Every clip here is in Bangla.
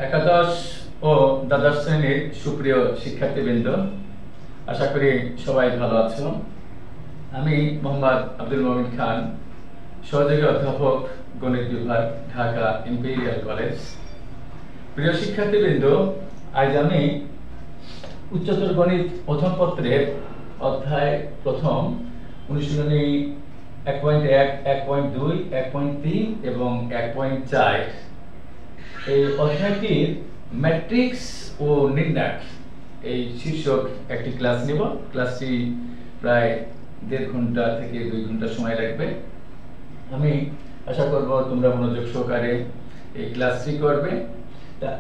একাদশ ও দ্বাদশ শ্রেণীর সুপ্রিয় শিক্ষার্থীবৃন্দ, আশা করি সবাই ভালো আছো। আমি মোহাম্মদ আব্দুল মমিন খান, সহযোগী অধ্যাপক, গণিত বিভাগ, ঢাকা ইম্পেরিয়াল কলেজ। প্রিয় শিক্ষার্থীবৃন্দ, আজ আমি উচ্চতর গণিত প্রথম পত্রের অধ্যায় প্রথম অনুশীলনী 1.1, 1.2, 1.3 এবং 1.4 এই অধ্যায়টির ম্যাট্রিক্স ও নির্ণায়ক এই শীর্ষক একটি ক্লাস নেব। ক্লাসটি প্রায় 1.5 ঘন্টা থেকে 2 ঘন্টা সময় লাগবে। আমি আশা করব তোমরা মনোযোগ সহকারে এই ক্লাসটি করবে।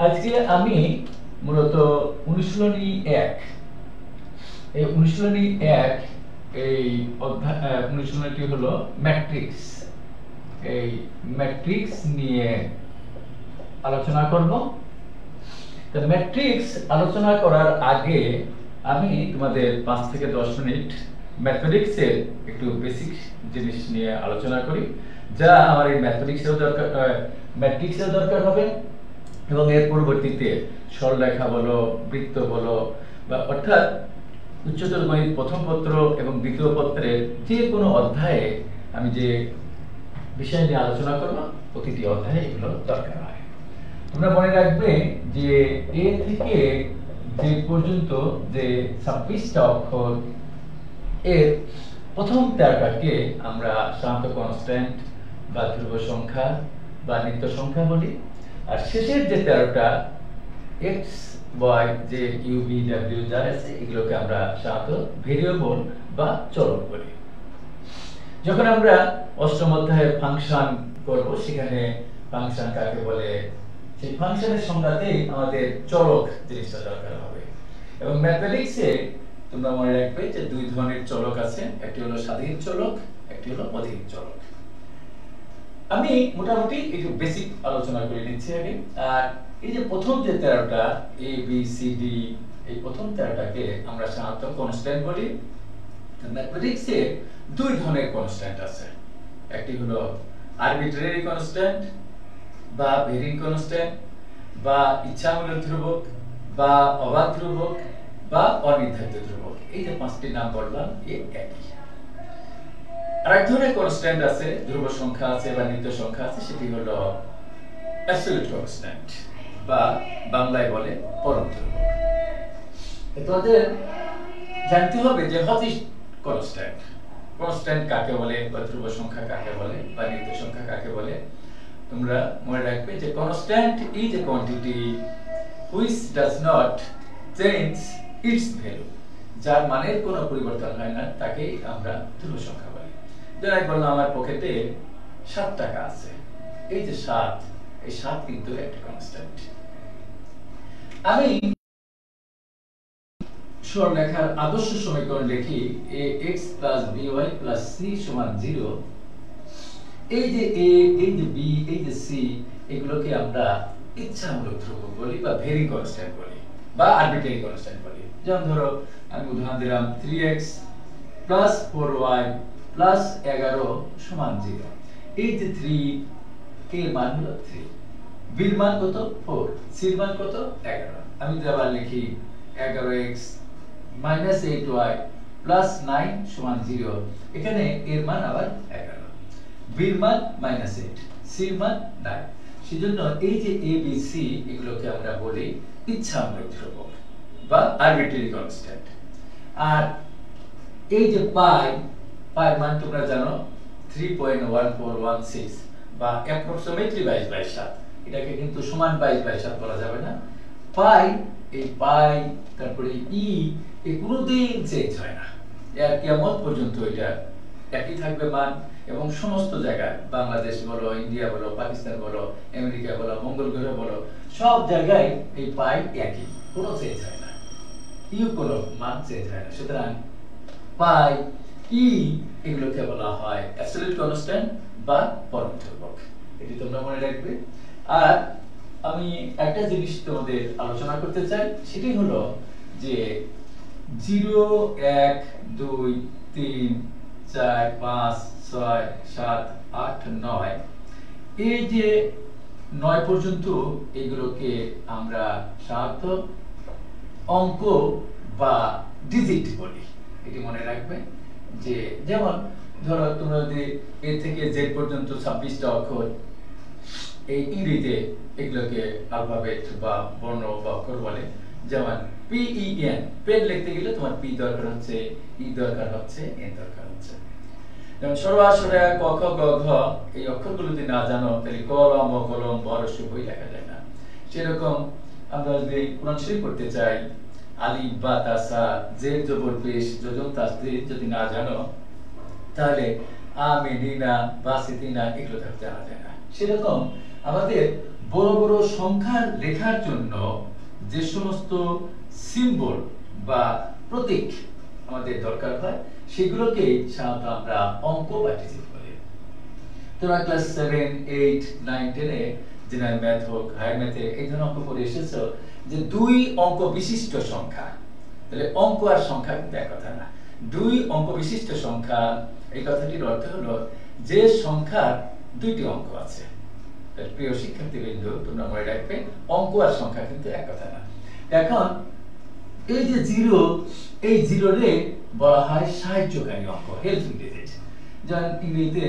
আজকে আমি মূলত অনুশীলনী 1, এই অনুশীলনী 1 এই অনুশীলনীটি হলো ম্যাট্রিক্স। এই ম্যাট্রিক্স নিয়ে আলোচনা করব। তো ম্যাট্রিক্স আলোচনা করার আগে আমি তোমাদের 5 থেকে 10 মিনিট ম্যাথমেটিক্সের একটু বেসিক জিনিস নিয়ে আলোচনা করি, যা আমার এই ম্যাট্রিক্সের দরকার হবে এবং এর পরবর্তীতে সরলরেখা বলো, বৃত্ত বলো, বা অর্থাৎ উচ্চতর গণিত প্রথম পত্র এবং দ্বিতীয় পত্রের যে কোনো অধ্যায়ে আমি যে বিষয় নিয়ে আলোচনা করব, প্রতিটি অধ্যায়ে এগুলো দরকার হয়। তোমরা মনে রাখবে যে এ থেকে যে পর্যন্ত যে 26টা অক্ষর, এর প্রথম 13টাকে আমরা সাধারণত কনস্ট্যান্ট বা ধ্রুব সংখ্যা বা নিত্য সংখ্যা বলি, আর শেষের যে 13টা x y যে u v w যা আছে এগুলোকে আমরা সাধারণত ভেরিয়েবল বা চলক বলি। যখন আমরা অষ্টম অধ্যায়ে ফাংশন করব, সেখানে ফাংশন কাকে বলে, সেই ফাংশনের সংজ্ঞাতেই আমাদের চলক জিনিসটা দরকার হবে। এবং ম্যাথমেটিক্সে তোমরা মনে রাখবে যে 2 ধরনের চলক আছে, একটি হলো স্বাধীন চলক, একটি হলো অধীন চলক। আমি মোটামুটি একটু বেসিক আলোচনা করে নিচ্ছি আগে। আর এই যে প্রথম যে 13টা a b c d, এই প্রথম 13টাকে আমরা সাধারণত কনস্ট্যান্ট বলি। ম্যাথমেটিক্সে 2 ধরনের কনস্ট্যান্ট আছে, একটি হলো আরবিট্রারি কনস্ট্যান্ট বা ভেরিং কনস্ট্যান্ট বা ইচ্ছামূলক ধ্রুবক বা অবাধ ধ্রুবক বা অনির্ধারিত ধ্রুবক। এই যে 5টি নাম বললাম, এই একই। আরেক ধরনের কনস্ট্যান্ট আছে, ধ্রুব সংখ্যা আছে বা নিত্য সংখ্যা আছে, সেটি হলো অ্যাবসলিউট কনস্ট্যান্ট বা বাংলায় বলে পরম ধ্রুবক। তোমাদের জানতে হবে যে হোয়াট ইজ কনস্ট্যান্ট, কনস্ট্যান্ট কাকে বলে বা ধ্রুব সংখ্যা কাকে বলে বা নিত্য সংখ্যা কাকে বলে। তোমরা মনে রাখবে যে constant is a quantity which does not change it's value, যার মানের কোনো পরিবর্তন হয় না, তাকেই আমরা ধ্রুব সংখ্যা বলি। যেমন বললাম আমার পকেটে 7 টাকা আছে, এই যে 7, এই 7 কিন্তু একটা কনস্ট্যান্ট। আমি সরলরেখার আদর্শ সমীকরণ লিখি ax + by + c = 0। এই যে a, এই যে b, এই যে c, এগুলোকে আমরা ইচ্ছামূলক ধ্রুবক বলি বা ভেরিং কনস্ট্যান্ট বলি বা আরবিট্রারি কনস্ট্যান্ট বলি। যেমন ধরো আমি উদাহরণ দিলাম 3x + 4y + 11 = 0। এই যে 3 এর মান হলো 3, b এর মান কত 4, c এর মান কত 11। আমি যদি আবার লিখি 11x - 8y + 9 = 0, এখানে এর মান আবার 11, b এর মান -8, c এর মান 9। সেজন্য এই যে a b c এগুলোকে আমরা বলি ইচ্ছামূলক ধ্রুবক বা আরবিট্রারি কনস্ট্যান্ট। আর এই যে পাই মান তোমরা জানো 3.1416 বা অ্যাপ্রক্সিমেটলি 22/7, এটাকে কিন্তু সমান 22/7 বলা যাবে না। এই পাই তারপরে ই, এই কোনোদিন চেঞ্জ হয় না, এর কিয়ামত পর্যন্ত এটা একই থাকবে মান। এবং সমস্ত জায়গায়, বাংলাদেশ বলো, ইন্ডিয়া বলো, পাকিস্তান বলো, আমেরিকা বলো, মঙ্গল গ্রহ বলো, সব জায়গায় এই পাই একই, কোনো চেঞ্জ হয় না, ইউ কোনো মান চেঞ্জ হয় না। সুতরাং পাই, ই এগুলোকে বলা হয় অ্যাবসলিউট কনস্ট্যান্ট বা পরম ধ্রুবক, এটি তোমরা মনে রাখবে। আর আমি একটা জিনিস তোমাদের আলোচনা করতে চাই, সেটি হলো যে 0, 1, 2, 3, 4, 5, 6, 7, 8, 9 এই যে 9 পর্যন্ত এগুলোকে আমরা সাধারণত অঙ্ক বা ডিজিট বলি। এটি মনে রাখবে যে যেমন ধরো তোমরা যদি এ থেকে জেড পর্যন্ত 26টা অক্ষর এই ইংরেজিতে এগুলোকে অ্যালফাবেট বা বর্ণ বা অক্ষর বলে। যেমন PEN পেন লিখতে গেলে তোমার পি দরকার হচ্ছে, ই দরকার হচ্ছে, এন দরকার হচ্ছে। যেমন সরোয়া সরয়া ক খ গ ঘ এই অক্ষরগুলো যদি না জানো তাহলে কলম ও কলম বড় বই লেখা যায় না। সেরকম আমরা যদি কোরআন শরীফ পড়তে চাই আলিফ বা তাসা জের জবর পেশ যোজন তাসদীদ যদি না জানো তাহলে আমিনিনা বাসিতিনা এগুলো জানা যায় না। সেরকম আমাদের বড় বড় সংখ্যা লেখার জন্য যে সমস্ত সিম্বল বা প্রতীক আমাদের দরকার হয় সেগুলোকে সাধারণত আমরা অঙ্ক বা ডিজিট বলি। তোমরা ক্লাস 7, 8, 9, 10 এ জেনারেল ম্যাথ হোক হায়ার ম্যাথে এই ধরনের অঙ্ক পড়ে এসেছো যে 2 অঙ্ক বিশিষ্ট সংখ্যা। তাহলে অঙ্ক আর সংখ্যা কিন্তু এক কথা না। 2 অঙ্ক বিশিষ্ট সংখ্যা এই কথাটির অর্থ হলো যে সংখ্যার 2টি অঙ্ক আছে। প্রিয় শিক্ষার্থীবৃন্দ তোমরা মনে রাখবে অঙ্ক আর সংখ্যা কিন্তু এক কথা না। এখন এই যে 0 এই 0 রে বলা হয় সাহায্যকারী অঙ্ক, হেল্পিং ডিজিট। যেমন ইংরেজিতে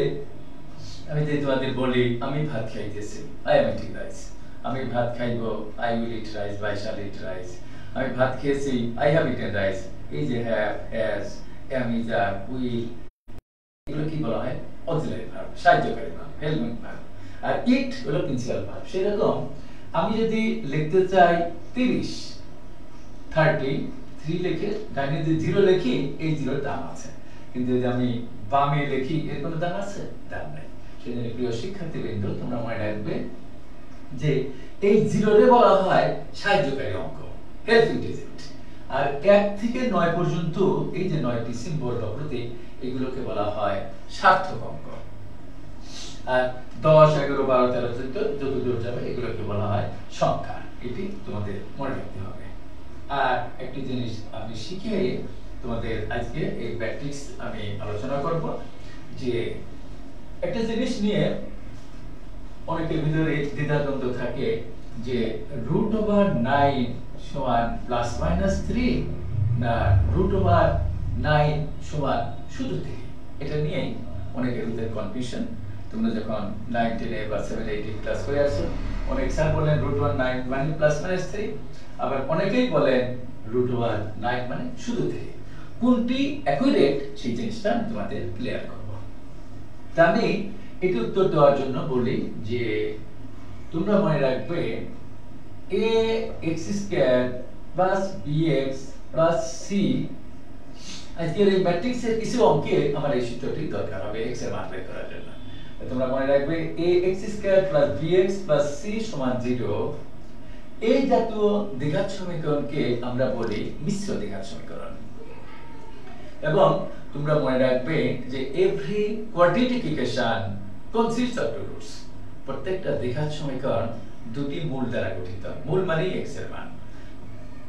আমি যে তোমাদের বলি আমি ভাত খাইতেছি, আই এম ইটিং রাইস। আমি ভাত খাইবো, আই উইল ইট রাইস বা আই শ্যাল ইট রাইস। আমি ভাত খেয়েছি, আই হ্যাভ ইটেন রাইস। এই যে have, has, am, is, are, will এগুলো কি বলা হয়? অক্সিলারি ভার্ব, সাহায্যকারী ভার্ব, হেল্পিং ভার্ব। আর ইট হলো প্রিন্সিপাল ভার্ব। সেরকম আমি যদি লিখতে চাই 30 3 লিখে ডাইনে যে 0 লিখি এই 0 দাম আছে, কিন্তু যদি আমি বামে লিখি এর কোনো দাম আছে? দাম নাই। সেজন্য প্রিয় শিক্ষার্থীবৃন্দ তোমরা মনে রাখবে যে এই 0 রে বলা হয় সাহায্যকারী অঙ্ক, হেল্পিং ডিজিট। আর 1 থেকে 9 পর্যন্ত এই যে 9টি সিম্বল বা প্রতীক এগুলোকে বলা হয় সার্থক অঙ্ক। আর 10, 11, 12, 13, 14 যত দূর যাবে এগুলোকে বলা হয় সংখ্যা। এটি তোমাদের মনে রাখতে হবে। আর একটি জিনিস আমি শিখে তোমাদের আজকে এই প্র্যাকটিস আমি আলোচনা করব যে একটা জিনিস নিয়ে অনেকের ভিতরে দ্বিধাদ্বন্দ্ব থাকে যে √9 সমান ±3 না √9 সমান শুধু 3। এটা নিয়ে অনেকের ভিতরে কনফিউশন। তোমরা যখন 9, 10 বা 7, 8 ক্লাস করে আসো অনেক স্যার বলেন √9 মানে ±3, আবার অনেকেই বলেন √9 মানে শুধু 3। কোনটি অ্যাকুরেট সেই জিনিসটা আমি তোমাদের ক্লিয়ার করব। তা আমি এটি উত্তর দেওয়ার জন্য বলি যে তোমরা মনে রাখবে ax² + bx + c আজকের এই ম্যাট্রিক্সের কিছু অঙ্কে আমার এই সূত্রটি দরকার হবে x এর মান বের করার জন্য। তোমরা মনে রাখবে ax² + bx + c = 0। এই জাতীয় দ্বিঘাত সমীকরণকে আমরা বলি মিশ্র দ্বিঘাত সমীকরণ। এবং তোমরা মনে রাখবে যে every quadratic equation consists of two roots. প্রত্যেকটা দ্বিঘাত সমীকরণ দুটি মূল দ্বারা গঠিত। মূল মানে x এর মান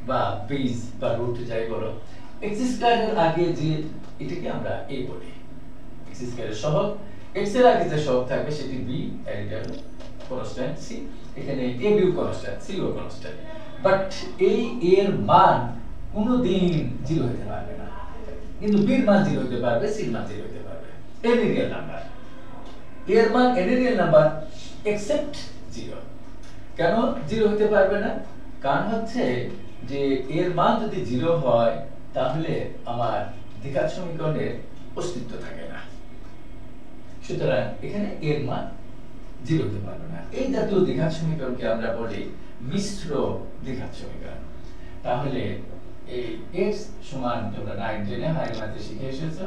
বা বেস বা রুট যাই বলো। x² এর আগে যে এটাকে আমরা a বলি, x² এর সহগ, x এর আগে যে সহগ থাকবে সেটি b, আর এটা হলো কনস্ট্যান্ট c। এখানে a b কনস্ট্যান্ট, c ও কনস্ট্যান্ট। বাট এই a এর মান কোনোদিন 0 হতে পারবে না, কিন্তু b এর মান 0 হতে পারবে, c এর মান 0 হতে পারবে। n রিয়েল নাম্বার, a এর মান n রিয়েল নাম্বার এক্সেপ্ট 0। কেন 0 হতে পারবে না? কারণ হচ্ছে যে এর মান যদি 0 হয় তাহলে আমার দ্বিঘাত সমীকরণের অস্তিত্ব থাকে না। সুতরাং এখানে এর মান 0 হতে পারবে না। এই জাতীয় দ্বিঘাত সমীকরণকে আমরা বলি মিশ্র দ্বিঘাত সমীকরণ। তাহলে এই x সমান তোমরা 9, 10 এ হায়ার ম্যাথে শিখে এসেছো,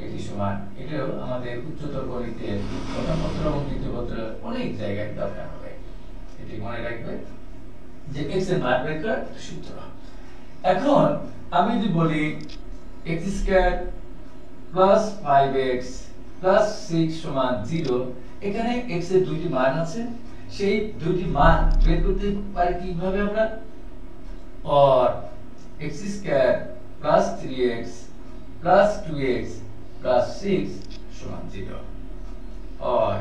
এটি সমান, এটাও আমাদের উচ্চতর গণিতের কথাপত্র এবং নীতিপত্র অনেক জায়গায় দরকার হবে। এটি মনে রাখবে যে x এর মান বের করার সূত্র। এখন আমি যদি বলি x² + 5x + 6 = 0, এখানে x এর দুইটি মান আছে, সেই দুইটি মান বের করতে পারি কিভাবে আমরা? or x² + 3x + 2x + 6 = 0 or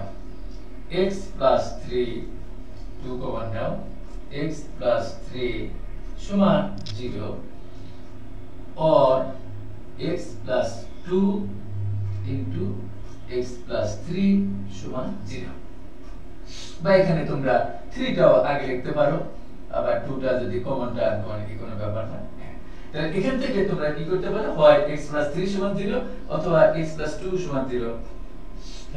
x + 3 2 common now, x plus 3 সমান 0 or x plus 2 into x plus 3 সমান 0। বা এখানে তোমরা 3 টাও আগে লিখতে পারো, আবার 2 টা যদি কমনটা আনকমন কি কোনো ব্যাপার না। তাহলে এখান থেকে তোমরা কি করতে পারো, হয় x plus 3 সমান 0 অথবা x plus 2 সমান 0।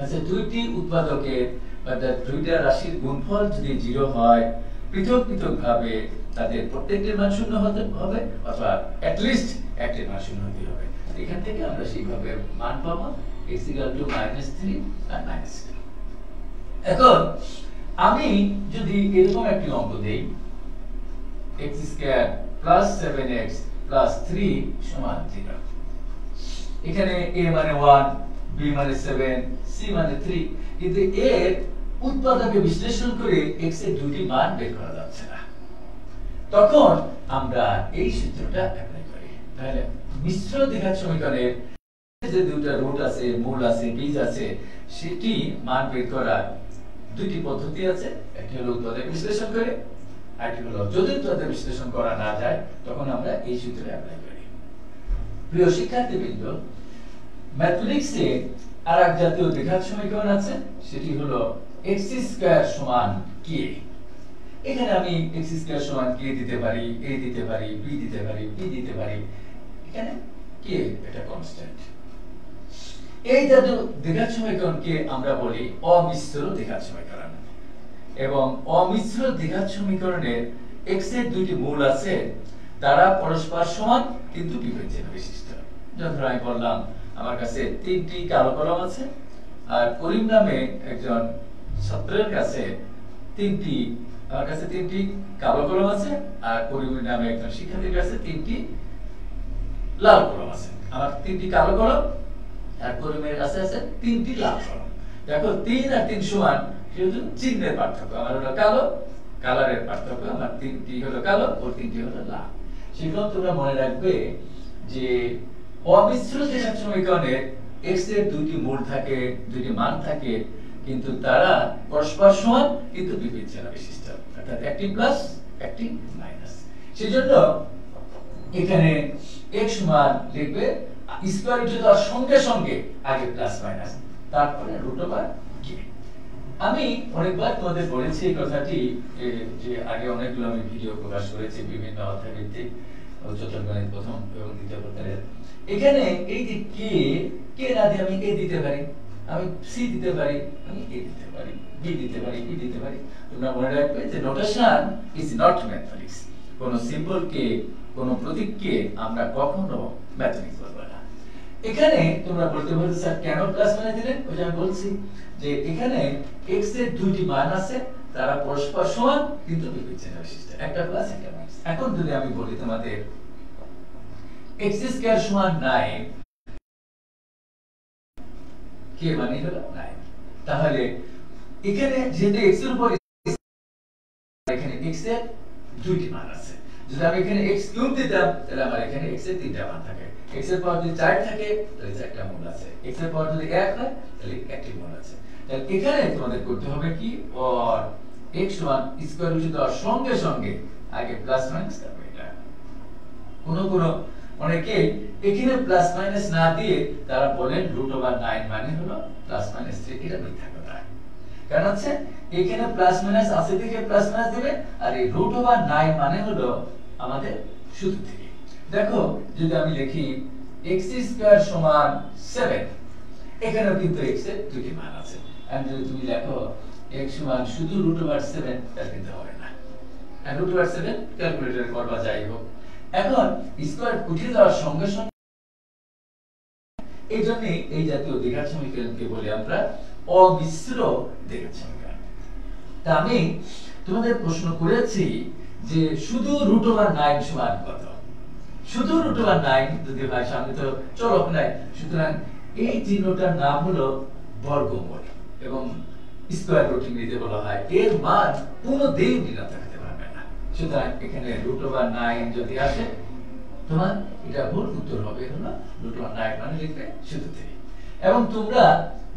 আচ্ছা, দুইটি উৎপাদকের বা দুইটা রাশির গুণফল যদি 0 হয়, পৃথক পৃথক ভাবে তাদের প্রত্যেকটির মান শূন্য হতে হবে অথবা at least একটির মান শূন্য হতে হবে। এখান থেকে আমরা সেইভাবে মান পাবো x = -3 আর -2। এখন আমি যদি এরকম একটি অঙ্ক দেই, x² + 7x + 3 সমান 0। এখানে a মানে 1, b মানে 7, c মানে 3, কিন্তু এর উৎপাদকে বিশ্লেষণ করে x এর দুটি মান বের করা যাচ্ছে না। তখন আমরা এই সূত্রটা অ্যাপ্লাই করি। তাহলে মিশ্র দ্বিঘাত সমীকরণের যে দুটো রুট আছে, মূল আছে, বীজ আছে, সেটি মান বের করার দুটি পদ্ধতি আছে। একটি হলো উৎপাদক বিশ্লেষণ করে, আরেকটি হলো যদি উৎপাদক বিশ্লেষণ করা না যায় তখন আমরা এই সূত্র অ্যাপ্লাই করি। প্রিয় শিক্ষার্থীবৃন্দ, ম্যাথমেটিক্সে আরেক জাতীয় দ্বিঘাত সমীকরণ আছে, সেটি হলো x² সমান k। এখানে আমি x² সমান k দিতে পারি, a দিতে পারি, b দিতে পারি, p দিতে পারি। এখানে k এটা কনস্ট্যান্ট। এই জাতীয় দ্বিঘাত সমীকরণকে আমরা বলি অমিশ্র দ্বিঘাত সমীকরণ। এবং অমিশ্র দ্বিঘাত সমীকরণের x এর দুটি মূল আছে, তারা পরস্পর সমান কিন্তু বিপরীত চিহ্ন বিশিষ্ট। যেমন আমি বললাম আমার কাছে 3টি কালো কলম আছে, আর করিম নামে একজন ছাত্রের কাছে আমার কাছে 3টি কালো কলম আছে, আর করিম নামে একজন শিক্ষার্থীর কাছে 3টি লাল কলম আছে। আমার 3টি কালো কলম আর করিমের কাছে আছে 3টি লাল কলম। দেখো 3 আর 3 সমান, শুধু চিহ্নের পার্থক্য। আমার হলো কালো, কালারের পার্থক্য। আমার 3টি হলো কালো, ওর 3টি হলো লাল। সেরকম তোমরা মনে রাখবে যে অমিশ্র দ্বিঘাত সমীকরণের x এর দুটি মূল থাকে, দুটি মান থাকে, কিন্তু তারা পরস্পর সমান কিন্তু বিপরীত চিহ্ন বিশিষ্ট, অর্থাৎ একটি প্লাস একটি মাইনাস। সেজন্য এখানে x সমান লিখবে স্কয়ার রুট দেওয়ার সঙ্গে সঙ্গে আগে প্লাস মাইনাস, তারপরে √k। আমি অনেকবার তোমাদের বলেছি এই কথাটি, যে আগে অনেকগুলো আমি ভিডিও প্রকাশ করেছি বিভিন্ন অধ্যায় ভিত্তিক, উচ্চতর গণিত প্রথম এবং দ্বিতীয় পত্রের। এখানে এই যে কে না দিয়ে আমি a দিতে পারি, আমি c দিতে পারি, আমি a দিতে পারি, b দিতে পারি, p দিতে পারি। তোমরা মনে রাখবে যে নোটেশন ইজ নট ম্যাথমেটিক্স। কোন সিম্বল কে, কোন প্রতীক কে আমরা কখনো ম্যাথমেটিক্স বলবো না। এখানে তোমরা বলতে পারো স্যার কেন প্লাস মানে দিলেন? ওই যে আমি বলছি যে এখানে x এর দুইটি মান আছে, তারা পরস্পর সমান কিন্তু বিপরীত চিহ্ন বিশিষ্ট, একটা প্লাস একটা মাইনাস। এখন যদি আমি বলি তোমাদের x² সমান 9, k মানে হলো 9, তাহলে এখানে যেহেতু x এর উপর এখানে x এর দুইটি মান আছে, যদি আমি এখানে x³ দিতাম তাহলে আমার এখানে x এর তিনটা মান থাকে। x এর পাওয়ার যদি 4 থাকে তাহলে 4টা মূল আছে, x এর পাওয়ার যদি 1 হয় তাহলে একটি মূল আছে। তাহলে এখানে তোমাদের করতে হবে কি, or x সমান স্কয়ার রুট দেওয়ার সঙ্গে সঙ্গে আগে প্লাস মাইনাস, তারপর এটা। কোন অনেকে এখানে প্লাস মাইনাস না দিয়ে তারা বলেন √9 মানে হলো প্লাস মাইনাস 3, এটা মিথ্যা কথা। কারণ হচ্ছে এখানে প্লাস মাইনাস আছে থেকে প্লাস মাইনাস দিবে, আর এই √9 মানে হলো আমাদের সূত্র থেকে। দেখো যদি আমি লিখি x² সমান 7, এখানেও কিন্তু x এর দুটি মান আছে। আর যদি তুমি লেখো x সমান শুধু √7, তাহলে কিন্তু হবে না। আর √7 ক্যালকুলেটরে করবা যাই হোক। এখন স্কয়ার উঠিয়ে যাওয়ার সঙ্গে সঙ্গে, এই জন্য এই জাতীয় দ্বিঘাত সমীকরণকে বলি আমরা অমিশ্র দ্বিঘাত সমীকরণ। তা আমি তোমাদের প্রশ্ন করেছি যে শুধু √9 সমান কত? শুধু √9 যদি হয়, সামনে তো চলক নাই, সুতরাং এই চিহ্নটার নাম হলো বর্গমূল, এবং স্কয়ার রুট ইংরেজিতে বলা হয়। এর মান কোনোদিন ঋণাত্মক হতে পারবে না। সুতরাং এখানে √9 যদি আসে, তোমার এটা ভুল উত্তর হবে হলো √9 মানে লিখবে শুধু 3। এবং তোমরা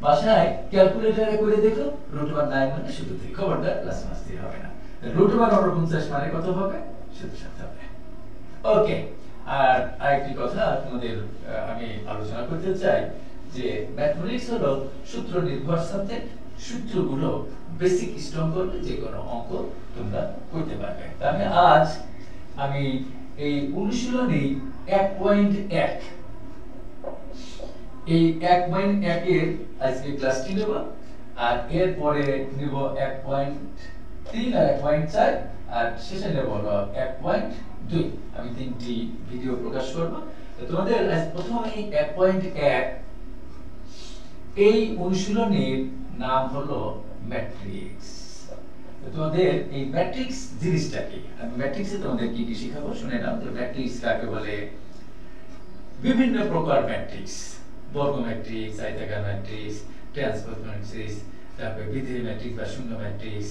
বাসায় ক্যালকুলেটরে করে দেখো √9 মানে শুধু 3, খবরদার প্লাস মাস দিয়ে হবে না। √49 মানে কত হবে? শুধু 7 হবে। ওকে, আর আরেকটি কথা তোমাদের আমি আলোচনা করতে চাই যে ম্যাথমেটিক্স হলো সূত্র নির্ভর সাবজেক্ট। সূত্রগুলো বেসিক স্ট্রং করলে যে কোনো অঙ্ক তোমরা করতে পারবে। তাহলে আজ আমি এই অনুশীলনী 1.1 এই 1.1 এর আজকে ক্লাসটি নেব, আর এরপরে নেব 1.3 আর 1.4, আর শেষে নেব 1.2। আমি 3টি ভিডিও প্রকাশ করব। তোমাদের প্রথমেই 1.1 এই অনুশীলনীর নাম হলো ম্যাট্রিক্স। তোমাদের এই ম্যাট্রিক্স জিনিসটা কি? আমি ম্যাট্রিক্সে তোমাদের কি কি শেখাবো শুনে নাও। তো ম্যাট্রিক্স কাকে বলে? বিভিন্ন প্রকার ম্যাট্রিক্স, বর্গ ম্যাট্রিক্স, আয়তাকার ম্যাট্রিক্স, ট্রান্সপোজ ম্যাট্রিক্স, তারপরে বিধি ম্যাট্রিক্স বা শূন্য ম্যাট্রিক্স,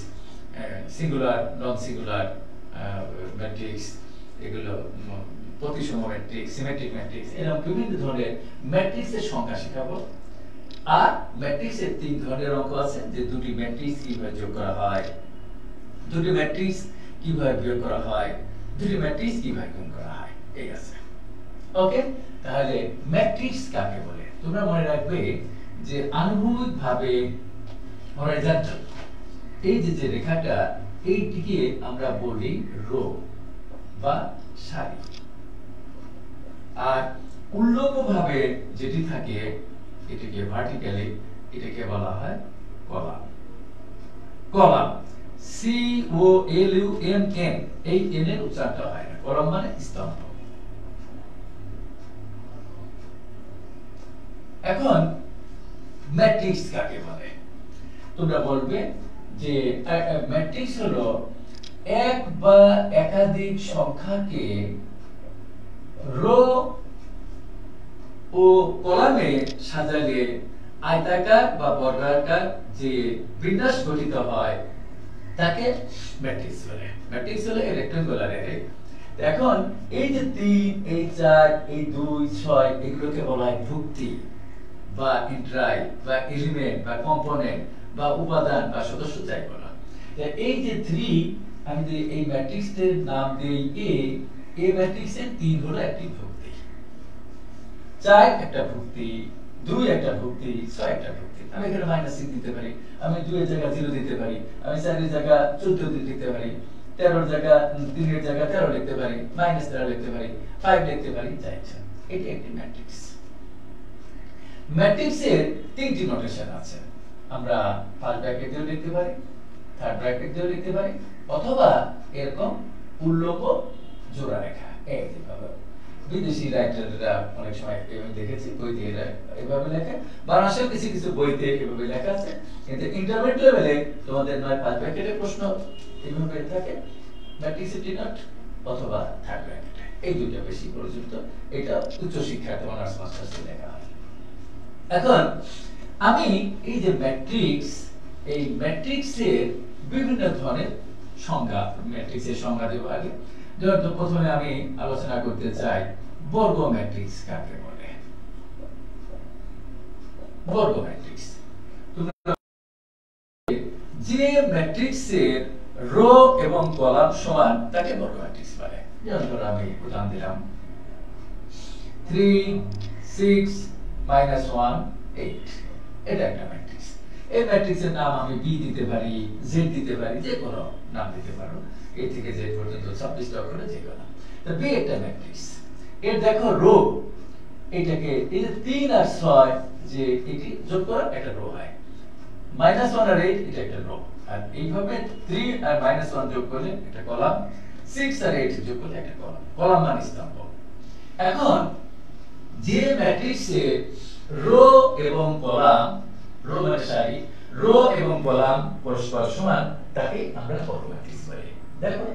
সিঙ্গুলার নন সিঙ্গুলার ম্যাট্রিক্স, এগুলো প্রতিসম ম্যাট্রিক্স, সিমেট্রিক ম্যাট্রিক্স, এরকম বিভিন্ন ধরনের ম্যাট্রিক্সের সংখ্যা শেখাবো। আর ম্যাট্রিক্সের 3 ধরনের অঙ্ক আছে, যে দুটি ম্যাট্রিক্স কিভাবে যোগ করা হয়, দুটি ম্যাট্রিক্স কিভাবে বিয়োগ করা হয়, দুটি ম্যাট্রিক্স কিভাবে গুণ করা হয়, এই আছে। ওকে, তাহলে ম্যাট্রিক্স কাকে বলে? তোমরা মনে রাখবে যে আনুভূমিকভাবে হরাইজন্টাল এই যে রেখাটা, এইটিকে আমরা বলি রো বা সারি, আর উল্লম্বভাবে যেটি থাকে এটাকে ভার্টিক্যালি, এটাকে বলা হয় কলাম। কলাম COLUMN, এই n এর উচ্চারণটা হয় না, কলাম মানে স্তম্ভ। এখন ম্যাট্রিক্স কাকে বলে? তোমরা বলবে যে ম্যাট্রিক্স হলো এক বা একাধিক সংখ্যাকে রো ও কলামে সাজালে আয়তাকার বা বর্গাকার যে বিন্যাস গঠিত হয় তাকে ম্যাট্রিক্স বলে। ম্যাট্রিক্স হলো রেক্ট্যাঙ্গুলার অ্যারে। এখন এই যে 3, এই 4, এই 2, 6 এগুলোকে বলা হয় ভুক্তি বা ইন্ট্রাই বা এলিমেন্ট বা কম্পোনেন্ট বা উপাদান বা সদস্য যাই বলা। এই যে 3, আমি যদি এই ম্যাট্রিক্সের নাম দেই A, এই ম্যাট্রিক্সের 3 হলো একটি ভুক্তি, 4 একটা ভুক্তি, 2 একটা ভুক্তি, 6 একটা ভুক্তি। আমি এখানে -6 দিতে পারি, আমি 2 এর জায়গায় 0 দিতে পারি, আমি 4 এর জায়গায় 14 দিতে পারি, 13 এর জায়গায় 3 এর জায়গায় 13 লিখতে পারি, -13 লিখতে পারি, 5 লিখতে পারি, যা ইচ্ছা। এটি একটি ম্যাট্রিক্স। ম্যাট্রিক্সের 3টি নোটেশন আছে। আমরা ফার্স্ট ব্র্যাকেট দিয়েও লিখতে পারি, থার্ড ব্র্যাকেট দিয়েও লিখতে পারি, অথবা এরকম উল্লম্ব জোড়া রেখা, এই যেভাবে বিদেশি রাইটাররা অনেক সময় এভাবে দেখেছি, বইতে এভাবে লেখে, বাংলাদেশের কিছু কিছু বইতে এভাবে লেখা আছে। কিন্তু ইন্টারমিডিয়েট লেভেলে তোমাদের নয় ফার্স্ট ব্র্যাকেটের প্রশ্ন এভাবে থাকে, ম্যাট্রিক্সের ডিনোট অথবা থার্ড ব্র্যাকেটে, এই দুইটা বেশি প্রযুক্ত। এটা উচ্চ শিক্ষাতে অনার্স মাস্টার্সে লেখা হয়। এখন আমি এই যে ম্যাট্রিক্স, এই ম্যাট্রিক্সের বিভিন্ন ধরনের সংজ্ঞা, ম্যাট্রিক্সের সংজ্ঞা দেব আগে। যেমন প্রথমে আমি আলোচনা করতে চাই বর্গ ম্যাট্রিক্স কাকে বলে। বর্গ ম্যাট্রিক্স যে ম্যাট্রিক্সের রো এবং কলাম সমান তাকে বর্গ ম্যাট্রিক্স বলে। যেমন ধরো আমি উদাহরণ দিলাম 3, 6, -1, 8, এটা একটা ম্যাট্রিক্স। এই ম্যাট্রিক্সের নাম আমি বি দিতে পারি, জেড দিতে পারি, যে কোনো নাম দিতে পারো, এ থেকে জেড পর্যন্ত 26টা অক্ষরে যে কোনো। তো বি একটা ম্যাট্রিক্স। এর দেখো রো, এটাকে এই যে 3 আর 6 যে এটি যোগ করা একটা রো হয়, -1 আর 8 এটা একটা রো, আর এইভাবে 3 আর -1 যোগ করলে একটা কলাম, 6 আর 8 যোগ করলে একটা কলাম। কলাম মানে স্তম্ভ। এখন যে ম্যাট্রিক্সে রো এবং কলাম, রো মানে সারি, রো এবং কলাম পরস্পর সমান তাকে আমরা বর্গ ম্যাট্রিক্স বলি। দেখো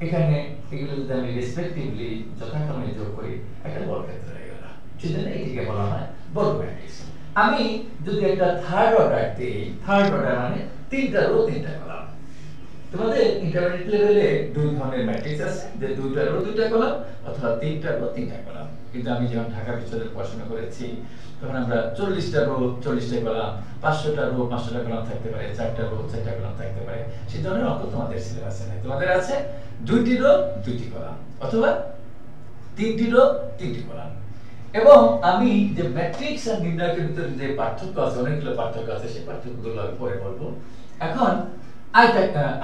এখানে এগুলো যদি আমি রেসপেক্টিভলি যথাক্রমে যোগ করি একটা বর্গক্ষেত্র হয়ে গেল, সেজন্য এটিকে বলা হয় বর্গ ম্যাট্রিক্স। আমি যদি একটা থার্ড অর্ডার দিই, থার্ড অর্ডার মানে 3টা রো 3টা কলাম, তোমাদের ইন্টারমিডিয়েট লেভেলে দুই ধরনের ম্যাট্রিক্স আছে, যে দুইটা রো দুইটা কলাম অথবা তিনটা রো তিনটা কলাম। কিন্তু আমি যখন ঢাকা বিশ্ববিদ্যালয়ে পড়াশোনা করেছি তখন আমরা 40টা রো 40টা কলাম, 500টা রো 500টা কলাম থাকতে পারে, 4টা রো 4টা কলাম থাকতে পারে। সেই ধরনের অঙ্ক তোমাদের সিলেবাসে নাই। তোমাদের আছে দুইটি রো দুইটি কলাম অথবা তিনটি রো তিনটি কলাম। এবং আমি যে ম্যাট্রিক্স আর নির্ণায়কের ভিতরে যে পার্থক্য আছে, অনেকগুলো পার্থক্য আছে, সেই পার্থক্যগুলো আমি পরে বলবো। এখন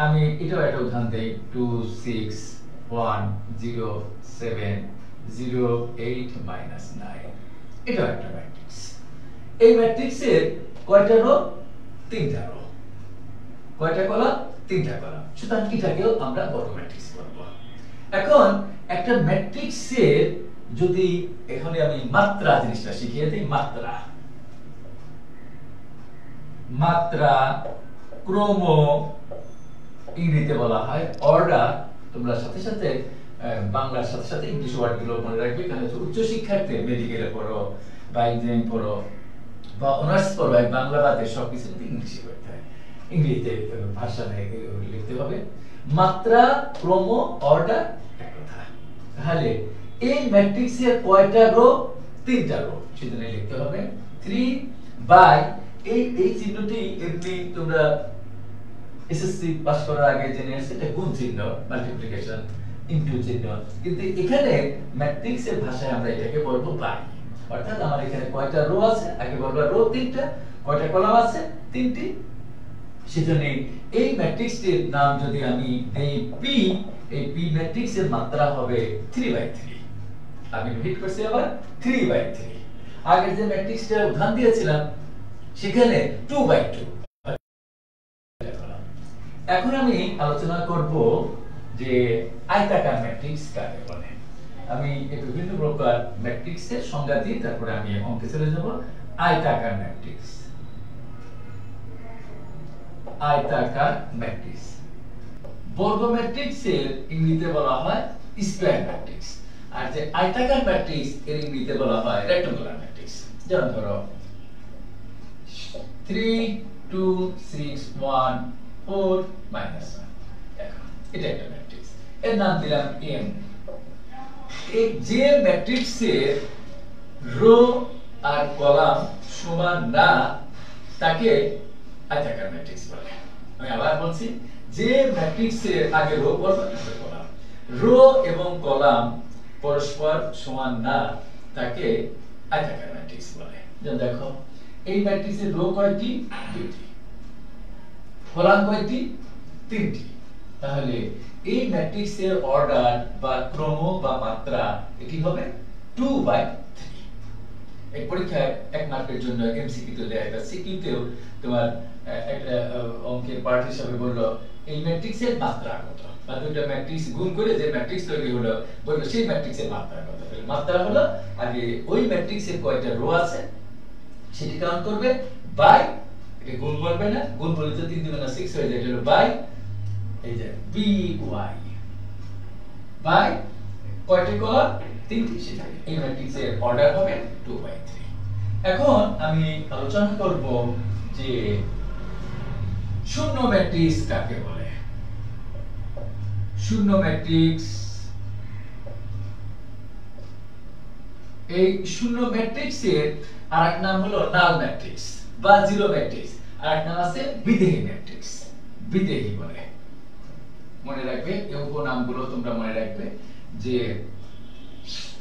আমি এটাও একটা উদাহরণ দেই, 2 6 1 0 7 0 8 -9। এটাও একটা ম্যাট্রিক্স। এই ম্যাট্রিক্সের কয়টা রো? তিনটা রো। কয়টা কলাম? তিনটা কলাম। সুতরাং এটাকেও আমরা বর্গ ম্যাট্রিক্স বলবো। এখন একটা ম্যাট্রিক্সের যদি এখানে আমি মাত্রা জিনিসটা শিখিয়ে দিই, মাত্রা ক্রম ইংরেজিতে বলা হয় অর্ডার। তোমরা সাথে সাথে বাংলার সাথে সাথে ইংলিশ ওয়ার্ডগুলো মনে রাখবে, কারণ উচ্চ শিক্ষার্থী মেডিকেলে পড়ো বা ইঞ্জিনিয়ারিং পড়ো বা অনার্স পড়ো, বাংলা বাদে সবকিছু ইংলিশে করতে হয়, ইংরেজিতে ভাষা লিখতে হবে। মাত্রা ক্রম অর্ডার এক কথা। তাহলে এই ম্যাট্রিক্সের কয়টা রো? তিনটা রো। সেজন্য লিখতে হবে 3 বাই এই চিহ্নটি এমনি তোমরা এসএসসি পাস করার আগে জেনে আসছে, এটা গুণ চিহ্ন, মাল্টিপ্লিকেশন ইনটু চিহ্ন। কিন্তু এখানে ম্যাট্রিক্সের ভাষায় আমরা এটাকে বলবো বাই। অর্থাৎ আমার এখানে কয়টা রো আছে? আগে বলবো রো তিনটা। কয়টা কলাম আছে? তিনটি। সেজন্য এই ম্যাট্রিক্সটির নাম যদি আমি এই পি, এই পি ম্যাট্রিক্সের মাত্রা হবে 3/3। আমি রিপিট করছি আবার 3/3। আগের যে ম্যাট্রিক্সটা উদাহরণ দিয়েছিলাম সেখানে 2/2। এখন আমি আলোচনা করব যে আয়তাকার ম্যাট্রিক্স কাকে বলে। আমি এই বিভিন্ন প্রকার ম্যাট্রিক্সের সংজ্ঞা দিই, তারপরে আমি অঙ্কে চলে যাব। আয়তাকার ম্যাট্রিক্স, আয়তাকার ম্যাট্রিক্স। বর্গ ম্যাট্রিক্সের ইংরেজিতে বলা হয় স্কয়ার ম্যাট্রিক্স, আর যে আয়তাকার ম্যাট্রিক্স এর ইংরেজিতে বলা হয় রেক্টাঙ্গুলার ম্যাট্রিক্স। যেমন ধরো 3 2 6 1 4 -1। এটা একটা ম্যাট্রিক্স, এর নাম দিলাম এম। এই যে ম্যাট্রিক্সের রো আর কলাম সমান না তাকে আয়তাকার ম্যাট্রিক্স বলে। আমি আবার বলছি, যে ম্যাট্রিক্সের আগে রো কলাম, রো এবং কলাম পরস্পর সমান না তাকে আয়তাকার ম্যাট্রিক্স বলে। যেমন দেখো এই ম্যাট্রিক্সের রো কয়টি? দুইটি। কলাম কয়টি? তিনটি। তাহলে এই ম্যাট্রিক্সের অর্ডার বা ক্রম বা মাত্রা এটি হবে 2/3। এই পরীক্ষায় 1 মার্কের জন্য এমসিকিউ তে দেয় বা সিকিউ তেও তোমার একটা অঙ্কের পার্ট হিসেবে বললো এই ম্যাট্রিক্সের মাত্রা কত, বা দুটো ম্যাট্রিক্স গুণ করে যে ম্যাট্রিক্স তৈরি হলো বললো সেই ম্যাট্রিক্সের মাত্রা কত। মাত্রা হলো আগে ওই ম্যাট্রিক্সের কয়টা রো আছে সেটি কাউন্ট করবে, বাই এটা গুণ করবে না, গুণ করলে তো 3 2 6 হয়ে যায়, এটা হলো বাই এই যে বি ওয়াই বাই কয়টি কলাম? তিনটি। সেটা এই ম্যাট্রিক্সের অর্ডার হবে 2/3। এখন আমি আলোচনা করব যে শূন্য ম্যাট্রিক্স কাকে বলে। শূন্য ম্যাট্রিক্স, এই শূন্য ম্যাট্রিক্সের আরেক নাম হলো নাল ম্যাট্রিক্স বা জিরো ম্যাট্রিক্স, আরেক নাম আছে বিদেহী ম্যাট্রিক্স। বিদেহী বলে মনে রাখবে, এই উপনামগুলো তোমরা মনে রাখবে যে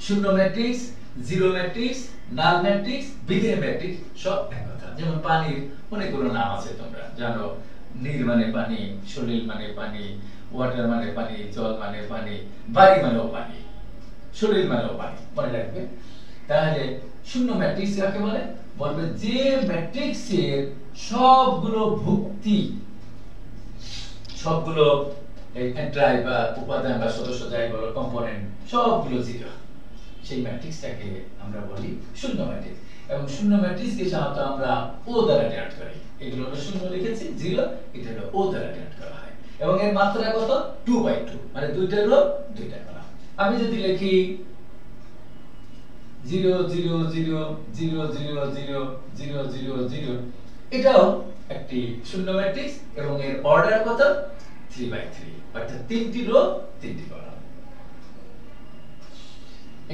শূন্য ম্যাট্রিক্স, জিরো ম্যাট্রিক্স, নাল ম্যাট্রিক্স, বিদেহী ম্যাট্রিক্স সব এক কথা। যেমন পানির অনেকগুলো নাম আছে তোমরা জানো, নীল মানে পানি, সলিল মানে পানি, ওয়াটার মানে পানি, জল মানে পানি, বাড়ি মানেও পানি, সলিল মানেও পানি, মনে রাখবে। তাহলে শূন্য ম্যাট্রিক্স কাকে বলে? বলবে যে ম্যাট্রিক্সের সবগুলো ভুক্তি, সবগুলো এই এন্ট্রাই বা উপাদান বা সদস্য যাই বলো কম্পোনেন্ট সবগুলো জিরো, সেই ম্যাট্রিক্সটাকে আমরা বলি শূন্য ম্যাট্রিক্স। এবং শূন্য ম্যাট্রিক্সকে সাধারণত আমরা ও দ্বারা ডিনোট করি। এগুলো হলো শূন্য লিখেছি, জিরো, এটা হলো ও দ্বারা ডিনোট করা হয়। এবং এর মাত্রা কত? 2/2, মানে দুইটা রো দুইটা কলাম। আমি যদি লিখি 0 0 0 0 0 0 0 0 0, এটাও একটি শূন্য ম্যাট্রিক্স এবং এর অর্ডার কত? 3/3 অর্থাৎ 3টি রো 3টি কলাম।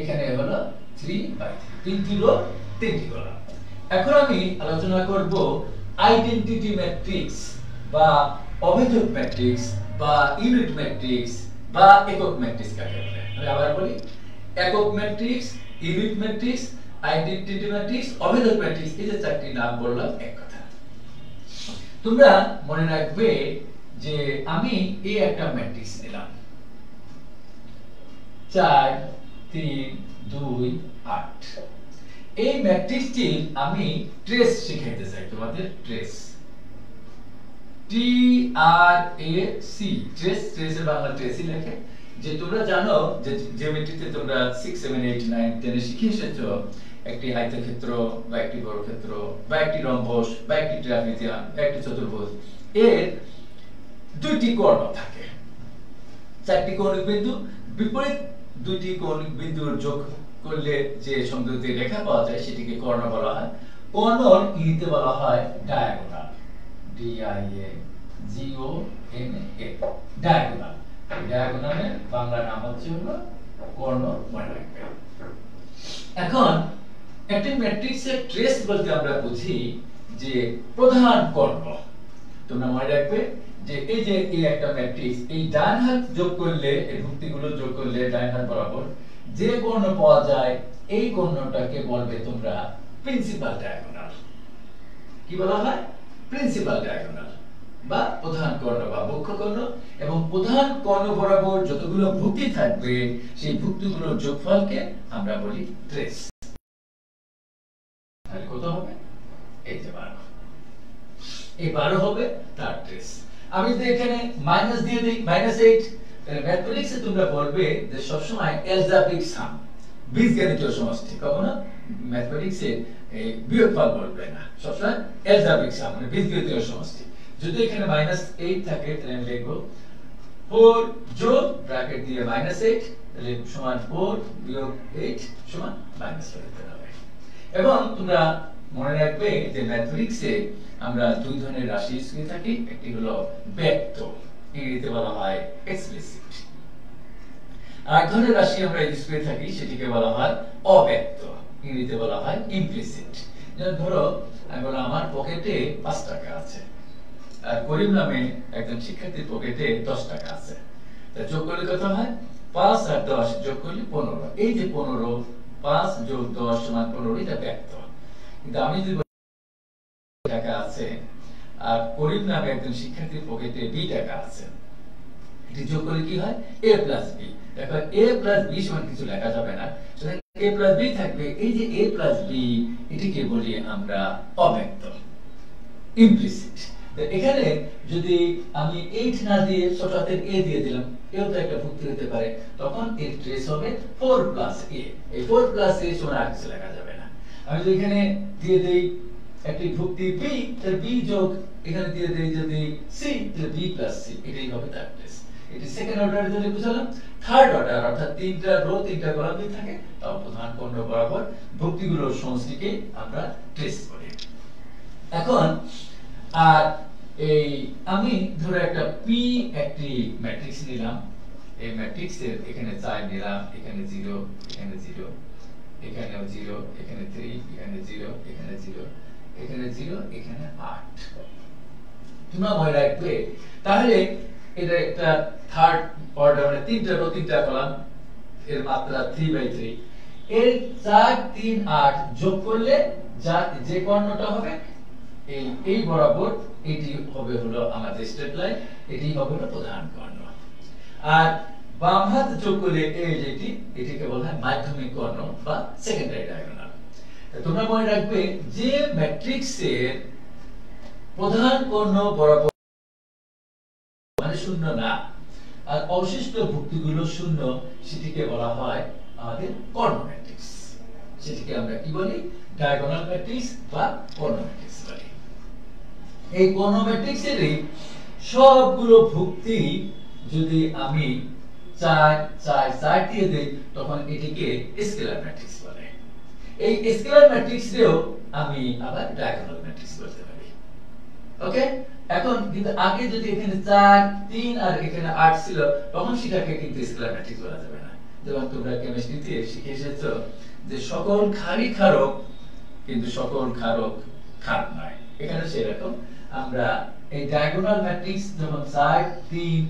এখানে হলো 3/3 3টি রো 3টি কলাম। এখন আমি আলোচনা করব আইডেন্টিটি ম্যাট্রিক্স বা অভেদক ম্যাট্রিক্স বা ইউনিট ম্যাট্রিক্স বা একক ম্যাট্রিক্স কাকে বলে। আমি আবার বলি, একক matrix, unit matrix, identity matrix, অভেদক ম্যাট্রিক্স, এই যে চারটি নাম বললাম এক কথা। তোমরা মনে রাখবে যে আমি এই একটা ম্যাট্রিক্স নিলাম 4 3 2 8। এই ম্যাট্রিক্সটি আমি ট্রেস শিখাইতে চাই তোমাদের। ট্রেস, TRAC, ট্রেস, ট্রেসের বাংলা ট্রেসই লেখে। যে তোমরা জানো যে জিওমেট্রিতে তোমরা 6 7 8 9 10 এ শিখে এসেছো একটি আয়তক্ষেত্র বা একটি বর্গক্ষেত্র বা একটি রম্বস বা একটি ট্রাপিজিয়াম বা একটি চতুর্ভুজ, এর দুইটি কর্ণ থাকে, চারটি কৌণিক বিন্দু, বিপরীত দুইটি কৌণিক বিন্দুর যোগ করলে যে সংযুক্ত রেখা পাওয়া যায় সেটিকে কর্ণ বলা হয়। কর্ণর ইংরেজিতে বলা হয় ডায়াগোনাল, DIAGONA, ডায়াগোনাল। ডায়াগোনালের বাংলা নাম হচ্ছে হলো কর্ণ, মনে রাখবে। এখন একটি ম্যাট্রিক্সের ট্রেস বলতে আমরা বুঝি যে প্রধান কর্ণ। তোমরা মনে রাখবে যে এই যে এই একটা ম্যাট্রিক্স, এই ডান হাত যোগ করলে, এই ভুক্তিগুলো যোগ করলে ডান হাত বরাবর যে কর্ণ পাওয়া যায় এই কর্ণটাকে বলবে তোমরা প্রিন্সিপাল ডায়াগোনাল। কি বলা হয়? প্রিন্সিপাল ডায়াগোনাল বা প্রধান কর্ণ বা মুখ্য কর্ণ। এবং প্রধান কর্ণ বরাবর যতগুলো ভুক্তি থাকবে সেই ভুক্তিগুলোর যোগফলকে আমরা বলি ট্রেস। তাহলে কত হবে? এই যে 12, এই 12 হবে তার ট্রেস। আমি যদি এখানে মাইনাস দিয়ে দিই -8, তাহলে ম্যাথমেটিক্সে তোমরা বলবে যে সবসময় এলজেব্রিক সাম, বীজগণিতীয় সমষ্টি, কখনো ম্যাথমেটিক্সে বিয়োগফল বলবে না, সবসময় এলজেব্রিক সাম মানে বীজগণিতীয় সমষ্টি। যদি এখানে -8 থাকে তাহলে আমি লিখব 4 যোগ ব্র্যাকেট দিয়ে -8 তাহলে সমান 4 বিয়োগ 8 সমান -4 হবে। এবং তোমরা মনে রাখবে যে ম্যাথমেটিক্সে আমরা দুই ধরনের রাশি ইউজ করে থাকি। একটি হলো ব্যক্ত, ইংরেজিতে বলা হয় এক্সপ্লিসিট। আর ধরনের রাশি আমরা ইউজ করে থাকি সেটিকে বলা হয় অব্যক্ত, ইংরেজিতে বলা হয় ইমপ্লিসিট। যেমন ধরো আমি বললাম আমার পকেটে 5 টাকা আছে, আর করিম নামে একজন শিক্ষার্থীর পকেটে 10 টাকা আছে। তা যোগ করলে কত হয়? 5 আর 10 যোগ করলে 15। এই যে 15, 5 যোগ 10 সমান 15, এটা ব্যক্ত। কিন্তু আমি যদি টাকা আছে আর করিম নামে একজন শিক্ষার্থীর পকেটে 2 টাকা আছে, এটি যোগ করলে কি হয়? a plus b। দেখো a প্লাস b সমান কিছু লেখা যাবে না, সুতরাং a প্লাস b থাকবে। এই যে a প্লাস b, এটিকে বলি আমরা অব্যক্ত, ইমপ্লিসিট। তো এখানে যদি আমি 8 না দিয়ে ছোট হাতের a দিয়ে দিলাম, এও তো একটা ভুক্তি হতে পারে, তখন এর ট্রেস হবে 4 প্লাস a। এই 4 প্লাস a সমান আর কিছু লেখা যাবে না। আমি যদি এখানে দিয়ে দেই একটি ভুক্তি b, তাহলে b যোগ এখানে দিয়ে দেই যদি c, তাহলে b প্লাস c, এটাই হবে তার ট্রেস। এটি সেকেন্ড অর্ডারে যদি বুঝালাম। থার্ড অর্ডার অর্থাৎ 3টা রো 3টা কলাম যদি থাকে, তাও প্রধান কর্ণ বরাবর ভুক্তিগুলোর সমষ্টিকে আমরা ট্রেস করি। এখন আর এই আমি ধরো একটা p একটি ম্যাট্রিক্স নিলাম। এই ম্যাট্রিক্সের এখানে 4 নিলাম, এখানে 0, এখানে 0, এখানেও 0, এখানে 3, এখানে 0, এখানে 0, এখানে 0, এখানে 8। তোমরা মনে রাখবে তাহলে এটা একটা থার্ড অর্ডার, মানে 3টা রো 3টা কলাম, এর মাত্রা 3/3। এর 4 3 8 যোগ করলে যা যে কর্ণটা হবে এই বরাবর, এটি হবে হলো আমাদের স্ট্রেট লাইন, এটি হবে হলো প্রধান কর্ণ। আর বাম হাত যোগ করলে এই যেটি, এটিকে বলা হয় মাধ্যমিক কর্ণ বা সেকেন্ডারি ডায়াগোনাল। তোমরা মনে রাখবে যে ম্যাট্রিক্সের প্রধান কর্ণ বরাবর মানে শূন্য না, আর অবশিষ্ট ভুক্তিগুলো শূন্য, সেটিকে বলা হয় আমাদের কর্ণ ম্যাট্রিক্স। সেটিকে আমরা কি বলি? ডায়াগোনাল ম্যাট্রিক্স বা কর্ণ ম্যাট্রিক্স বলি। এই কর্ণ ম্যাট্রিক্সেরই সবগুলো ভুক্তি যদি আমি 4 4 4 দিয়ে দেই, তখন এটিকে স্কেলার ম্যাট্রিক্স বলে। এই স্কেলার ম্যাট্রিক্সেও আমি আবার ডায়াগোনাল ম্যাট্রিক্স বলতে পারি। ওকে, এখন কিন্তু আগে যদি এখানে 4 3 আর এখানে 8 ছিল তখন সেটাকে কিন্তু স্কেলার ম্যাট্রিক্স বলা যাবে না। যেমন তোমরা কেমিস্ট্রিতে শিখে এসেছো যে সকল ক্ষারই ক্ষারক কিন্তু সকল ক্ষারক ক্ষার নয়, এখানে সেরকম আমরা এই ডায়াগোনাল ম্যাট্রিক্স যখন 4 3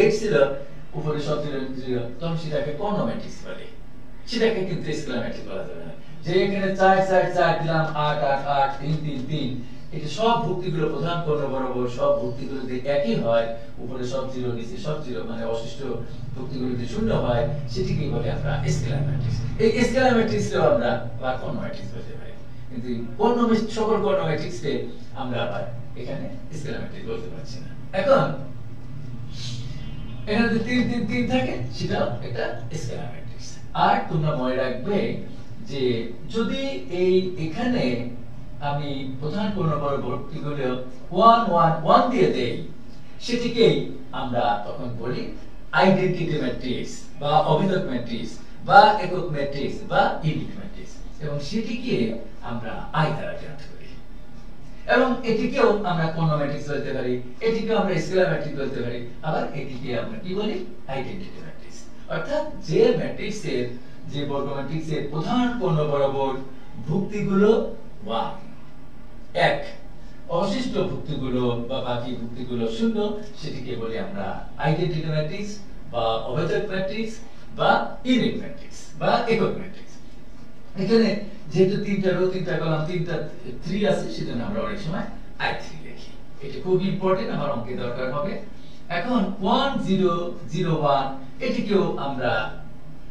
8 ছিল উপরে সব ছিল 0 তখন সেটাকে কোন ম্যাট্রিক্স বলে, সেটাকে কিন্তু স্কেলার ম্যাট্রিক্স বলা যাবে না। যে এখানে 4 4 4 দিলাম 8 8 8 3 3 3 এটা সব ভুক্তিগুলো প্রধান কর্ণ বরাবর সব ভুক্তিগুলো যদি একই হয় উপরে সব 0 নিচে সব 0 মানে অবশিষ্ট ভুক্তিগুলো যদি শূন্য হয় সেটিকেই বলে আমরা স্কেলার ম্যাট্রিক্স। এই স্কেলার ম্যাট্রিক্সকে আমরা বা কর্ণ ম্যাট্রিক্স বলতে পারি, কিন্তু কর্ণ সকল কর্ণ ম্যাট্রিক্সকে আমরা আবার এখানে স্কেলার ম্যাট্রিক্স বলতে পারছি না। এখন এখানে যদি 3 3 3 থাকে সেটা একটা স্কেলার ম্যাট্রিক্স। আর তোমরা মনে রাখবে যে যদি এই এখানে আমি প্রধান কর্ণ বরাবরগুলো 1 1 1 দিয়ে দেই সেটিকেই আমরা তখন বলি আইডেন্টিটি ম্যাট্রিক্স বা অভিধক ম্যাট্রিক্স বা একক ম্যাট্রিক্স বা ইউনিট ম্যাট্রিক্স, এবং সেটিকে আমরা আই দ্বারা ডিনোট করি। এবং এটিকেও আমরা কর্ণ ম্যাট্রিক্স বলতে পারি, এটিকেও আমরা স্কেলার ম্যাট্রিক্স বলতে পারি, আবার এটিকে আমরা কি বলি আইডেন্টিটি ম্যাট্রিক্স। অর্থাৎ যে ম্যাট্রিক্সের যে বর্গ ম্যাট্রিক্সের প্রধান কর্ণ বরাবর ভুক্তিগুলো 1 1 অবশিষ্ট ভুক্তিগুলো বা বাকি ভুক্তিগুলো 0 সেটিকে বলি আমরা আইডেন্টিটি ম্যাট্রিক্স বা অভিধক ম্যাট্রিক্স বা ইউনিট ম্যাট্রিক্স বা একক ম্যাট্রিক্স। এখানে যেহেতু 3টা রো 3টা কলাম 3টা 3 আছে সেজন্য আমরা অনেক সময় i3 লিখি। এটা খুব ইম্পর্টেন্ট, আমার অঙ্কে দরকার হবে। এখন 1 0 0 1 এটিকেও আমরা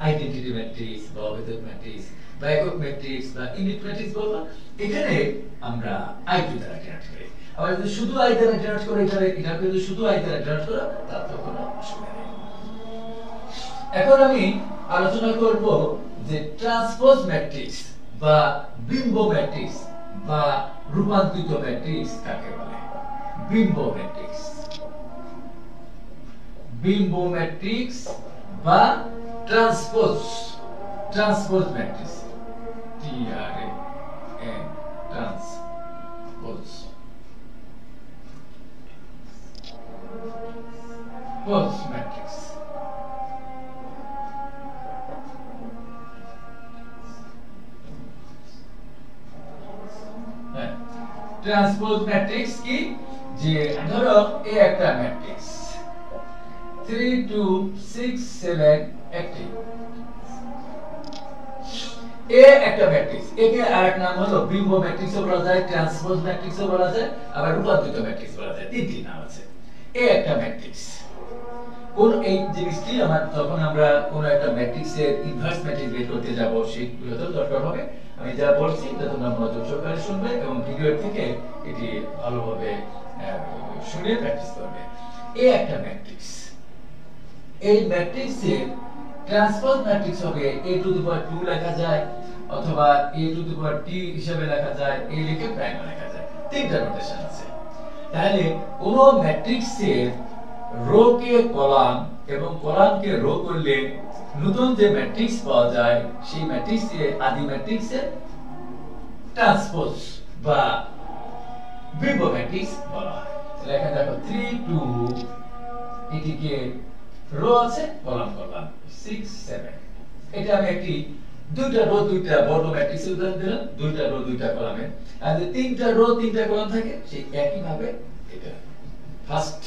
আইডেন্টিটি ম্যাট্রিক্স বা অভিধক ম্যাট্রিক্স বা একক ম্যাট্রিক্স বা ইউনিট ম্যাট্রিক্স বলবো। এখানে আমরা i2 দ্বারা ডিনোট করি। আবার যদি শুধু i দ্বারা ডিনোট করে এটা যদি শুধু i দ্বারা ডিনোট করা তার তো কোনো অসুবিধা নেই। এখন আমি আলোচনা করব যে ট্রান্সপোজ ম্যাট্রিক্স বা বিম্ব ম্যাট্রিক্স বা রূপান্তরিত ম্যাট্রিক্স কাকে বলে। বিম্ব ম্যাট্রিক্স, বিম্ব ম্যাট্রিক্স বা transpose transpose matrix T R A N transpose pose matrix. Transpose matrix কি, যে ধরো এ একটা ম্যাট্রিক্স 3 2 6 7 8 এ একটা ম্যাট্রিক্স, একে আরেক নাম হলো বিম্ব ম্যাট্রিক্সও বলা যায়, ট্রান্সপোজ ম্যাট্রিক্সও বলা যায়, আবার রূপান্তরিত ম্যাট্রিক্স বলা যায়, তিনটি নাম আছে। এ একটা ম্যাট্রিক্স, কোন এই জিনিসটি আমার যখন আমরা কোন একটা ম্যাট্রিক্সের ইনভার্স ম্যাট্রিক্স বের করতে যাব সেগুলো তো দরকার হবে। আমি যা বলছি এটা তোমরা মনোযোগ সহকারে শুনবে এবং ভিডিও থেকে এটি ভালোভাবে শুনে প্র্যাকটিস করবে। এ একটা ম্যাট্রিক্স, এই ম্যাট্রিক্সের ট্রান্সপোজ ম্যাট্রিক্স হবে a2 লেখা যায় অথবা a⁻t হিসেবে লেখা যায়, a লিখে প্রাইম লেখা যায়, তিনটা নোটেশন আছে। তাহলে কোন ম্যাট্রিক্সের রো কে কলাম এবং কলামকে রো করলে নতুন যে ম্যাট্রিক্স পাওয়া যায় সেই ম্যাট্রিক্সকে আদি ম্যাট্রিক্সের ট্রান্সপোজ বা বিম্ব ম্যাট্রিক্স বলা হয়। লেখা দেখো 3 2 এটিকে রো আছে কলাম কলাম 6 7, এটা আমি একটি দুইটা রো দুইটা বর্গ ম্যাট্রিক্সের উদাহরণ দিলাম, দুইটা রো দুইটা কলামে। আর যদি তিনটা রো তিনটা কলাম থাকে সেই একই ভাবে এটা first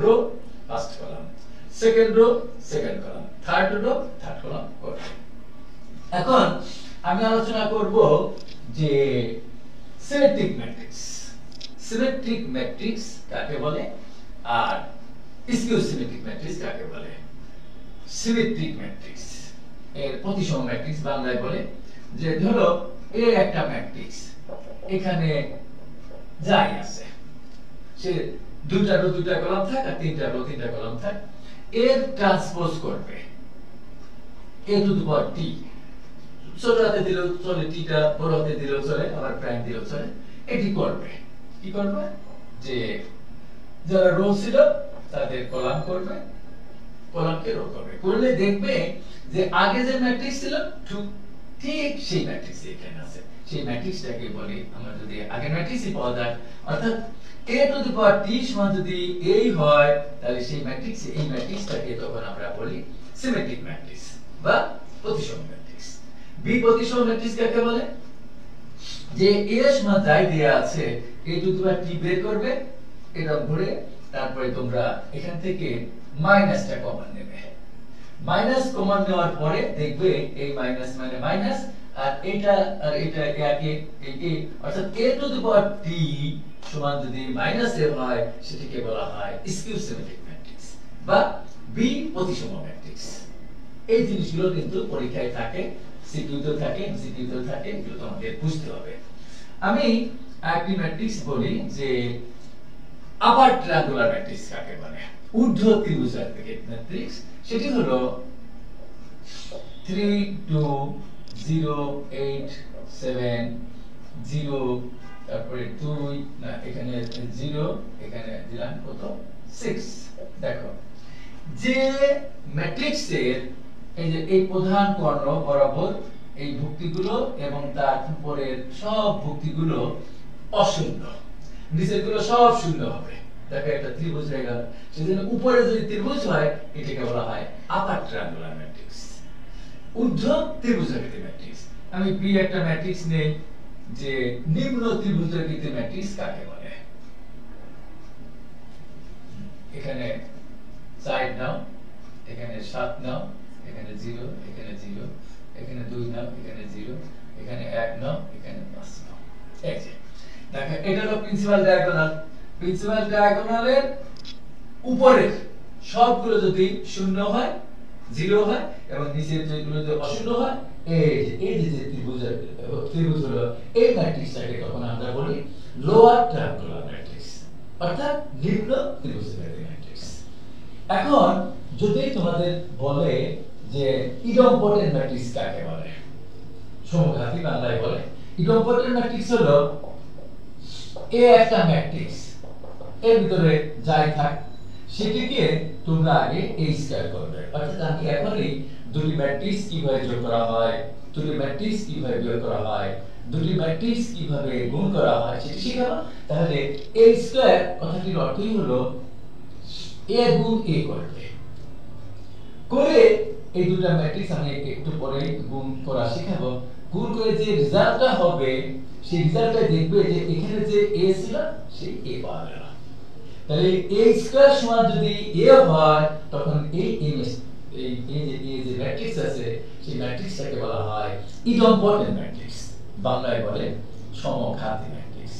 row first column, second rho second column, third rho third column করবে। এখন আমি আলোচনা করব যে সিমেট্রিক ম্যাট্রিক্স। সিমেট্রিক ম্যাট্রিক্স কাকে বলে আর স্কিউ সিমেট্রিক ম্যাট্রিক্স কাকে বলে। সিমেট্রিক ম্যাট্রিক্স এর প্রতিসম ম্যাট্রিক্স বাংলায় বলে যে ধরো এ একটা ম্যাট্রিক্স, এখানে যাই আছে সে দুইটা রো দুইটা কলাম থাক আর তিনটা রো তিনটা কলাম থাক, এর ট্রান্সপোজ করবে a⁻t, ছোট হাতে দিলেও চলে, টিটা বড় হাতে দিলেও চলে, আবার প্রাইম দিলেও চলে। এটি করবে কি করবে যে যারা রো ছিল তাদের কলাম করবে, কলামকে রো করবে, করলে দেখবে যে আগে যে ম্যাট্রিক্স ছিল ঠিক সেই ম্যাট্রিক্স এখানে আছে। সেই ম্যাট্রিক্সটাকে বলি আমরা, যদি আগে ম্যাট্রিক্সই পাওয়া যায়, অর্থাৎ a to the power t সমান যদি এই হয়, তাহলে সেই ম্যাট্রিক্স, এই ম্যাট্রিক্সটাকে তখন আমরা বলি সিমেট্রিক ম্যাট্রিক্স বা প্রতিসম ম্যাট্রিক্স। বি প্রতিসম ম্যাট্রিক্স কাকে বলে? যে a সমান যাই দেয়া আছে a to the power t বের করবে, এটা ঘুরে, তারপরে তোমরা এখান থেকে মাইনাসটা কমন নেবে। মাইনাস কমন নেওয়ার পরে দেখবে এই মাইনাস মানে মাইনাস, আর এটা একই, এই অর্থাৎ a to the power t সমান যদি মাইনাস a হয়, সেটাকে বলা হয় স্কিউ সিমেট্রিক ম্যাট্রিক্স বা বি প্রতিসম ম্যাট্রিক্স। এই জিনিসগুলো কিন্তু পরীক্ষায় থাকে, সিকিউতে থাকে, এমসিকিউতে থাকে, এগুলো তোমাদের বুঝতে হবে। আমি একটি ম্যাট্রিক্স বলি যে আপার ট্রায়াঙ্গুলার ম্যাট্রিক্স কাকে বলে, ঊর্ধ্ব ত্রিভুজাকৃতির ম্যাট্রিক্স। সেটি হলো 3 2 0 8 7 0, তারপরে 2 না এখানে 0, এখানে দিলাম কত 6। দেখো যে ম্যাট্রিক্সের এই যে এই প্রধান কর্ণ বরাবর এই ভুক্তিগুলো এবং তার উপরের সব ভুক্তিগুলো অশূন্য, নিচের গুলো সব শূন্য হবে। দেখো একটা ত্রিভুজ হয়ে গেল, সেজন্য উপরে যদি ত্রিভুজ হয় এটাকে বলা হয় আপার ট্রায়াঙ্গুলার ম্যাট্রিক্স, ঊর্ধ্ব ত্রিভুজাকৃতির ম্যাট্রিক্স। আমি বি একটা ম্যাট্রিক্স নেই যে নিম্ন ত্রিভুজাকৃতির ম্যাট্রিক্স কাকে বলে। এখানে 4 নাও, এখানে 7 নাও, এখানে 0, এখানে 0, এখানে 2 নাও, এখানে 0, এখানে 1 নাও, এখানে 5 নাও। এই যে দেখো এটা হলো প্রিন্সিপাল ডায়াগোনাল। প্রিন্সিপাল ডায়াগোনালের উপরের সবগুলো যদি শূন্য হয়, 0 হয়, এবং নিচের যেগুলো যদি অশূন্য হয়, এই যে ত্রিভুজ হলো এই ম্যাট্রিক্সটাকে তখন আমরা বলি লোয়ার ট্রায়াঙ্গুলার ম্যাট্রিক্স, অর্থাৎ নিম্ন ত্রিভুজাকৃতির ম্যাট্রিক্স। এখন যদি তোমাদের বলে যে ইডেম্পটেন্ট ম্যাট্রিক্স কাকে বলে, সমঘাতী বাংলায় বলে, ইডেম্পটেন্ট ম্যাট্রিক্স হলো এ একটা ম্যাট্রিক্স, এর ভিতরে যাই থাক সেটিকে তোমরা আগে a স্কয়ার করবে। অর্থাৎ আমি এখনই দুটি ম্যাট্রিক্স কিভাবে যোগ করা হয়, দুটি ম্যাট্রিক্স কিভাবে বিয়োগ করা হয়, দুটি ম্যাট্রিক্স কিভাবে গুণ করা হয় সেটি শেখাবো। তাহলে a স্কয়ার কথাটির অর্থই হলো a গুণ a করবে, করে এই দুটো ম্যাট্রিক্স আমি একটু পরে গুণ করা শেখাবো। গুণ করে যে রেজাল্টটা হবে সেই রেজাল্টটা দেখবে যে এখানে যে a ছিল সেই a পাওয়া গেল। তাহলে a স্কয়ার সমান যদি a হয়, তখন এই যে ম্যাট্রিক্স আছে সেই ম্যাট্রিক্সটাকে বলা হয় ইডেম্পটেন্ট ম্যাট্রিক্স, বাংলায় বলে সমঘাতী ম্যাট্রিক্স।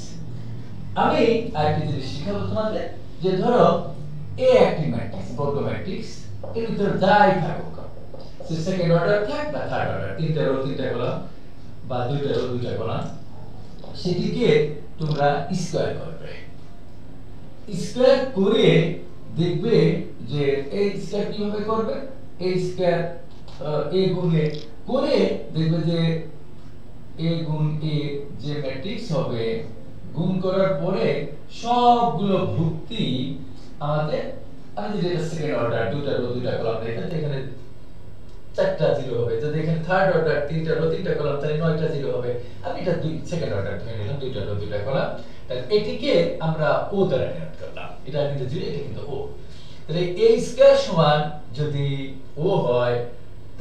আমি আরেকটি জিনিস শিখাবো তোমাদের, যে ধরো a একটি ম্যাট্রিক্স, বর্গ ম্যাট্রিক্স, এর ভিতরে যাই থাকুক, সে সেকেন্ড অর্ডার থাক বা থার্ড অর্ডার, তিনটা কলাম বা দুইটা কলাম, সেটিকে তোমরা স্কয়ার করবে। স্কয়ার করে দেখবে যে a স্কয়ার কিভাবে করবে, a স্কয়ার a গুণ a করে দেখবে যে a গুণ a যে ম্যাট্রিক্স হবে, গুণ করার পরে সবগুলো ভুক্তি আমাদের, আমি যদি এটা সেকেন্ড অর্ডার দুইটা কলাম দেখেন, এখানে 4টা 0 হবে। যদি এখানে থার্ড অর্ডার 3টা কলাম, তাহলে 9টা 0 হবে। আমি এটা সেকেন্ড অর্ডার ধরে নিলাম, দুইটা কলাম। তাহলে এটিকে আমরা ও দ্বারা নির্ণয় করলাম, এটা কিন্তু 0, এটা কিন্তু ও। তাহলে a স্কয়ার সমান যদি ও হয়,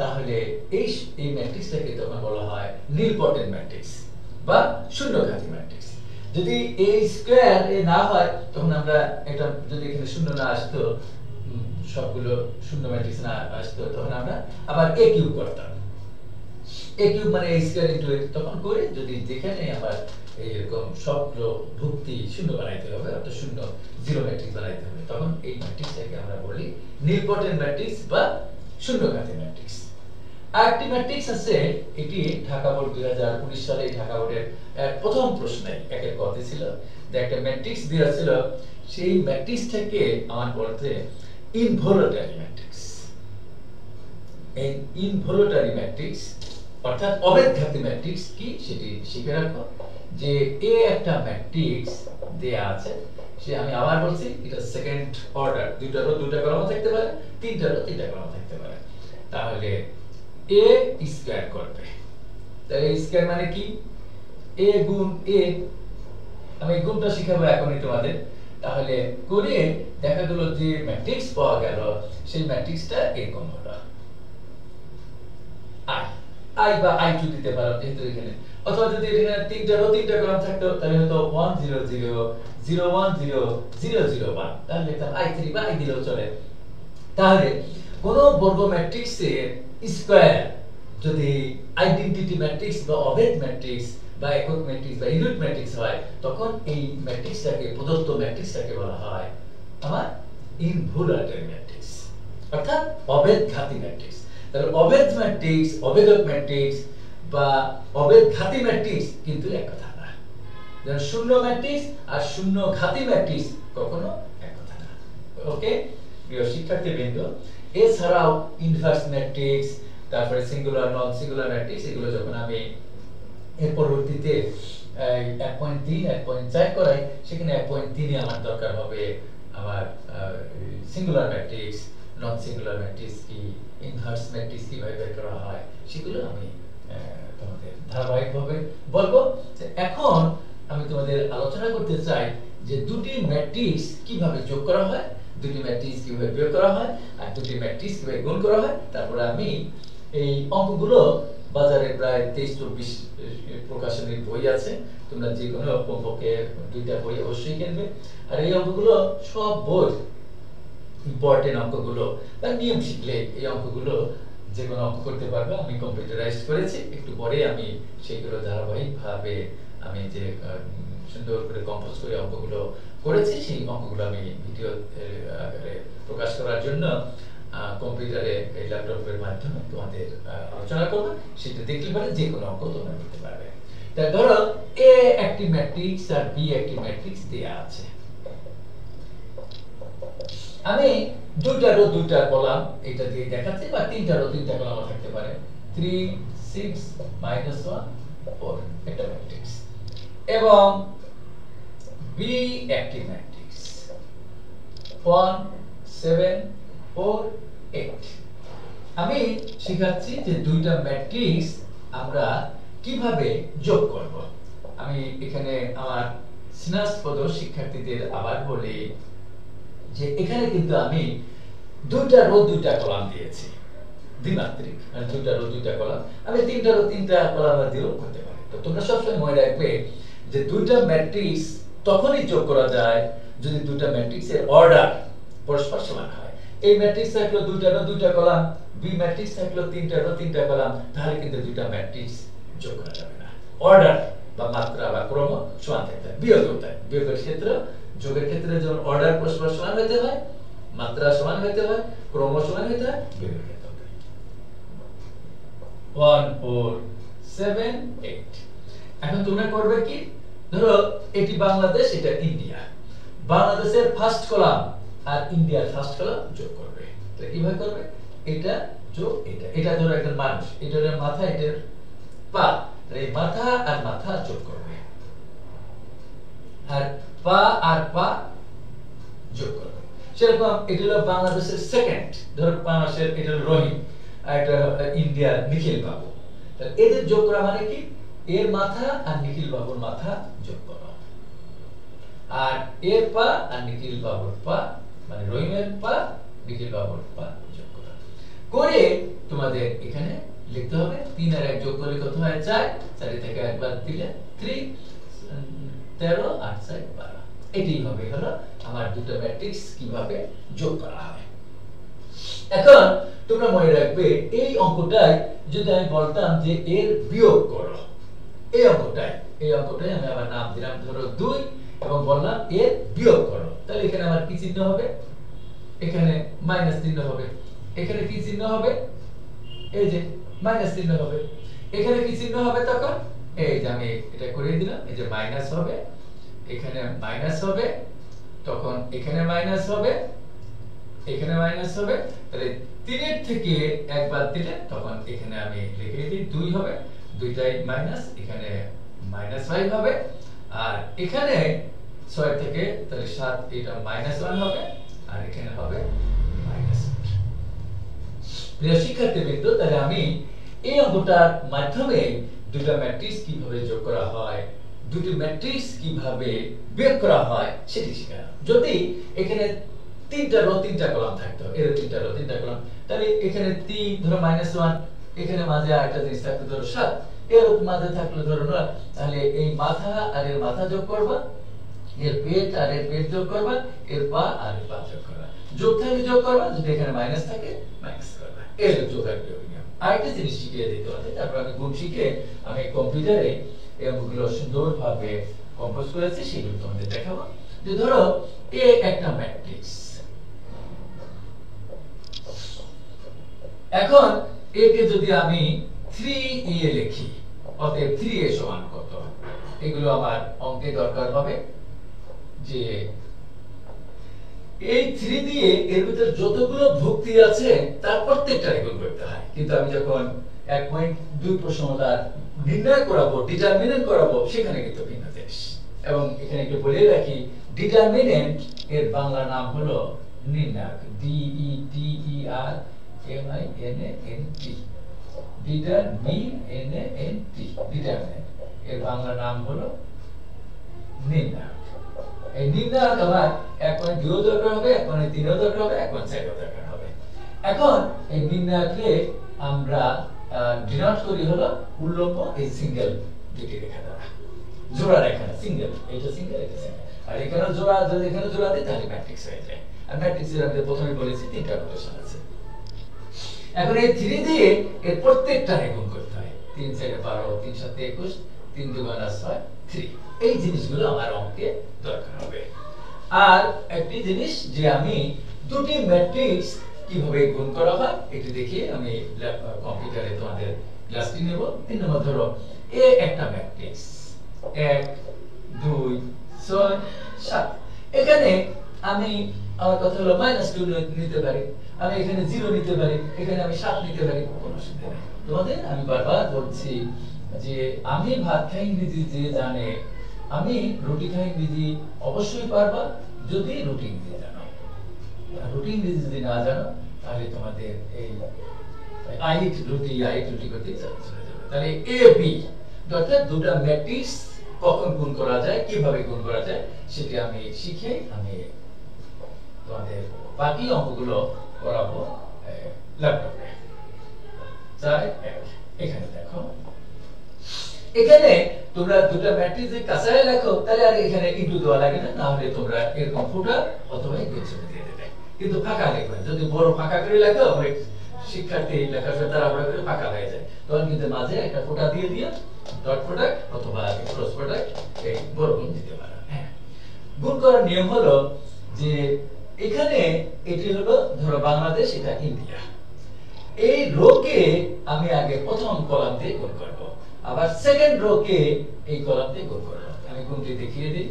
তাহলে এই ম্যাট্রিক্সটাকে তখন বলা হয় নীলপটেন্ট ম্যাট্রিক্স বা শূন্যঘাতী ম্যাট্রিক্স। যদি a স্কয়ার না হয়, তখন আমরা এটা, যদি এখানে শূন্য না আসতো, সবগুলো শূন্য ম্যাট্রিক্স না আসতো, তখন আমরা আবার a কিউব করতাম। a কিউব মানে a স্কয়ার ইনটু a, তখন করে যদি যেখানে আবার এরকম সবগুলো ভুক্তি শূন্য বানাইতে হবে, অর্থাৎ শূন্য জিরো ম্যাট্রিক্স বানাইতে হবে, তখন এই ম্যাট্রিক্সটাকে আমরা বলি নীলপটেন্ট ম্যাট্রিক্স বা শূন্যঘাতী ম্যাট্রিক্স। আরেকটি ম্যাট্রিক্স আছে, এটি ঢাকা বোর্ড 2019 সালে ঢাকা বোর্ডের প্রথম প্রশ্নে একের কতে ছিল যে একটা ম্যাট্রিক্স দেওয়া ছিল, সেই ম্যাট্রিক্সটাকে আমার বলতে ইনভলিউটারি ম্যাট্রিক্স। এই ইনভলিউটারি ম্যাট্রিক্স অর্থাৎ অবেদঘাতী ম্যাট্রিক্স কি সেটি শিখে রাখো। যে এ একটা ম্যাট্রিক্স দেয়া আছে, সে আমি আবার বলছি এটা সেকেন্ড অর্ডার, দুইটা কলাম থাকতে পারে, তিনটা কলাম থাকতে পারে। তাহলে a স্কয়ার করবে, তাহলে স্কয়ার মানে কি a গুণ a, আমি গুণটা শিখাবো এখনই তোমাদের। তাহলে করে দেখা গেল যে ম্যাট্রিক্স পাওয়া গেল, সেই ম্যাট্রিক্সটা এরকম হলো i, i বা i2 দিতে পারো যেহেতু এখানে, অথবা যদি এখানে তিনটা কলাম থাকতো তাহলে হতো 1 0 0 0 1 0 0 0 1, তাহলে লিখতাম i3 বা i দিলেও চলে। তাহলে কোন বর্গ ম্যাট্রিক্সের স্কয়ার যদি আইডেন্টিটি ম্যাট্রিক্স বা অভেদ ম্যাট্রিক্স বা একক ম্যাট্রিক্স বা ইউনিট ম্যাট্রিক্স হয়, তখন এই ম্যাট্রিক্সটাকে প্রদত্ত ম্যাট্রিক্সটাকে বলা হয় আমার ইনভোলাটরি ম্যাট্রিক্স, অর্থাৎ অভেদ ঘাতী ম্যাট্রিক্স। তাহলে অভেদ ম্যাট্রিক্স, অভেদক ম্যাট্রিক্স বা অভেদ ঘাতী ম্যাট্রিক্স কিন্তু এক কথা না। যেমন শূন্য ম্যাট্রিক্স আর শূন্য ঘাতী ম্যাট্রিক্স কখনো এক কথা না। ওকে প্রিয় শিক্ষার্থীবৃন্দ, এছাড়াও ইনভার্স ম্যাট্রিক্স, তারপরে সিঙ্গুলার নন সিঙ্গুলার ম্যাট্রিক্স, এগুলো যখন আমি এর পরবর্তীতে 1.3 1.4 করাই, সেখানে 1.3 এ আমার দরকার হবে আমার singular matrix, non singular matrix কি, ইনভার্স ম্যাট্রিক্স কিভাবে বের করা হয়, সেগুলো আমি তোমাদের ধারাবাহিকভাবে বলবো। এখন আমি তোমাদের আলোচনা করতে চাই যে দুটি ম্যাট্রিক্স কিভাবে যোগ করা হয়, দুটি ম্যাট্রিক্স কিভাবে বিয়োগ করা হয়, আর দুটি ম্যাট্রিক্স কিভাবে গুণ করা হয়। তারপরে আমি এই অঙ্কগুলো বাজারে প্রায় 23-24 প্রকাশনীর বই আছে, তোমরা যে কোনো কমপক্ষে 2টা বই অবশ্যই কিনবে। আর এই অঙ্কগুলো সব বই ইম্পর্টেন্ট অঙ্কগুলো, তার নিয়ম শিখলে এই অঙ্কগুলো যে কোনো অঙ্ক করতে পারবে। আমি কম্পিউটারাইজড করেছি, একটু পরে আমি সেইগুলো ধারাবাহিকভাবে আমি যে সুন্দর করে কম্পোজ করে অঙ্কগুলো করেছি, সেই অঙ্কগুলো আমি ভিডিও আকারে প্রকাশ করার জন্য কম্পিউটারে এই ল্যাপটপের মাধ্যমে তোমাদের আলোচনা করবো, সেটা দেখলে পরে যে কোনো অঙ্ক তোমরা করতে পারবে। তা ধরো এ একটি ম্যাট্রিক্স আর বি একটি ম্যাট্রিক্স দেয়া আছে, আমি দুইটারও দুইটা কলাম এটা দিয়ে দেখাচ্ছি, বা তিনটারও তিনটা কলাম থাকতে পারে, 3 6 -1 4 এটা ম্যাট্রিক্স, এবং বি একটি ম্যাট্রিক্স 1 7 4 8। আমি শিখাচ্ছি যে দুইটা ম্যাট্রিক্স আমরা কিভাবে যোগ করব। আমি এখানে আমার স্নাতক শিক্ষার্থীদের আবার বলি যে এখানে কিন্তু আমি দুইটা রো দুইটা কলাম দিয়েছি, দ্বিমাত্রিক, মানে দুইটা রো দুইটা কলাম, আমি তিনটা রো তিনটা কলাম দিয়েও করতে পারি। তো তোমরা সবসময় মনে রাখবে যে দুইটা ম্যাট্রিক্স তখনই যোগ করা যায় যদি দুইটা ম্যাট্রিক্সের অর্ডার পরস্পর সমান হয়। এই ম্যাট্রিক্স থাকলো দুইটা রো দুইটা কলাম, বি ম্যাট্রিক্স থাকলো তিনটা রো তিনটা কলাম, তাহলে কিন্তু দুইটা ম্যাট্রিক্স যোগ করা যাবে না। অর্ডার বা মাত্রা বা ক্রম সমান থাকতে হবে। বিয়োগের ক্ষেত্রে, যোগের ক্ষেত্রে যখন অর্ডার পরস্পর সমান হতে হয়, মাত্রা সমান হতে হয়, ক্রম সমান হতে হয়, বিয়োগের ক্ষেত্রে 1 4 7 8। এখন তোমরা করবে কি, ধরো এটি বাংলাদেশ, এটা ইন্ডিয়া, বাংলাদেশের ফার্স্ট কলাম আর ইন্ডিয়ার ফার্স্ট কলাম যোগ করবে। তাহলে কিভাবে করবে, এটা যোগ এটা, এটা ধরো একটা মানুষ, এটার মাথা এটার পা, এই মাথা আর মাথা যোগ করবে, আর পা আর পা যোগ করবে। সেরকম এটা হলো বাংলাদেশের সেকেন্ড, ধরো বাংলাদেশের এটা হলো রহিম, আর এটা ইন্ডিয়ার নিখিল বাবু। তাহলে এদের যোগ করা মানে কি, এর মাথা আর নিখিল বাবুর মাথা যোগ করা, আর এর পা আর নিখিল বাবুর পা, মানে রহিমের পা নিখিল বাবুর পা যোগ করা। করে তোমাদের এখানে লিখতে হবে 3 আর 1 যোগ করলে কত হয় 4, 4 থেকে একবার দিলে 3 13 8 4 12। এটাই হবে হলো আমার দুটো ম্যাট্রিক্স কিভাবে যোগ করা হয়। এখন তোমরা মনে রাখবে এই অঙ্কটাই যদি আমি বলতাম যে এর বিয়োগ করো, এই অঙ্কটাই আমি আবার নাম দিলাম ধরো 2 এবং বললাম এর বিয়োগ করো, তাহলে এখানে আমার কি চিহ্ন হবে, এখানে মাইনাস চিহ্ন হবে, এখানে কি চিহ্ন হবে, এই যে মাইনাস চিহ্ন হবে, এখানে কি চিহ্ন হবে, তখন এই যে আমি এটা করে দিলাম, এই যে মাইনাস হবে, এখানে মাইনাস হবে, তখন এখানে মাইনাস হবে, এখানে মাইনাস হবে। তাহলে 3 এর থেকে একবার দিলে তখন এখানে আমি লিখে দিই 2 হবে, দুইটাই মাইনাস, এখানে -5 হবে, আর এখানে 6 থেকে তাহলে 7, এটা -1 হবে, আর এখানে হবে -8। প্রিয় শিক্ষার্থীবৃন্দ, তাহলে আমি এই অঙ্কটার মাধ্যমে দুটো ম্যাট্রিক্স কিভাবে যোগ করা হয়, দুটি ম্যাট্রিক্স কিভাবে বের করা হয় সেটি শেখালাম। যদি এখানে তিনটা রো তিনটা কলাম থাকতো, এর তিনটা রো তিনটা কলাম, তাহলে এখানে 3 ধরো -1, এখানে মাঝে আরেকটা জিনিস থাকতো ধরো 7, এর মাঝে থাকলো ধরো 9, তাহলে এই মাথা আর এর মাথা যোগ করবা, এর পেট আর এর পেট যোগ করবা, এর পা আর এর পা যোগ করবা, যোগ থাকলে যোগ করবা, যদি এখানে মাইনাস থাকে মাইনাস করবা। এর যোগ আর বিয়োগ নিয়ম। আরেকটা জিনিস শিখিয়ে দিতে হবে, তারপর আমি গুণ শিখে আমি কম্পিউটারে এগুলো সুন্দরভাবে কম্পোজ করেছি, সেগুলো তোমাদের দেখাবো। যে ধরো এ একটা ম্যাট্রিক্স, এখন এ কে যদি আমি 3a লিখি, অতএব 3a সমান কত, এগুলো আমার অঙ্কে দরকার হবে। যে এই 3 দিয়ে এর ভিতর যতগুলো ভুক্তি আছে তার প্রত্যেকটা গুণ করতে হয়, কিন্তু আমি যখন 1.2 প্রশ্নটা নির্ণয় করাবো, ডিটারমিনেন্ট করাবো, সেখানে কিন্তু ভিন্ন জিনিস। এবং এখানে একটু বলে রাখি, ডিটারমিনেন্ট এর বাংলা নাম হলো নির্ণায়ক, DETERMINANT, ডিটারমিনেন্ট, ডিটারমিনেন্ট এর বাংলা নাম হলো নির্ণায়ক। এই নির্ণায়ক আমার 1.2 দরকার হবে, 1.3 দরকার হবে, 1.4 দরকার হবে। এখন এই নির্ণায়ককে আমরা ডিনোট করি হলো উল্লম্ব এই সিঙ্গেল দুটি রেখা দ্বারা, জোড়া রেখা না, সিঙ্গেল, এটা সিঙ্গেল, এটা সিঙ্গেল। আর এখানে জোড়া, যদি এখানে জোড়া দিই তাহলে ম্যাট্রিক্স হয়ে যায়। আর ম্যাট্রিক্সের আমি প্রথমে বলেছি তিনটা নোটেশন আছে। এখন এই 3 দিয়ে এর প্রত্যেকটা গুণ করতে হয়। 3 4 12, 3 7 21, 3 2 6, 3। এই জিনিসগুলো আমার অঙ্কে দরকার হবে। আর একটি জিনিস যে আমি দুটি ম্যাট্রিক্স কিভাবে গুণ করা হয় এটি দেখিয়ে আমি কম্পিউটারে তোমাদের ক্লাসটি নেব। 3 নম্বর ধরো এ একটা ম্যাট্রিক্স 1 2 6 7, এখানে আমি আমার কথা হলো -2 নিতে পারি, আমি এখানে 0 নিতে পারি, এখানে আমি 7 নিতে পারি, কোনো অসুবিধা নেই। তোমাদের আমি বারবার বলছি যে আমি ভাত খাই ইংরেজি যে জানে, আমি রুটি খাই ইংরেজি অবশ্যই পারবা যদি রুটি ইংরেজি জানো। রুটি ইংরেজি যদি না জানো তাহলে তোমাদের এই আইট রুটি করতে চলে যাবে। তাহলে এ বি অর্থাৎ দুটো ম্যাট্রিক্স কখন গুণ করা যায়, কিভাবে গুণ করা যায় সেটি আমি শিখে আমি তোমাদের বাকি অঙ্কগুলো করাবো ল্যাপটপে। এখানে দেখো, এখানে তোমরা দুটো ম্যাট্রিক্স যদি কাছাকাছি রাখো তাহলে আর এখানে ইনটু দেওয়া লাগে না, না হলে তোমরা এরকম ফুটা অথবা গেছনে দিয়ে দেবে। কিন্তু ফাঁকা লিখবে, যদি বড় ফাঁকা করে লেখো অনেক শিক্ষার্থী লেখার সময় তাড়াহুড়া করে ফাঁকা হয়ে যায়, তখন কিন্তু মাঝে একটা ফোঁটা দিয়ে ডট প্রোডাক্ট অথবা ক্রস প্রোডাক্ট এই বড় গুণ দিতে পারো। হ্যাঁ, গুণ করার নিয়ম হলো যে এখানে এটি হলো ধরো বাংলাদেশ, এটা ইন্ডিয়া, এই রোকে আমি আগে প্রথম কলাম দিয়ে গুণ করব, আবার সেকেন্ড রোকে এই কলাম দিয়ে গুণ করব। আমি গুণটি দেখিয়ে দিই।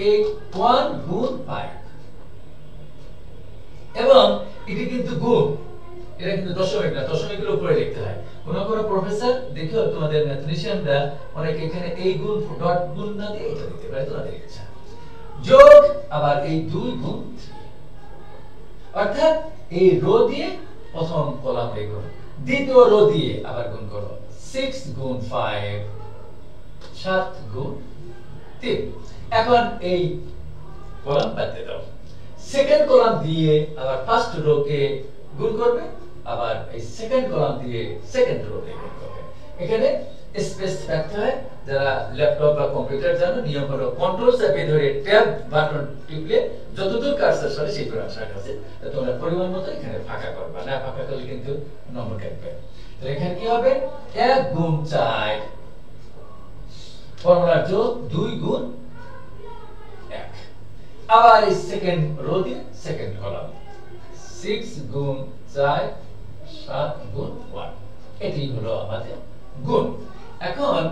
এই 1 গুণ 5, এবং এটি কিন্তু গুণ, এটা কিন্তু দশমিক না, দশমিকের উপরে লিখতে হয়। কোন প্রফেসর দেখো তোমাদের ম্যাথমেটিশিয়ানরা অনেক এখানে এই গুণ ডট গুণ না দিয়ে এটা দিতে পারে, তোমাদের ইচ্ছা। যোগ আবার এই 2 গুণ 3, অর্থাৎ এই রো দিয়ে প্রথম কলাম দিয়ে গুণ, দ্বিতীয় রো দিয়ে আবার গুণ করো, 6 গুণ 5, 7 গুণ 3। এখন এই কলাম বাদে দাও, সেকেন্ড কলাম দিয়ে আবার ফার্স্ট রোকে গুণ করবে, আবার এই সেকেন্ড কলাম দিয়ে সেকেন্ড রোকে গুণ করবে। এখানে স্পেস রাখতে হয়। যারা ল্যাপটপ বা কম্পিউটার জানো, নিয়ম হলো কন্ট্রোল চাপে ধরে ট্যাব বাটন টিপলে যতদূর কার্সর সরে সেই করে আসার কাছে তোমরা পরিমাণ মতো এখানে ফাঁকা করবা, না ফাঁকা করলে কিন্তু নম্বর কাটবে। তো এখানে কি হবে, 1 গুণ 4 ফর্মুলার যোগ 2 গুণ 1, আবার এই সেকেন্ড রো দিয়ে সেকেন্ড কলাম 6 গুণ 4, 7 গুণ 1, এটি হলো আমাদের গুণ। এখন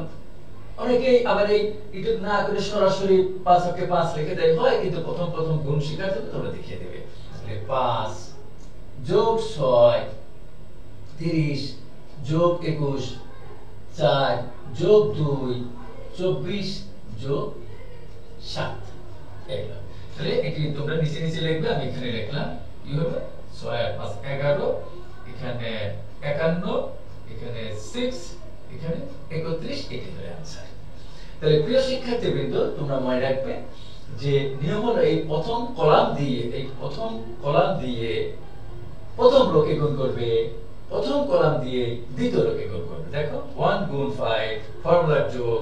অনেকেই আবার এই এটা না করে সরাসরি 5 কে 5 লিখে দেয়, হয় কিন্তু প্রথম গুণ শেখার জন্য তোমরা দেখিয়ে দেবে। তাহলে 5 যোগ 6 30 যোগ 21 4 যোগ 2 24 যোগ 7, এগুলো। তাহলে এটি তোমরা নিচে নিচে লিখবে, আমি এখানে লিখলাম। কি হবে, 6 আর 5 11, এখানে 51, এখানে 6, এখানে 31, তাহলে প্রিয় শিক্ষার্থীবৃন্দ, তোমরা মনে রাখবে যে নিয়ম হলো এই প্রথম কলাম দিয়ে প্রথম রোকে গুণ করবে, প্রথম কলাম দিয়ে দ্বিতীয় রোকে গুণ করবে। দেখো 1 গুণ 5 ফর্মুলার যোগ,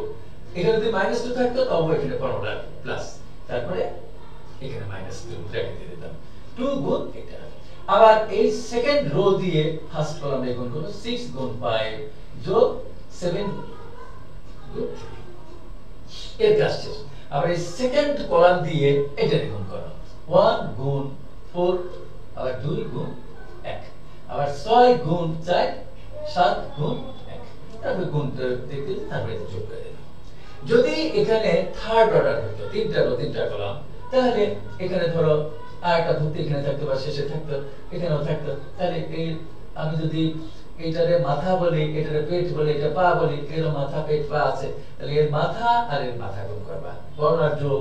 এখানে যদি -2 থাকতো তবে এখানে ফর্মুলা প্লাস, তারপরে এখানে -2 ব্র্যাকেট দিয়ে দিতাম, 2 গুণ এটা। আবার এই সেকেন্ড রো দিয়ে ফার্স্ট কলামে গুণ করব, 6 গুণ 5 যোগ 7 গুণ 3, এর কাজ শেষ। আবার এই সেকেন্ড কলাম দিয়ে এটা গুণ করো, 1 গুণ 4 আবার 2 গুণ 1, আবার 6 গুণ 4 7 গুণ 1, তারপরে গুণ দেখতে তারপরে যোগ করে দিলাম। যদি এখানে থার্ড অর্ডার হতো, তিনটা রো তিনটা কলাম, তাহলে এখানে ধরো আরেকটা ধরতে এখানে থাকতো বা শেষে থাকতো, এখানেও থাকতো, তাহলে এই আমি যদি এটারে মাথা বলি, এটারে পেট বলি, এটা পা বলি, এর মাথা পেট পা আছে, তাহলে এর মাথা আর এর মাথা গুণ করবা, ফর্মুলার যোগ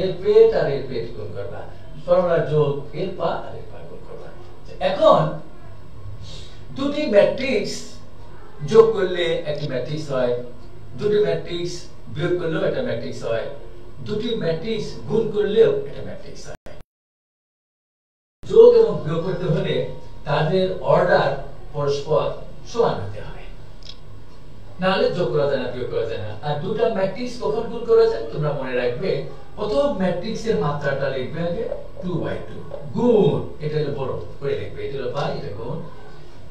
এর পেট আর এর পেট গুণ করবা, ফর্মুলার যোগ এর পা আর এর পা গুণ করবা। এখন দুটি ম্যাট্রিক্স যোগ করলে একটি ম্যাট্রিক্স হয়, দুটি ম্যাট্রিক্স বিয়োগ করলেও একটা ম্যাট্রিক্স হয়, দুটি ম্যাট্রিক্স গুণ করলেও একটা ম্যাট্রিক্স হয়। যোগ এবং বিয়োগ করতে হলে তাদের অর্ডার পরস্পর সমান হতে হয়, নাহলে যোগ করা যায় না, বিয়োগ করা যায় না। আর দুটো ম্যাট্রিক্স কখন গুণ করা যায় তোমরা মনে রাখবে, প্রথম ম্যাট্রিক্সের মাত্রাটা লিখবে আগে 2/2 গুণ, এটা হলো বড় করে লিখবে, এটা হলো বাই, এটা গুণ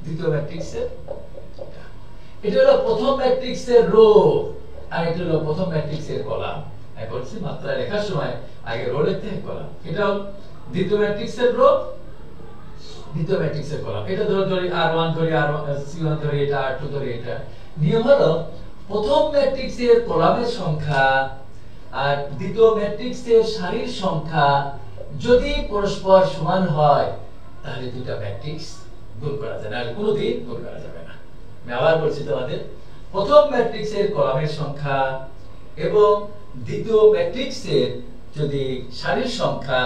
দ্বিতীয় ম্যাট্রিক্সের, এটা হলো প্রথম ম্যাট্রিক্সের রো আর এটা হলো প্রথম ম্যাট্রিক্সের কলাম। আমি বলছি মাত্রা লেখার সময় আগে রো লিখতে হয়, কলাম। এটা দ্বিতীয় ম্যাট্রিক্সের রো, দ্বিতীয় ম্যাট্রিক্সের কলাম। এটা ধরি R1 ধরি, C1 ধরি, এটা R2 ধরি। এটা নিয়ম হলো প্রথম ম্যাট্রিক্সের কলামের সংখ্যা আর দ্বিতীয় ম্যাট্রিক্সের সারির সংখ্যা যদি পরস্পর সমান হয় তাহলে দুটো ম্যাট্রিক্স গুণ করা যায় না, আর কোনোদিন গুণ করা যাবে না। আমি আবার বলছি তোমাদের, প্রথম ম্যাট্রিক্সের কলামের সংখ্যা এবং দ্বিতীয় ম্যাট্রিক্সের যদি সারির সংখ্যা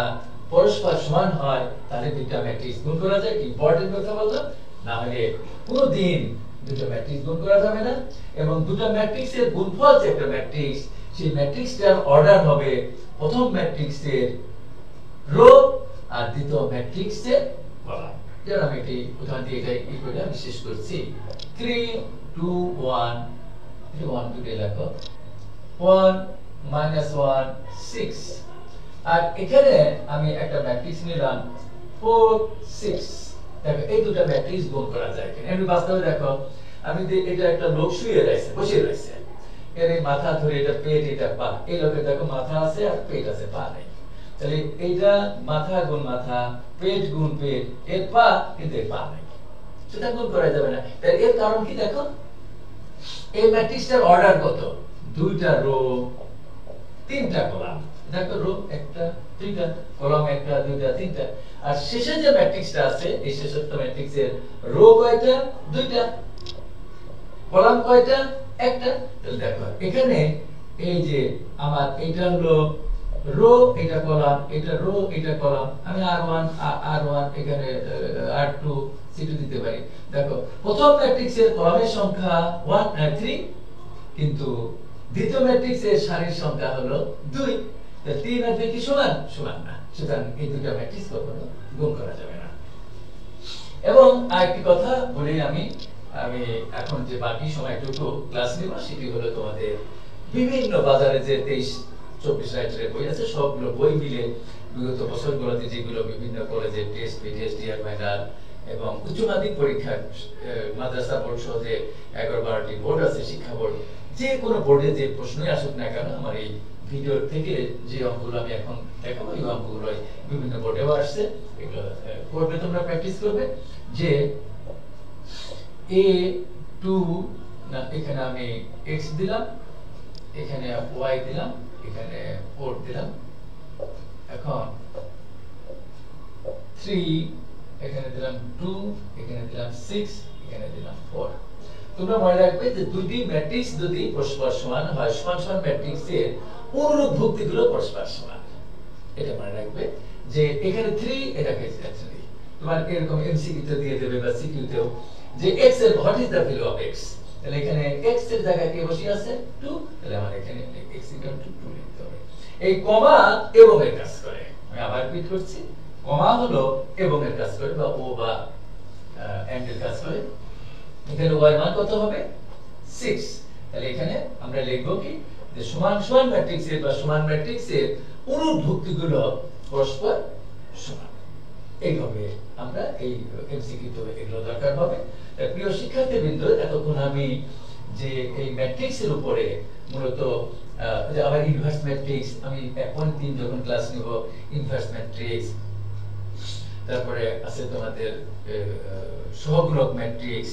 পরস্পর সমান হয় তাহলে দুটো ম্যাট্রিক্স গুণ করা যায়। ইম্পর্টেন্ট কথা বললাম, না হলে কোনোদিন দুটো ম্যাট্রিক্স গুণ করা যাবে না। এবং দুটো ম্যাট্রিক্সের গুণফল যে একটা ম্যাট্রিক্স, সেই ম্যাট্রিক্সটার অর্ডার হবে প্রথম ম্যাট্রিক্সের রো আর দ্বিতীয় ম্যাট্রিক্সের কলাম। যেমন আমি একটি উদাহরণ দিয়ে এটাই করে আমি শেষ করছি। 3 2 1 1 2 লেখো, 1 -1 6, আর এখানে আমি একটা ম্যাট্রিক্স নিলাম 4 6। দেখো এই দুটো ম্যাট্রিক্স গুণ করা যায় কিনা। আমি বাস্তবে দেখো, আমি এটা একটা লোক শুয়ে রয়েছে, বসে রয়েছে, এর এই মাথা ধরে, এটা পেট, এটা পা, এই লোকের দেখো মাথা আছে আর পেট আছে, পা নেই। তাহলে এইটা মাথা গুণ মাথা, পেট গুণ পেট, এর পা, কিন্তু এর পা নেই, সেটা গুণ করা যাবে না। তাহলে এর কারণ কি দেখো, এই ম্যাট্রিক্সটার অর্ডার কত, দুইটা রো তিনটা কলাম। দেখো রো একটা দুইটা, কলাম একটা দুইটা তিনটা, আর শেষে যে ম্যাট্রিক্সটা আছে এই শেষেরটা ম্যাট্রিক্সের রো কয়টা, দুইটা, কলাম কয়টা, একটা। তাহলে দেখো এখানে এই যে আমার এটা হলো রো, এটা কলাম, এটা রো, এটা কলাম, আমি R1 এখানে R2 C2 দিতে পারি। দেখো প্রথম ম্যাট্রিক্সের কলামের সংখ্যা 3, কিন্তু দ্বিতীয় ম্যাট্রিক্সের সারির সংখ্যা হলো 2। তাহলে 3 আর 2 কি সমান? সমান না। সুতরাং এই দুটো ম্যাট্রিক্স কখনো গুণ করা যাবে না। এবং আরেকটি কথা বলি, আমি এখন যে বাকি সময়টুকু ক্লাস নিব সেটি হলো তোমাদের বিভিন্ন বাজারে যে 23-24 রাইটারের বই আছে, সবগুলো বই মিলে বিগত বছরগুলোতে যেগুলো বিভিন্ন কলেজে টেস্ট, পিটিএস, ডিআর ফাইনাল এবং উচ্চ মাধ্যমিক পরীক্ষা, মাদ্রাসা বোর্ড সহ যে 11-12টি বোর্ড আছে, শিক্ষা বোর্ড, যে কোনো বোর্ডে যে প্রশ্নই আসুক না কেন, আমার এই ভিডিওর থেকে যে অঙ্কগুলো আমি এখন দেখাবো এই অঙ্কগুলো বিভিন্ন বোর্ডেও আসছে, এগুলো করবে, তোমরা প্র্যাকটিস করবে। যে A2 না, এখানে আমি x দিলাম, এখানে y দিলাম, এখানে 4 দিলাম, এখন 3, এখানে দিলাম 2, এখানে দিলাম 6, এখানে দিলাম 4। তোমরা মনে রাখবে যে দুটি ম্যাট্রিক্স যদি পরস্পর সমান হয়, সমান সমান ম্যাট্রিক্সের অনুরূপ ভুক্তিগুলো পরস্পর সমান, এটা মনে রাখবে। যে এখানে 3, এটাকে 3, তোমার এরকম এমসিকিউ তে দিয়ে দেবে বা সিকিউ তেও, যে x এর what is the value of x, তাহলে এখানে x এর জায়গায় কি বসে আছে 2, তাহলে আমার এখানে x = 2 লিখতে হবে। এই কমা এবং এর কাজ করে, আমি আবার রিপিট করছি, কমা হলো এবং এর কাজ করে বা ও বা এন্ড এর কাজ করে। এখানে y মান কত হবে 6, তাহলে এখানে আমরা লিখব কি যে সমান সমান ম্যাট্রিক্সের বা সমান ম্যাট্রিক্সের অনুভুক্তিগুলো পরস্পর সমান। এইভাবে আমরা এই এমসিকিউ তো এগুলো দরকার হবে। প্রিয় শিক্ষার্থীবৃন্দ, এতক্ষণ আমি যে এই ম্যাট্রিক্সের উপরে মূলত যে আবার ইনভার্স ম্যাট্রিক্স, আমি 1.3 যখন ক্লাস নিব ইনভার্স ম্যাট্রিক্স, তারপরে আছে তোমাদের সহগুণক ম্যাট্রিক্স,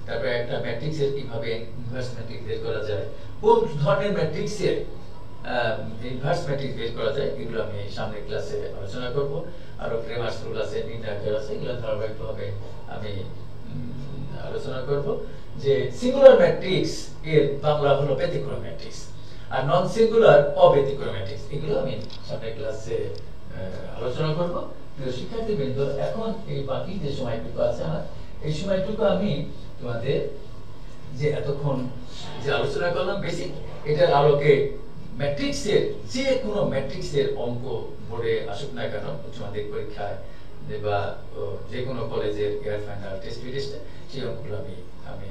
তারপরে একটা ম্যাট্রিক্সের কিভাবে ইনভার্স ম্যাট্রিক্স বের করা যায়, কোন ধরনের ম্যাট্রিক্সের ইনভার্স ম্যাট্রিক্স বের করা যায়, এগুলো আমি সামনে ক্লাসে আলোচনা করব। আরো ক্রেমার্স রুল আছে, নির্ণায়কের আছে, এগুলো ধারাবাহিকভাবে আমি আলোচনা করব। যে সিঙ্গুলার ম্যাট্রিক্স এর বাংলা হলো ব্যতিক্রম ম্যাট্রিক্স, আর নন সিঙ্গুলার অব্যতিক্রম ম্যাট্রিক্স, এগুলো আমি সামনে ক্লাসে আলোচনা করব। প্রিয় শিক্ষার্থীবৃন্দ, এখন এই বাকি যে সময়টুকু আছে আমার, এই সময়টুকু আমি তোমাদের যে এতক্ষণ যে আলোচনা করলাম বেসিক, এটার আলোকে ম্যাট্রিক্সের যে কোনো ম্যাট্রিক্সের অঙ্ক বোর্ডে আসুক না কেন, উচ্চ মাধ্যমিক পরীক্ষায় বা যে কোনো কলেজের ইয়ার ফাইনাল টেস্ট টেস্টে, সেই অঙ্কগুলো আমি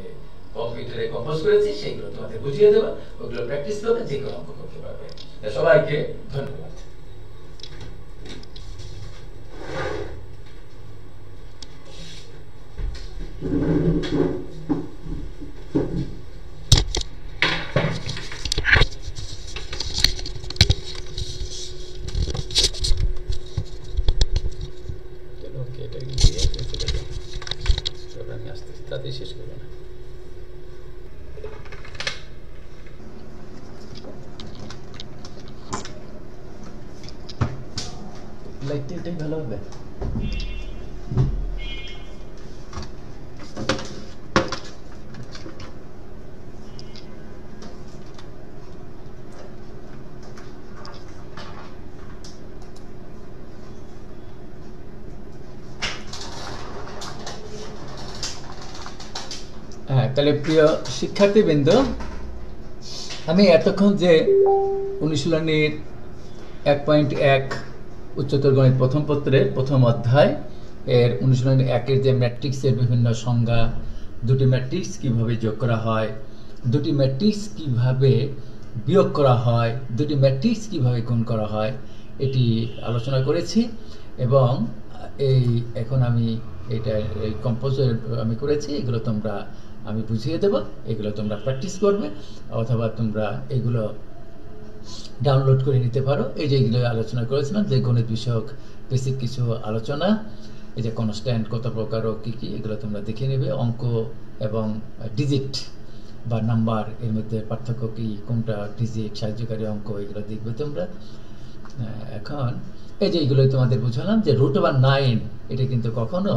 কম্পিউটারে কম্পোজ করেছি, সেগুলো তোমাদের বুঝিয়ে দেবো, ওগুলো প্র্যাকটিস করবে, যে কোনো অঙ্ক করতে পারবে। সবাইকে ধন্যবাদ। শেষ করবো না। লাইটটাই ভালো হবে। তাহলে প্রিয় শিক্ষার্থীবৃন্দ, আমি এতক্ষণ যে অনুশীলনীর 1.1 উচ্চতর গণিত প্রথম পত্রের প্রথম অধ্যায় এর অনুশীলনী 1-এর যে ম্যাট্রিক্সের বিভিন্ন সংজ্ঞা, দুটি ম্যাট্রিক্স কিভাবে যোগ করা হয়, দুটি ম্যাট্রিক্স কিভাবে বিয়োগ করা হয়, দুটি ম্যাট্রিক্স কিভাবে গুণ করা হয়, এটি আলোচনা করেছি। এবং এখন আমি এটা এই কম্পোজার আমি করেছি, এগুলো তোমরা আমি বুঝিয়ে দেব, এগুলো তোমরা প্র্যাকটিস করবে, অথবা তোমরা এগুলো ডাউনলোড করে নিতে পারো। এই যে এগুলো আলোচনা করেছিলাম, যে গণিত বিষয়ক বেসিক কিছু আলোচনা, এই যে কনস্ট্যান্ট কত প্রকার ও কী কী, এগুলো তোমরা দেখে নেবে। অঙ্ক এবং ডিজিট বা নাম্বার এর মধ্যে পার্থক্য কী, কোনটা ডিজিট, সাহায্যকারী অঙ্ক, এগুলো দেখবে তোমরা। এখন এই যে এইগুলোই তোমাদের বুঝালাম যে √9 এটা কিন্তু কখনো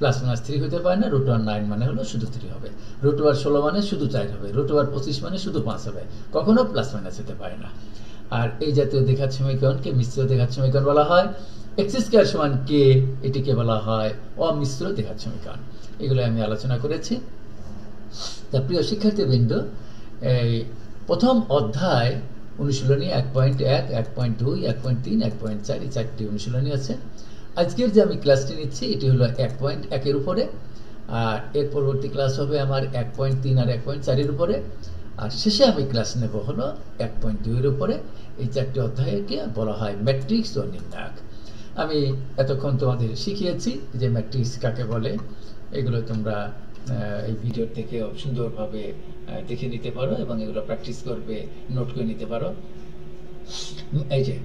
+-3 হতে পারে না। √9 মানে হলো শুধু 3 হবে, √16 মানে শুধু 4 হবে, √25 মানে শুধু 5 হবে, কখনো +- হতে পারে না। আর এই জাতীয় দ্বিঘাত সমীকরণকে মিশ্র দ্বিঘাত সমীকরণ বলা হয়। x² = k, এটিকে বলা হয় অমিশ্র দ্বিঘাত সমীকরণ। এগুলো আমি আলোচনা করেছি। তা প্রিয় শিক্ষার্থীবৃন্দ, এই প্রথম অধ্যায় অনুশীলনী 1.1, 1.2, 1.3, 1.4 এই 4টি অনুশীলনী আছে। আজকের যে আমি ক্লাসটি নিচ্ছি এটি হলো 1.1-এর উপরে, আর এর পরবর্তী ক্লাস হবে আমার 1.3 আর 1.4-এর উপরে, আর শেষে আমি ক্লাস নেব হলো 1.2-এর উপরে। এই 4টি অধ্যায়কে বলা হয় ম্যাট্রিক্স ও নির্ণায়ক। আমি এতক্ষণ তোমাদের শিখিয়েছি যে ম্যাট্রিক্স কাকে বলে, এগুলো তোমরা এই ভিডিও থেকে সুন্দরভাবে দেখে নিতে পারো এবং এগুলো প্র্যাকটিস করবে, নোট করে নিতে পারো। এই যে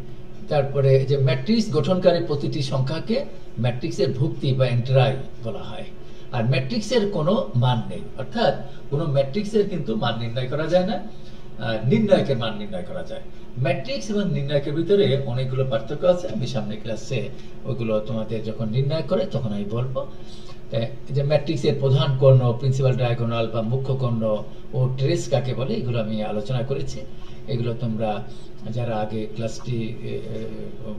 তারপরে যে ম্যাট্রিক্স গঠনকারী প্রতিটি সংখ্যাকে ম্যাট্রিক্সের ভুক্তি বা এন্ট্রাই বলা হয়। আর ম্যাট্রিক্সের কোনো মান নেই, অর্থাৎ কোনো ম্যাট্রিক্সের কিন্তু মান নির্ণয় করা যায় না, নির্ণায়কের মান নির্ণয় করা যায়। ম্যাট্রিক্স এবং নির্ণায়কের ভিতরে অনেকগুলো পার্থক্য আছে, আমি সামনে ক্লাসে ওগুলো তোমাদের যখন নির্ণয় করে তখন আমি বলবো। যে ম্যাট্রিক্সের প্রধান কর্ণ, প্রিন্সিপাল ডায়াগোনাল বা মুখ্য কর্ণ ও ট্রেস কাকে বলে, এগুলো আমি আলোচনা করেছি। এগুলো তোমরা যারা আগে ক্লাসটি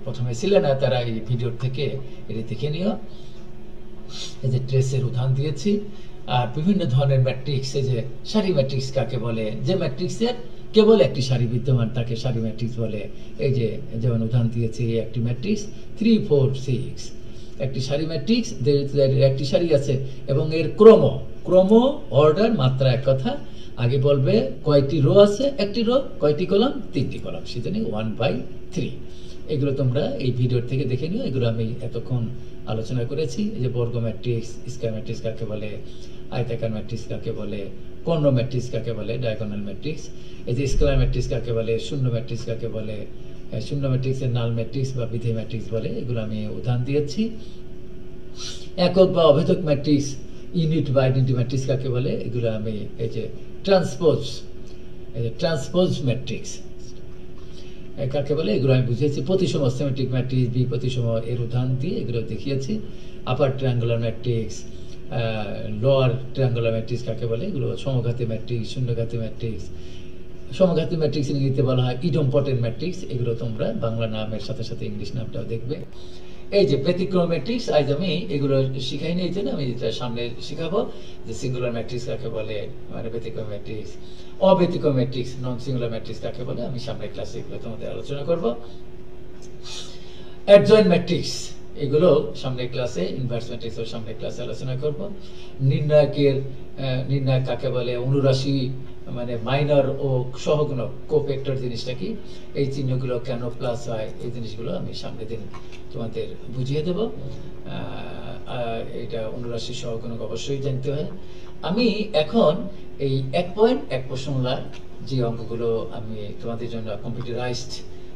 প্রথমে ছিলে না তারা এই ভিডিওর থেকে এটি দেখে নিও। এই যে ট্রেসের উদাহরণ দিয়েছি। আর বিভিন্ন ধরনের ম্যাট্রিক্স, এই যে সারি ম্যাট্রিক্স কাকে বলে, যে ম্যাট্রিক্সের কেবল একটি সারি বিদ্যমান তাকে সারি ম্যাট্রিক্স বলে। এই যে যেমন উদাহরণ দিয়েছি, একটি ম্যাট্রিক্স 3 4 6, একটি সারি ম্যাট্রিক্স, একটি সারি আছে এবং এর ক্রম অর্ডার মাত্রা এক কথা। আগে বলবে কয়টি রো আছে, একটি রো, কয়টি কলাম, 3টি কলাম, সেজন্য 1/3। এগুলো তোমরা এই ভিডিওর থেকে দেখে নিও, এগুলো আমি এতক্ষণ আলোচনা করেছি। এই যে বর্গ ম্যাট্রিক্স, স্কয়ার ম্যাট্রিক্স কাকে বলে, আয়তাকার ম্যাট্রিক্স কাকে বলে, কর্ণ ম্যাট্রিক্স কাকে বলে, ডায়াগোনাল ম্যাট্রিক্স, এই যে স্কেলার ম্যাট্রিক্স কাকে বলে, শূন্য ম্যাট্রিক্স কাকে বলে, শূন্য ম্যাট্রিক্সের নাল ম্যাট্রিক্স বা বিধেয় ম্যাট্রিক্স বলে, এগুলো আমি উদাহরণ দিয়েছি। একক বা অভেদক ম্যাট্রিক্স, ইউনিট বা আইডেন্টি ম্যাট্রিক্স কাকে বলে, এগুলো আমি এই যে ট্রান্সপোজ ম্যাট্রিক্স কাকে বলে, এগুলো আমি বুঝিয়েছি। প্রতিসম সিমেট্রিক ম্যাট্রিক্স, বি প্রতিসম, এর উদাহরণ দিয়ে এগুলো দেখিয়েছি। Upper triangular matrix, lower triangular matrix কাকে বলে, এগুলো সমঘাতী ম্যাট্রিক্স, শূন্যঘাতী ম্যাট্রিক্স। সমঘাতী ম্যাট্রিক্স ইংরেজিতে বলা হয় ইডম্পটেন্ট ম্যাট্রিক্স, এগুলো তোমরা বাংলা নামের সাথে সাথে ইংলিশ নামটাও দেখবে। এই যে ব্যতিক্রম ম্যাট্রিক্স, আজ আমি এগুলো শিখাইনি, এই জন্য আমি এটা সামনে শিখাবো যে সিঙ্গুলার ম্যাট্রিক্স কাকে বলে, মানে ব্যতিক্রম ম্যাট্রিক্স, অব্যতিক্রম ম্যাট্রিক্স, নন সিঙ্গুলার ম্যাট্রিক্স কাকে বলে, আমি সামনে ক্লাসে এগুলো তোমাদের আলোচনা করব। অ্যাডজয়েন্ট ম্যাট্রিক্স, এগুলো সামনে ক্লাসে, ইনভার্স ম্যাট্রিক্সও সামনে ক্লাসে আলোচনা করব। নির্ণায়ক কাকে বলে, অনুরাশি মানে মাইনর ও সহগুণক, কোফ্যাক্টর জিনিসটা কি, এই চিহ্নগুলো কেন প্লাস হয়, এই জিনিসগুলো আমি সামনের দিন তোমাদের বুঝিয়ে দেব। এটা অনুরাশি সহগুণক অবশ্যই জানতে হয়। আমি এখন এই 1.1 প্রশ্নমালার যে অঙ্কগুলো আমি তোমাদের জন্য কম্পিউটারাইজড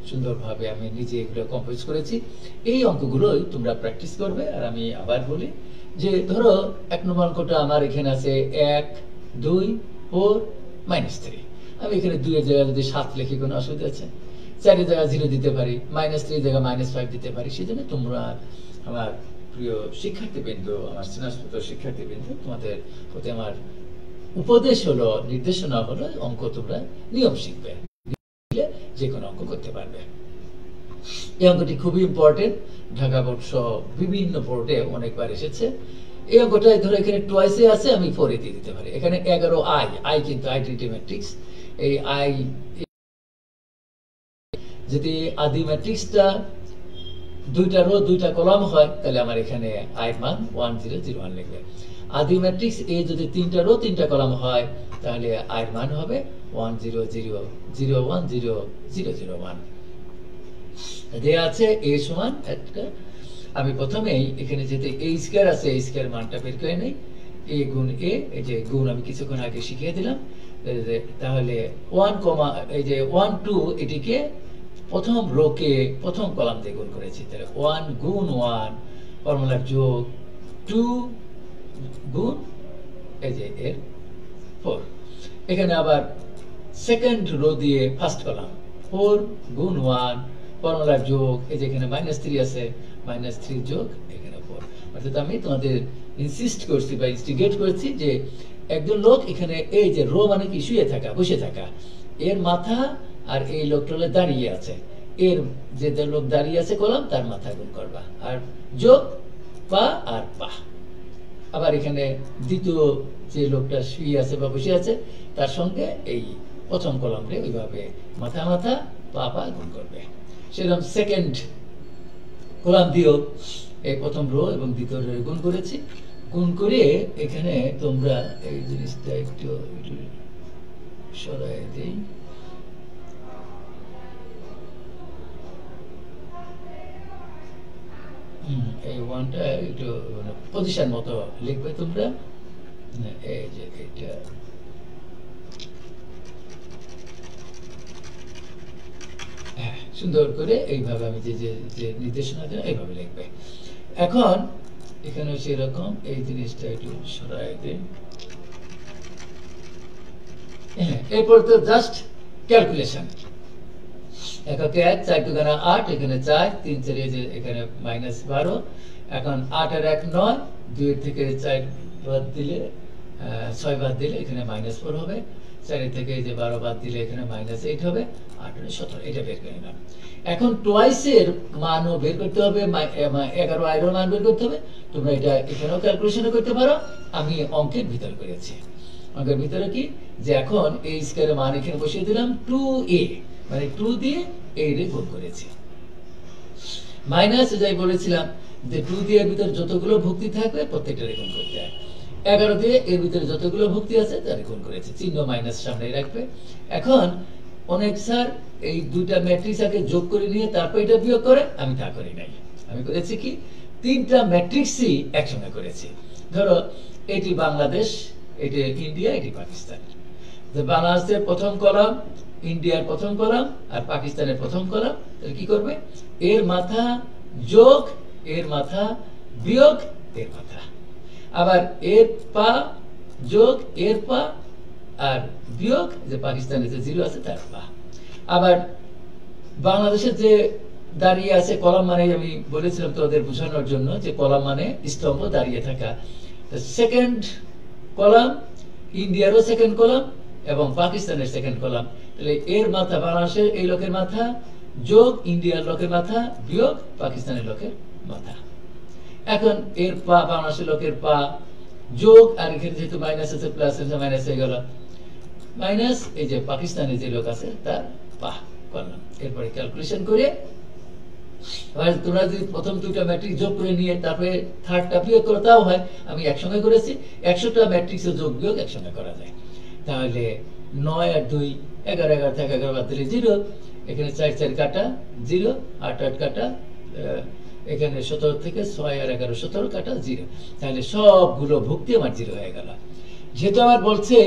সুন্দরভাবে আমি নিজে এগুলো কম্পোজ করেছি, এই অঙ্কগুলোই তোমরা প্র্যাকটিস করবে। আর আমি আবার বলি যে ধরো 1 নম্বর অঙ্কটা আমার এখানে আছে 1 2 4 -3, আমি এখানে 2 এর জায়গায় যদি 7 লিখি কোনো অসুবিধা আছে? 4 এর জায়গায় 0 দিতে পারি, -3 এর জায়গায় -5 দিতে পারি। সেজন্য তোমরা আমার প্রিয় শিক্ষার্থীবৃন্দ, আমার স্নাতক শিক্ষার্থীবৃন্দ, তোমাদের প্রতি আমার উপদেশ হলো, নির্দেশনা হলো, অঙ্ক তোমরা নিয়ম শিখবে, যে কোনো অঙ্ক করতে পারবে। এই অঙ্কটি খুবই ইম্পর্টেন্ট, ঢাকা বোর্ড সহ বিভিন্ন বোর্ডে অনেকবার এসেছে। এই অঙ্কটা ধরো এখানে টয়েসে আছে, আমি 4 দিয়ে দিতে পারি। এখানে 11 আই কিন্তু আইডেন্টি ম্যাট্রিক্স। এই আই যদি আদি ম্যাট্রিক্সটা 2টা রো 2টা কলাম হয়, তাহলে আমার এখানে আই এর মান 1001 লিখবে। আদি ম্যাট্রিক্স এ যদি 3টা রো 3টা কলাম হয়, তাহলে আই এর মান হবে 10001001 দেয়া আছে এ সমান একটা। আমি প্রথমেই এখানে যেতে এ স্কয়ার আছে, এই স্কয়ার মানটা বের করে নেই। এ গুণ এ, এই যে গুণ আমি কিছুক্ষণ আগে শিখিয়ে দিলাম। তাহলে 1, এই যে 1 2, এটিকে প্রথম রোকে প্রথম কলাম দিয়ে গুণ করেছি, তাহলে 1 গুণ 1 ফর্মুলার যোগ, 2 গুণ এই যে এর 4। এখানে আবার সেকেন্ড রো দিয়ে ফার্স্ট কলাম 4 গুণ 1 ফর্মুলার যোগ, এই যে এখানে -3 আছে, -3 যোগ এখানে 4। অর্থাৎ আমি তোমাদের ইনসিস্ট করছি বা ইনস্টিগেট করছি যে একজন লোক এখানে, এই যে রো মানে কি, শুয়ে থাকা, বসে থাকা, এর মাথা আর এই লোকটা দাঁড়িয়ে আছে, এর যে লোক দাঁড়িয়ে আছে কলাম তার মাথা গুণ করবা, আর যোগ পা আর পা। আবার এখানে দ্বিতীয় যে লোকটা শুয়ে আছে বা বসে আছে, তার সঙ্গে এই প্রথম কলামে ওইভাবে মাথা মাথা পা পা গুণ করবে। সেরকম সেকেন্ড কলাম দিয়েও এই প্রথম রো এবং দ্বিতীয় রো গুণ করেছি। গুণ করে এখানে তোমরা এই জিনিসটা একটু সরাই দিই। এই 1টা একটু পজিশন মতো লিখবে তোমরা। এই যে এটা সুন্দর করে এইভাবে আমি যে নির্দেশনা দেব এইভাবে লিখবে। এখন এখানে সেরকম এই জিনিসটা একটু সরাই দিই। এরপর তো জাস্ট ক্যালকুলেশন। এককে 1, 4 2 8, এখানে 4 3 4, এই যে এখানে -12। এখন 8 আর 1 9, 2 থেকে 4 বাদ দিলে 6 বাদ দিলে এখানে -4 হবে, 4 থেকে যে 12 বাদ দিলে এখানে -8 হবে, 8 17, এটা বের করে নিলাম। এখন টোয়াইসের মানও বের করতে হবে, 11 আইরন মান বের করতে হবে। তোমরা এটা এখানেও ক্যালকুলেশন করতে পারো, আমি অঙ্কের ভিতরে করেছি। অঙ্কের ভিতরে কি যে এখন এই স্কয়ারের মান এখানে বসিয়ে দিলাম 2a, মানে 2 দিয়ে a রে গুণ করেছি। মাইনাস যাই বলেছিলাম যে 2 দিয়ে এর ভিতরে যতগুলো ভুক্তি থাকবে প্রত্যেকটা গুণ করতে হয়। 11 দিয়ে এর ভিতরে যতগুলো ভুক্তি আছে তার গুণ করেছি, চিহ্ন মাইনাস সামনে রাখবে। এখন অনেক স্যার এই দুইটা ম্যাট্রিক্স আগে যোগ করে নিয়ে তারপর এটা বিয়োগ করে, আমি তা করি নাই। আমি করেছি কি তিনটা ম্যাট্রিক্সই একসঙ্গে করেছি। ধরো এটি বাংলাদেশ, এটি ইন্ডিয়া, এটি পাকিস্তান। যে বাংলাদেশের প্রথম কলাম, ইন্ডিয়ার প্রথম কলাম আর পাকিস্তানের প্রথম কলাম, তাহলে কি করবে এর মাথা যোগ এর মাথা বিয়োগ এর মাথা, আবার এর পা যোগ এর পা আর বিয়োগ যে পাকিস্তানের যে 0 আছে তার পা। আবার বাংলাদেশের যে দাঁড়িয়ে আছে কলাম মানে আমি বলেছিলাম তোদের বোঝানোর জন্য যে কলাম মানে স্তম্ভ দাঁড়িয়ে থাকা, সেকেন্ড কলাম ইন্ডিয়ারও সেকেন্ড কলাম এবং পাকিস্তানের সেকেন্ড কলাম, তাহলে এর মাথা বাংলাদেশের এই লোকের মাথা যোগ ইন্ডিয়ার লোকের মাথা বিয়োগ পাকিস্তানের লোকের মাথা। এখন এর পা বাংলাদেশের লোকের পা যোগ আর এখানে যেহেতু মাইনাস আছে প্লাস আছে মাইনাস হয়ে গেল, মাইনাস এই যে পাকিস্তানের যে লোক আছে তার পা করলাম। এরপরে ক্যালকুলেশন করে তোমরা যদি প্রথম দুইটা ম্যাট্রিক্স যোগ করে নিয়ে তারপরে থার্ডটা বিয়োগ করো তাও হয়, আমি একসঙ্গে করেছি। 100টা ম্যাট্রিক্সের যোগ বিয়োগ একসঙ্গে করা যায়। তাহলে 9 আর 2 11, 11 থেকে 11 বাদ দিলে 0, এখানে 4 4 কাটা 0, 8 8 কাটা, এখানে 17 থেকে 6 আর 11 17 কাটা 0, তাহলে সবগুলো ভুক্তি আমার 0 হয়ে গেল। যেহেতু আমার বলছে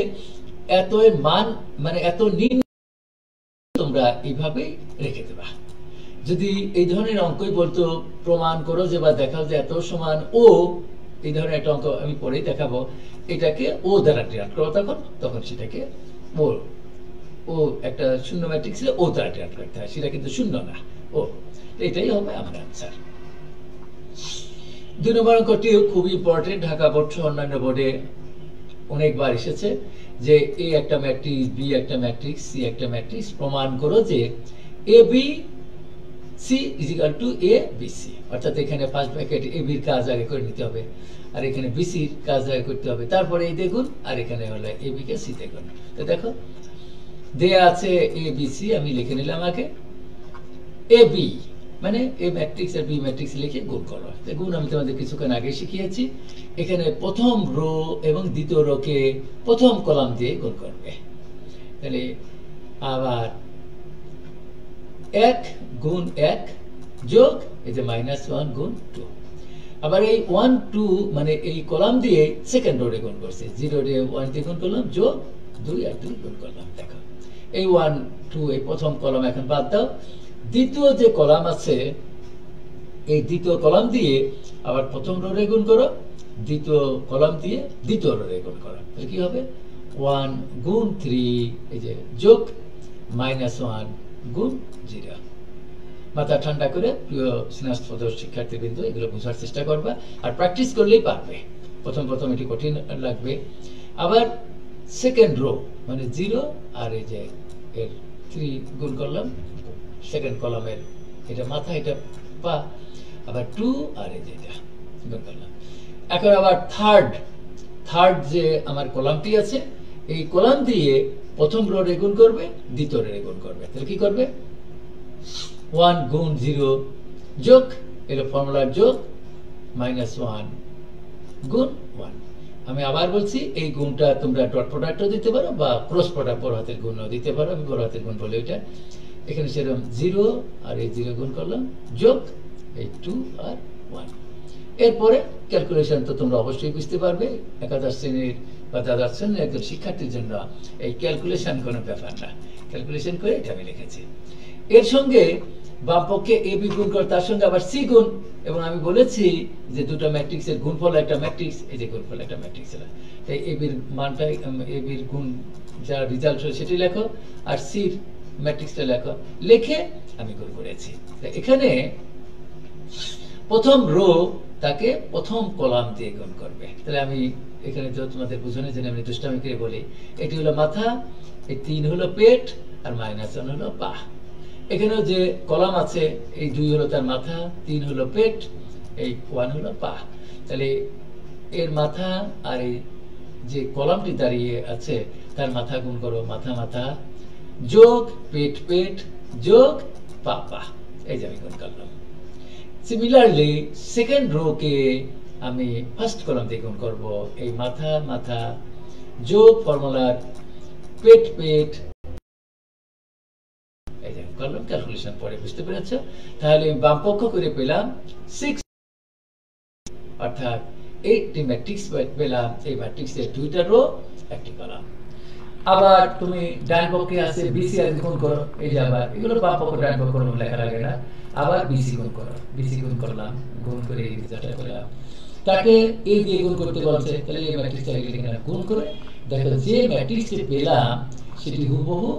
এত এর মান মানে এত নিম্ন, তোমরা এইভাবেই রেখে দেবা। যদি এই ধরনের অঙ্কই বলতো প্রমাণ করো যে বা দেখাও যে এত সমান ও, এই ধরনের একটা অঙ্ক আমি পরেই দেখাবো, এটাকে ও দ্বারা ডিভাইড করো, তখন সেটাকে ও একটা শূন্য ম্যাট্রিক্স ও দ্বারা ডিভাইড করতে হয়, সেটা কিন্তু শূন্য না ও। এটাই হবে আমার আনসার। 2 নম্বর অঙ্কটি খুব ইম্পর্টেন্ট, ঢাকা বোর্ড সহ অন্যান্য বোর্ডে অনেকবার এসেছে যে এ একটা ম্যাট্রিক্স, বি একটা ম্যাট্রিক্স, সি একটা ম্যাট্রিক্স, প্রমাণ করো যে A B C is equal to A B C. অর্থাৎ এখানে ফার্স্ট ব্র্যাকেট এ বির কাজ আগে করে নিতে হবে আর এখানে বি সির কাজ আগে করতে হবে, তারপরে এই দেখুন আর এখানে হলো এ বি কে সি দেখুন। তো দেখো দেয়া আছে এ বি সি, আমি লিখে নিলাম আগে এ বি মানে এ ম্যাট্রিক্স আর বি ম্যাট্রিক্স লিখে গুণ করো। গুণ আমি তোমাদের কিছুক্ষণ আগে শিখিয়েছি। এখানে প্রথম রো এবং দ্বিতীয় রোকে প্রথম কলাম দিয়ে গুণ করবে। তাহলে আবার 1 গুণ 1 যোগ এই যে -1 গুণ 2, আবার এই 1 2 মানে এই কলাম দিয়ে সেকেন্ড রোডে গুণ করছে, 0 রে 1 দিয়ে গুণ করলাম যোগ 2 আর 2 গুণ করলাম। দেখো এই 1 2 এই প্রথম কলাম এখন বাদ দাও, দ্বিতীয় যে কলাম আছে এই দ্বিতীয় কলাম দিয়ে আবার প্রথম রোডে গুণ করো, দ্বিতীয় কলাম দিয়ে দ্বিতীয় রোডে গুণ করো, তাহলে কি হবে 1 গুণ 3 এই যে যোগ -1 গুণ 0। মাথা ঠান্ডা করে প্রিয় স্নাতক শিক্ষার্থীবৃন্দ এগুলো বোঝার চেষ্টা করবা, আর প্র্যাকটিস করলেই পারবে। প্রথম এটি কঠিন লাগবে। আবার সেকেন্ড রো মানে 0 আর এই যে এর 3 গুণ করলাম সেকেন্ড কলামের, এটা মাথা এটা পা, আবার 2 আর এই যে এটা গুণ করলাম। এখন আবার থার্ড যে আমার কলামটি আছে এই কলাম দিয়ে প্রথম রো রে গুণ করবে, দ্বিতীয় রে গুণ করবে, তাহলে কি করবে 1 গুণ 0 যোগ এর ফর্মুলার যোগ -1 গুণ 1। আমি আবার বলছি এই গুণটা তোমরা ডট প্রোডাক্টও দিতে পারো বা ক্রস প্রোডাক্ট বড় হাতের গুণও দিতে পারো, আমি বড় হাতের গুণ বলে এটা এখানে সেরকম 0 আর এই 0 গুণ করলাম যোগ এই 2 আর 1। এরপরে ক্যালকুলেশন তো তোমরা অবশ্যই বুঝতে পারবে, একাদশ শ্রেণীর বা দ্বাদশ শ্রেণীর একজন শিক্ষার্থীর জন্য এই ক্যালকুলেশন কোনো ব্যাপার না, ক্যালকুলেশন করে এটা আমি লিখেছি। এর সঙ্গে বাম পক্ষে এ বি গুণ করে তার সঙ্গে আবার সি গুণ, এবং আমি বলেছি যে দুটো ম্যাট্রিক্সের গুণফল একটা ম্যাট্রিক্স, এই যে গুণফল একটা ম্যাট্রিক্স, তাই এ বির মানটা এ বির গুণ যা রেজাল্ট হয় সেটি লেখো আর সির ম্যাট্রিক্সটা লেখো, লিখে আমি গুণ করেছি। এখানে প্রথম রো তাকে প্রথম কলাম দিয়ে গুণ করবে, তাহলে আমি এখানে তো তোমাদের বুঝানোর জন্য আমি দুষ্টামি করে বলি, এটি হলো মাথা, এই 3 হলো পেট, আর -1 হলো পা। এখানেও যে কলাম আছে, এই 2 হলো তার মাথা, 3 হলো পেট, এই 1 হলো পা। তাহলে এর মাথা আর এই যে কলামটি দাঁড়িয়ে আছে তার মাথা গুণ করো, মাথা মাথা যোগ পেট পেট যোগ পা পা, এই যে আমি গুণ করলাম। সিমিলারলি সেকেন্ড রো কে আমি ফার্স্ট কলাম দিয়ে গুণ করব, এই মাথা মাথা যোগ ফর্মুলার পেট পেট, এই যে করলাম। ক্যালকুলেশন পরে বুঝতে পেরেছো? তাহলে বাম পক্ষ করে পেলাম 6, অর্থাৎ 8টি ম্যাট্রিক্স পেলাম। এই ম্যাট্রিক্সের 2টা রো, একটি কলাম। আবার তুমি ডান পক্ষে আছে বিসি আর গুণ করো, এই যে আবার এগুলো বাম পক্ষ ডান পক্ষ লেখা লাগে না, আবার বিসি গুণ করো, বিসি গুণ করলাম, গুণ করে এই রেজাল্টটা পেলাম। তাকে এই দিয়ে গুণ করতে বলছে, তাহলে এই ম্যাট্রিক্সটাকে এখানে গুণ করে দেখো যে ম্যাট্রিক্সটি পেলাম সেটি হুবহু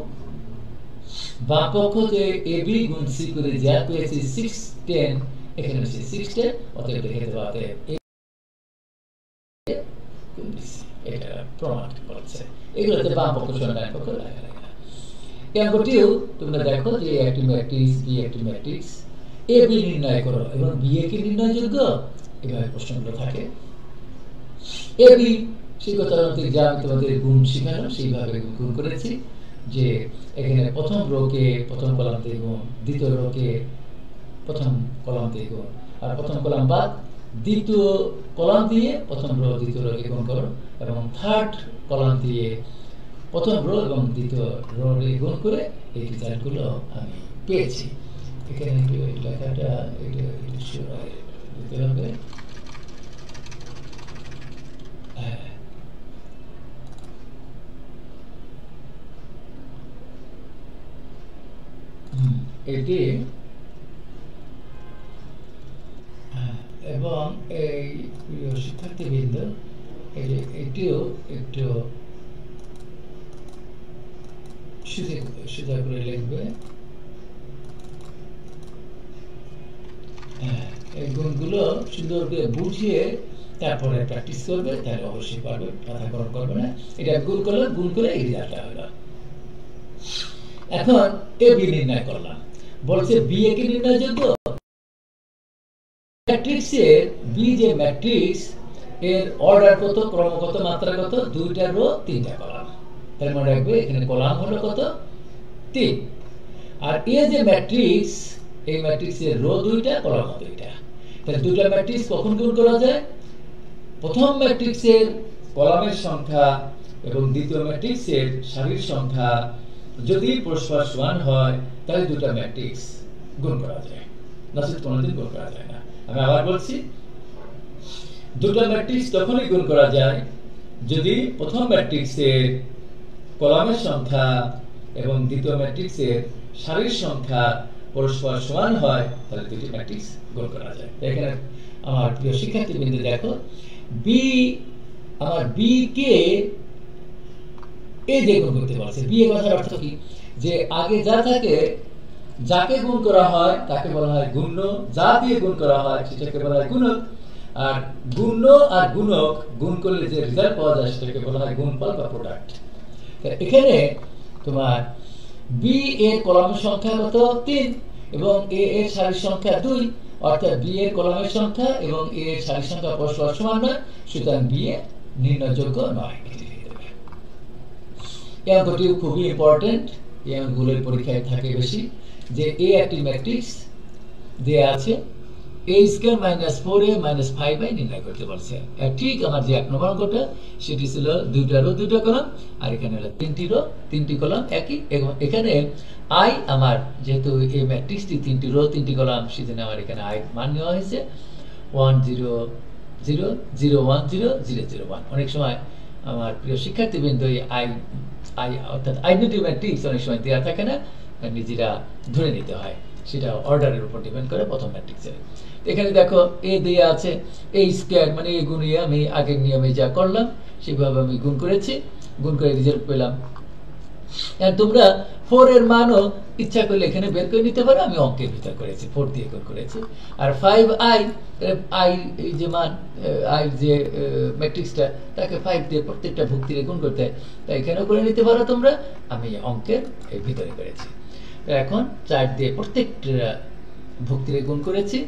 বাম পক্ষ যে এবি গুণ সি করে যা পেয়েছি 6 10, এখানে হচ্ছে 6 10, অতএব লিখে দেওয়া অতএব এটা প্রমাণ করছে। এগুলোতে বাম পক্ষ সমান ডান পক্ষ লেখা লাগে না। এই অঙ্কটিও তোমরা দেখো যে একটি ম্যাট্রিক্স বি একটি ম্যাট্রিক্স এ বি নির্ণয় করো এবং বি এ কি নির্ণয়যোগ্য, এভাবে প্রশ্নগুলো থাকে। এ বি শিক্ষাতান্ত্রিক যা আমি তোমাদের গুণ শিখালাম সেইভাবে গুণ করেছি, যে এখানে প্রথম রো কে প্রথম কলাম থেকে গুণ, দ্বিতীয় রো কে প্রথম কলাম থেকে গুণ, আর প্রথম কলাম বাদ দ্বিতীয় কলাম দিয়ে প্রথম রো দ্বিতীয় রোকে গুণ করো, এবং থার্ড কলাম দিয়ে প্রথম রো এবং দ্বিতীয় রো গুণ করে এই রেজাল্টগুলো আমি পেয়েছি। এখানে লেখাটা দিতে হবে। এটি এবং এই প্রিয় শিক্ষার্থীবৃন্দ এটিও একটু সোজা করে লিখবে। এই গুণগুলো সুন্দর করে বুঝিয়ে তারপরে প্র্যাকটিস করবে, তাহলে অবশ্যই পারবে, মাথাকরণ করবে না। এটা গুণ করলে গুণ করে এই রেজাল্টটা হলো। এখন এ বি নির্ণয় করলাম, বলছে বি এ কি নির্ণয়যোগ্য। ম্যাট্রিক্সের বি যে ম্যাট্রিক্স এর অর্ডার কত, ক্রম কত, মাত্রা কত, 2টা রো 3টা কলাম। তার মনে রাখবে এখানে কলাম হলো কত 3। আর এ যে ম্যাট্রিক্স, এই ম্যাট্রিক্সের রো 2টা কলাম 2টা। তাহলে 2টা ম্যাট্রিক্স কখন গুণ করা যায়? প্রথম ম্যাট্রিক্সের কলামের সংখ্যা এবং দ্বিতীয় ম্যাট্রিক্সের সারির সংখ্যা যদি পরস্পর সমান হয় তাহলে 2টা ম্যাট্রিক্স গুণ করা যায়, নচেত কোনোদিন গুণ করা যায় না। আমি আবার বলছি, 2টা ম্যাট্রিক্স তখনই গুণ করা যায় যদি প্রথম ম্যাট্রিক্সের কলামের সংখ্যা এবং দ্বিতীয় ম্যাট্রিক্সের সারির সংখ্যা পরস্পর সমান হয়, তাহলে 2টি ম্যাট্রিক্স গুণ করা যায়। এখানে আমার প্রিয় শিক্ষার্থীবৃন্দ দেখো, বি আমার বি কে এ যে গুণ করতে বলছে। বি এর কথার অর্থ কি, যে আগে যা থাকে, যাকে গুণ করা হয় তাকে বলা হয় গুণ্য, যা দিয়ে গুণ করা হয় সেটাকে বলা হয় গুণক, আর গুণ্য আর গুণক গুণ করলে যে রেজাল্ট পাওয়া যায় সেটাকে বলা হয় গুণফল বা প্রোডাক্ট। এখানে তোমার বি এর কলামের সংখ্যা কত 3 এবং এ এর সারির সংখ্যা 2, অর্থাৎ বি এর কলামের সংখ্যা এবং এ এর সারির সংখ্যা পরস্পর সমান নয়, সুতরাং বি এ নির্ণয়যোগ্য নয়। এই অঙ্কটি খুবই ইম্পর্টেন্ট, এই অঙ্কগুলোর পরীক্ষায় থাকে বেশি, যে এ একটি ম্যাট্রিক্স দেয়া আছে, a square minus 4a minus 5i নির্ণয় করতে বলছে। ঠিক আমার যে 1 নম্বর অঙ্কটা সেটি ছিল 2টা রো 2টা কলাম, আর এখানে হলো 3টি রো 3টি কলাম একই। এবং এখানে i আমার যেহেতু এই ম্যাট্রিক্সটি 3টি রো 3টি কলাম, সেজন্য আমার এখানে i মান নেওয়া হয়েছে 1 0 0 0 1 0 0 0 1। অনেক সময় আমার প্রিয় শিক্ষার্থীবৃন্দ i অর্থাৎ আইডেন্টিটি ম্যাট্রিক্স অনেক সময় দেওয়া থাকে না, নিজেরা ধরে নিতে হয়, সেটা অর্ডারের উপর ডিপেন্ড করে প্রথম ম্যাট্রিক্সের। এখানে দেখো এ দেয়া আছে, এ স্কয়ার মানে এ গুণ এ, আমি আগের নিয়মে যা করলাম সেভাবে আমি গুণ করেছি, গুণ করে রেজাল্ট পেলাম আর তোমরা 4 এর মানও ইচ্ছা করলে এখানে বের করে নিতে পারো, আমি অঙ্কের ভিতর করেছি 4 দিয়ে গুণ করেছি। আর 5i আই এই যে মান আই যে ম্যাট্রিক্সটা তাকে 5 দিয়ে প্রত্যেকটা ভুক্তিরে গুণ করতে হয়, তাই এখানেও করে নিতে পারো তোমরা, আমি অঙ্কের এই ভিতরে করেছি। এখন 4 দিয়ে প্রত্যেকটা ভুক্তিরে গুণ করেছি,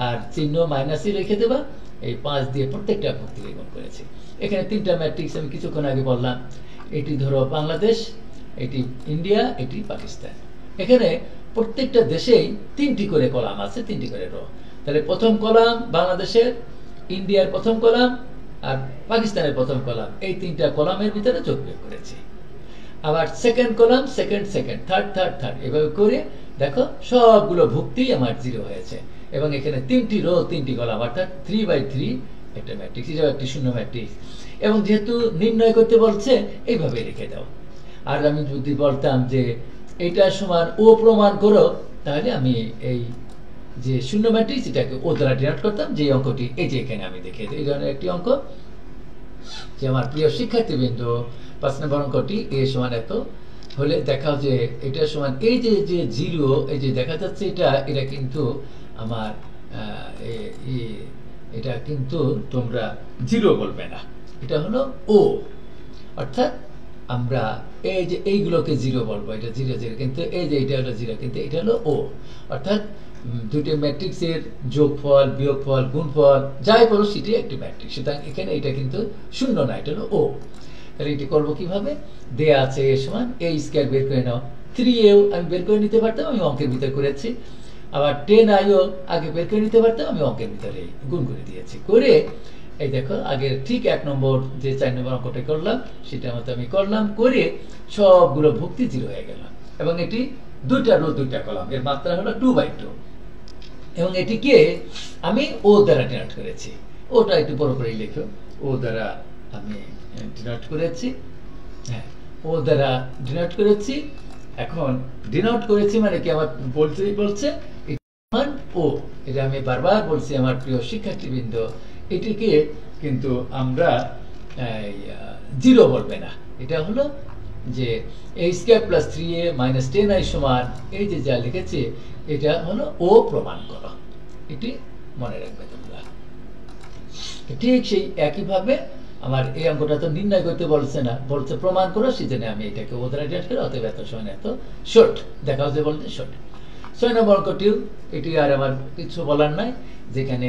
আর চিহ্ন মাইনাসই রেখে দেবা, এই 5 দিয়ে প্রত্যেকটা ভুক্তিরে গুণ করেছি। এখানে 3টা ম্যাট্রিক্স আমি কিছুক্ষণ আগে বললাম, এটি ধরো বাংলাদেশ, এটি ইন্ডিয়া, এটি পাকিস্তান। এখানে প্রত্যেকটা দেশেই 3টি করে কলাম আছে, 3টি করে রো। তাহলে প্রথম কলাম বাংলাদেশের, ইন্ডিয়ার প্রথম কলাম আর পাকিস্তানের প্রথম কলাম, এই 3টা কলামের ভিতরে যোগ বিয়োগ করেছি। আবার second column, second second, third third third, এভাবে করে দেখো সবগুলো ভুক্তি আমার 0 হয়েছে। এবং এখানে 3টি রো 3টি কলাম, অর্থাৎ 3/3 একটা ম্যাট্রিক্স, এটাও একটি শূন্য ম্যাট্রিক্স। এবং যেহেতু নির্ণয় করতে বলছে, এইভাবে রেখে দাও। আর আমি যদি বলতাম যে এটা সমান ও প্রমাণ করো, তাহলে আমি এই যে শূন্য ম্যাট্রিক্স এটাকে ও দ্বারা ডিনোট করতাম, যে অঙ্কটি এই যে এখানে আমি দেখিয়ে দিই। এই ধরনের একটি অঙ্ক, যে আমার প্রিয় শিক্ষার্থীবৃন্দ 5 নম্বর অঙ্কটি এ সমান এত হলে দেখাও যে এটা সমান এই যে 0, এই যে দেখা যাচ্ছে এটা কিন্তু আমার এটা কিন্তু তোমরা 0 বলবে না, এটা হলো ও। অর্থাৎ আমরা এই যে এইগুলোকে 0 বলবো, এটা 0 0, কিন্তু এই যে এটা হলো 0, কিন্তু এটা হলো ও। অর্থাৎ দুটি ম্যাট্রিক্সের যোগফল, বিয়োগফল, গুণফল যাই বলো সেটি একটি ম্যাট্রিক্স। সুতরাং এখানে এটা কিন্তু শূন্য না, এটা হলো ও। তাহলে এটি করবো কিভাবে? দেয়া আছে এ সমান a স্কয়ার, বের করে নাও। 3a আমি বের করে নিতে পারতাম, আমি অঙ্কের ভিতর করেছি। আবার 10i আগে বের করে নিতে পারতাম, আমি অঙ্কের ভিতরে গুণ করে দিয়েছি। করে এই দেখো আগের ঠিক 1 নম্বর যে 4 নম্বর অঙ্কটা করলাম সেটা মতো আমি করলাম, করে সবগুলো ভুক্তি 0 হয়ে গেল। এবং এটি 2টা রো 2টা কলাম, এর মাত্রা হলো 2/2। এবং এটিকে আমি ও দ্বারা ডিনোট করেছি। ওটা একটু বড় করে লিখো, ও দ্বারা আমি ডিনোট করেছি। হ্যাঁ, ও দ্বারা ডিনোট করেছি। এখন ডিনোট করেছি মানে কি, আমার বলছে ও, এটা আমি বারবার বলছি আমার প্রিয় শিক্ষার্থীবৃন্দ, এটিকে কিন্তু আমরা 0 বলবে না। এটা হলো যে a square plus 3a minus 10i সমান এই যে যা লিখেছে, এটা হলো ও প্রমাণ করো। এটি মনে রাখবে তোমরা। ঠিক সেই একইভাবে আমার এই অঙ্কটা তো নির্ণয় করতে বলছে না, বলছে প্রমাণ করো, সেজন্য আমি এটাকে ও দ্বারা ডিনোট করে, অতএব এত সমান এত, শর্ট দেখাও যে বলতে শর্ট। 6 নম্বর অঙ্কটিও এটি আর আমার কিছু বলার নাই, যেখানে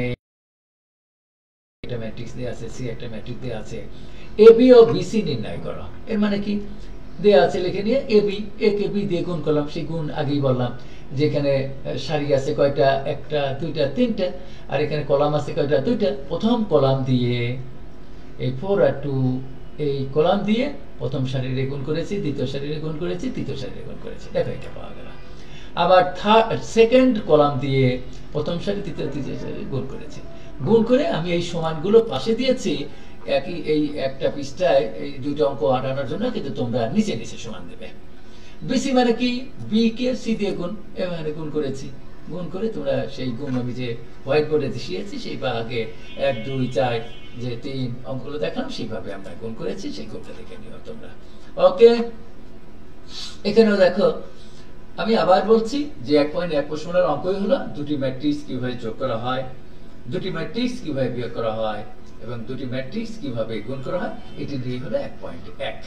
একটা ম্যাট্রিক্স দেয়া আছে, সি একটা ম্যাট্রিক্স দেয়া আছে, A B O B C নির্ণয় করো। এর মানে কি, দেয়া আছে লিখে নিয়ে A B, A K B দিয়ে গুণ করলাম। সেই গুণ আগেই বললাম, যেখানে সারি আছে কয়টা, 1টা 2টা 3টা, আর এখানে কলাম আছে কয়টা, 2টা। প্রথম কলাম দিয়ে এই 4 আর 2 এই কলাম দিয়ে প্রথম সারিরে গুণ করেছি, দ্বিতীয় সারিরে গুণ করেছি, তৃতীয় সারিরে গুণ করেছি। দেখো এটা পাওয়া গেল। আবার সেকেন্ড কলাম দিয়ে প্রথম সারি, তৃতীয় সারি গুণ করেছি। গুণ করে আমি এই সমানগুলো পাশে দিয়েছি, একই এই একটা পৃষ্ঠায় এই 2টা অঙ্ক আটানোর জন্য, কিন্তু তোমরা নিচে নিচে সমান দেবে। বিসি মানে কি, বি কে সি দিয়ে গুণ, এভাবে গুণ করেছি। গুণ করে তোমরা সেই গুণ আমি যে হোয়াইট বোর্ডে দেখিয়েছি, সেই বা আগে 1 2 4 যে 3 অঙ্কগুলো দেখালাম, সেইভাবে আমরা গুণ করেছি, সেই গুণটা দেখে নিও তোমরা। ওকে, এখানেও দেখো আমি আবার বলছি যে 1.1 প্রশ্নের অঙ্কই হলো দুটি ম্যাট্রিক্স কিভাবে যোগ করা হয়, দুটি ম্যাট্রিক্স কিভাবে বিয়োগ করা হয়, এবং দুটি ম্যাট্রিক্স কিভাবে গুণ করা হয়, এটি দিয়ে হলো 1.1।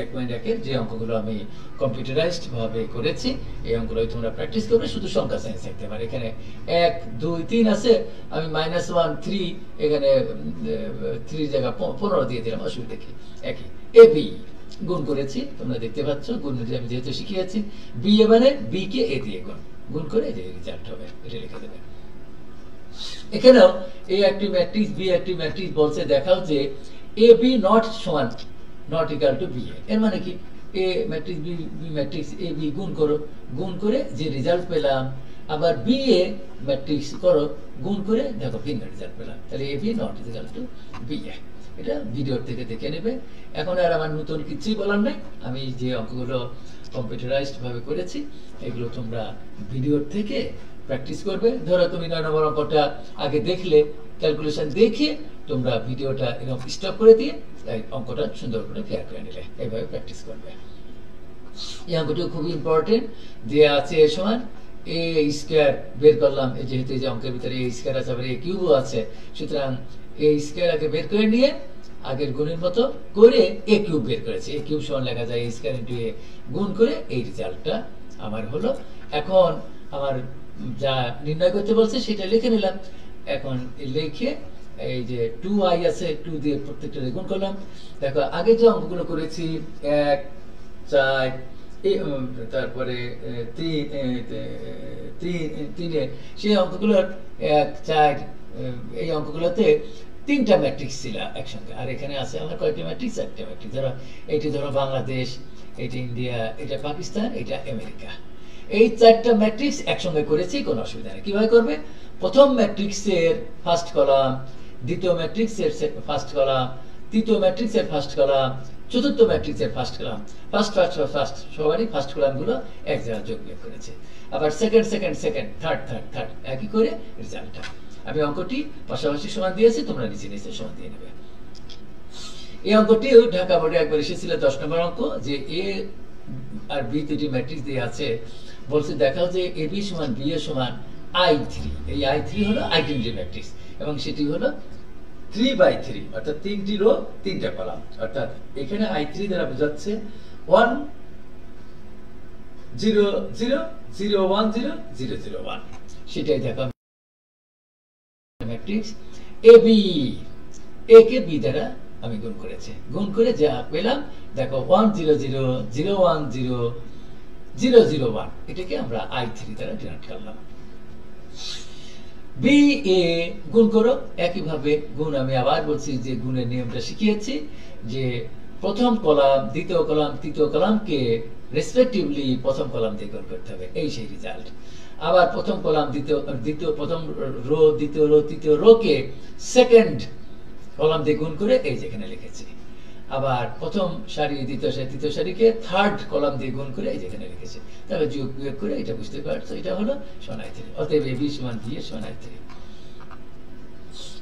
1.1 এর যে অঙ্কগুলো আমি কম্পিউটারাইজড ভাবে করেছি, এই অঙ্কগুলো তোমরা প্র্যাকটিস করবে। শুধু সংখ্যা সাইন্স থাকতে পারে, এখানে 1 2 3 আছে, আমি -1 3 এখানে 3 জায়গা 15 দিয়ে দিলাম, অসুবিধা কি। একই এ বি গুণ করেছি, তোমরা দেখতে পাচ্ছ, গুণ আমি যেহেতু শিখিয়েছি। বি এ মানে বি কে এ দিয়ে গুণ করে যে রেজাল্ট হবে, এটা লিখে দেবে। এখানেও এ একটি ম্যাট্রিক্স, বি একটি ম্যাট্রিক্স, বলছে দেখাও যে এ বি নট সমান, নট ইকুয়াল টু বি এ। এর মানে কি, এ matrix B matrix A B গুণ করো, গুণ করে যে রেজাল্ট পেলাম, আবার বি এ ম্যাট্রিক্স করো, গুণ করে দেখো ভিন্ন রেজাল্ট পেলাম। তাহলে A B not equal to B A. এটা ভিডিওর থেকে দেখে নেবে। এখন আর আমার নতুন কিছুই বলার নাই, আমি যে অঙ্কগুলো কম্পিউটারাইজড ভাবে করেছি, এগুলো তোমরা ভিডিওর থেকে প্র্যাকটিস করবে। ধরো তুমি 9 নম্বর অঙ্কটা আগে দেখলে, ক্যালকুলেশন দেখে তোমরা ভিডিওটা এরকম স্টপ করে দিয়ে অঙ্কটা সুন্দর করে ক্লিয়ার করে নিলে। এইভাবে প্র্যাকটিস করবে। এই অঙ্কটি খুব ইম্পর্টেন্ট। দেয়া আছে a সমান a স্কয়ার বের করলাম, যেহেতু এই যে অঙ্কের ভিতরে a স্কয়ার আছে আবার a কিউবও আছে, সুতরাং a স্কয়ার আগে বের করে নিয়ে আগের গুণের মতো করে a কিউব বের করেছি। a কিউব সমান লেখা যায় a স্কয়ার ইনটু a, গুণ করে এই রেজাল্টটা আমার হলো। এখন আমার যা নির্ণয় করতে বলছে সেটা লিখে নিলাম। এখন লিখে এই যে 2i আছে 2 দিয়ে প্রত্যেকটা গুণ করলাম। দেখো আগে যে অঙ্কগুলো করেছি 1 4 তারপরে 3 সেই অঙ্কগুলোর 1 4 এই অঙ্কগুলোতে 3টা ম্যাট্রিক্স ছিল একসঙ্গে, আর এখানে আছে আমার কয়টা ম্যাট্রিক্স? 4টা ম্যাট্রিক্স। ধরো বাংলাদেশ, এটা ইন্ডিয়া, এটা পাকিস্তান, এটা আমেরিকা। এই 4টা ম্যাট্রিক্স একসঙ্গে করেছি, কোনো অসুবিধা নেই। কিভাবে করবে? প্রথম ম্যাট্রিক্সের ফার্স্ট কলাম, দ্বিতীয় ম্যাট্রিক্সের ফার্স্ট কলাম, তৃতীয় ম্যাট্রিক্সের ফার্স্ট কলাম, চতুর্থ ম্যাট্রিক্সের ফার্স্ট কলাম, ফার্স্ট সবারই ফার্স্ট কলামগুলো এক জায়গায় যোগ বিয়োগ করেছে। আবার second second second third third third একই করে রেজাল্টটা। আমি অঙ্কটি পাশাপাশি সমান দিয়েছি, তোমরা নিচে নিচে সমান দিয়ে নেবে। এই অঙ্কটি ঢাকা বোর্ডে একবার এসেছিল 10 নম্বর অঙ্ক, যে এ আর বি দুটি ম্যাট্রিক্স দিয়ে আছে, বলছে দেখাও যে এ বি সমান বি এ সমান i3। এই i3 হলো আইডেন্টিটি ম্যাট্রিক্স এবং সেটি হলো 3/3, অর্থাৎ 3টি রো 3টা কলাম। অর্থাৎ এখানে i3 দ্বারা বোঝাচ্ছে 1 0 0 0 1 0 0 0 1। সেটাই দেখো matrix AB, A K B দ্বারা আমি গুণ করেছি, গুণ করে যা পেলাম দেখো 1 0 0 0 1 0 0 0 1, এটাকে আমরা i3 দ্বারা ডিনোট করলাম। বি এ গুণ করো, একইভাবে গুণ আমি আবার বলছি যে গুণের নিয়মটা শিখিয়েছি, যে প্রথম কলাম, দ্বিতীয় কলাম, তৃতীয় কলামকে রেসপেক্টিভলি প্রথম কলাম দিয়ে গুণ করতে হবে, এই সেই রেজাল্ট। আবার প্রথম কলাম, প্রথম রো, দ্বিতীয় রো, তৃতীয় রোকে সেকেন্ড কলাম দিয়ে গুণ করে এই যেখানে লিখেছি। আবার প্রথম সারি, দ্বিতীয় সারি, তৃতীয় সারিকে থার্ড কলাম দিয়ে গুণ করে এই যেখানে লিখেছি। তাহলে যোগ বিয়োগ করে এটা বুঝতে পারছো, এটা হলো সমান i3। অতএব a b সমান b এর সমান i3।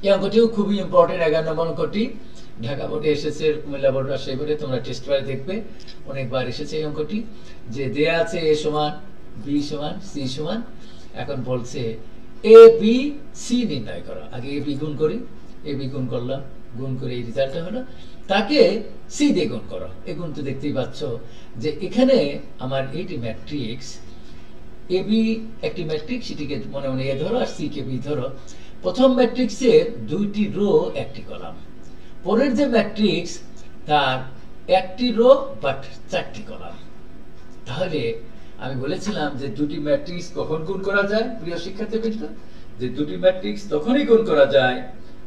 এই অঙ্কটিও খুবই ইম্পর্টেন্ট, 11 নম্বর অঙ্কটি ঢাকা বোর্ডে এসেছে, কুমিল্লা বোর্ড, রাজশাহী বোর্ডে তোমরা টেস্ট পেপারে দেখবে অনেকবার এসেছে এই অঙ্কটি। যে দেয়া আছে a সমান b সমান c সমান, এখন বলছে a b c নির্ণয় করো। আগে a b গুণ করি, a b গুণ করলাম, গুণ করে এই রেজাল্টটা হলো। তাকে c দিয়ে গুণ করো। এই গুণ তো দেখতেই পাচ্ছ যে এখানে আমার এইটি ম্যাট্রিক্স এ বি একটি ম্যাট্রিক্স, সেটিকে মনে মনে এ ধরো আর সি কে বি ধরো। প্রথম ম্যাট্রিক্সের 2টি রো 1টি কলাম, পরের যে ম্যাট্রিক্স তার 1টি রো বাট 4টি কলাম। তাহলে আমি বলেছিলাম যে দুটি ম্যাট্রিক্স কখন গুণ করা যায় প্রিয় শিক্ষার্থীবৃন্দ? যে দুটি ম্যাট্রিক্স তখনই গুণ করা যায়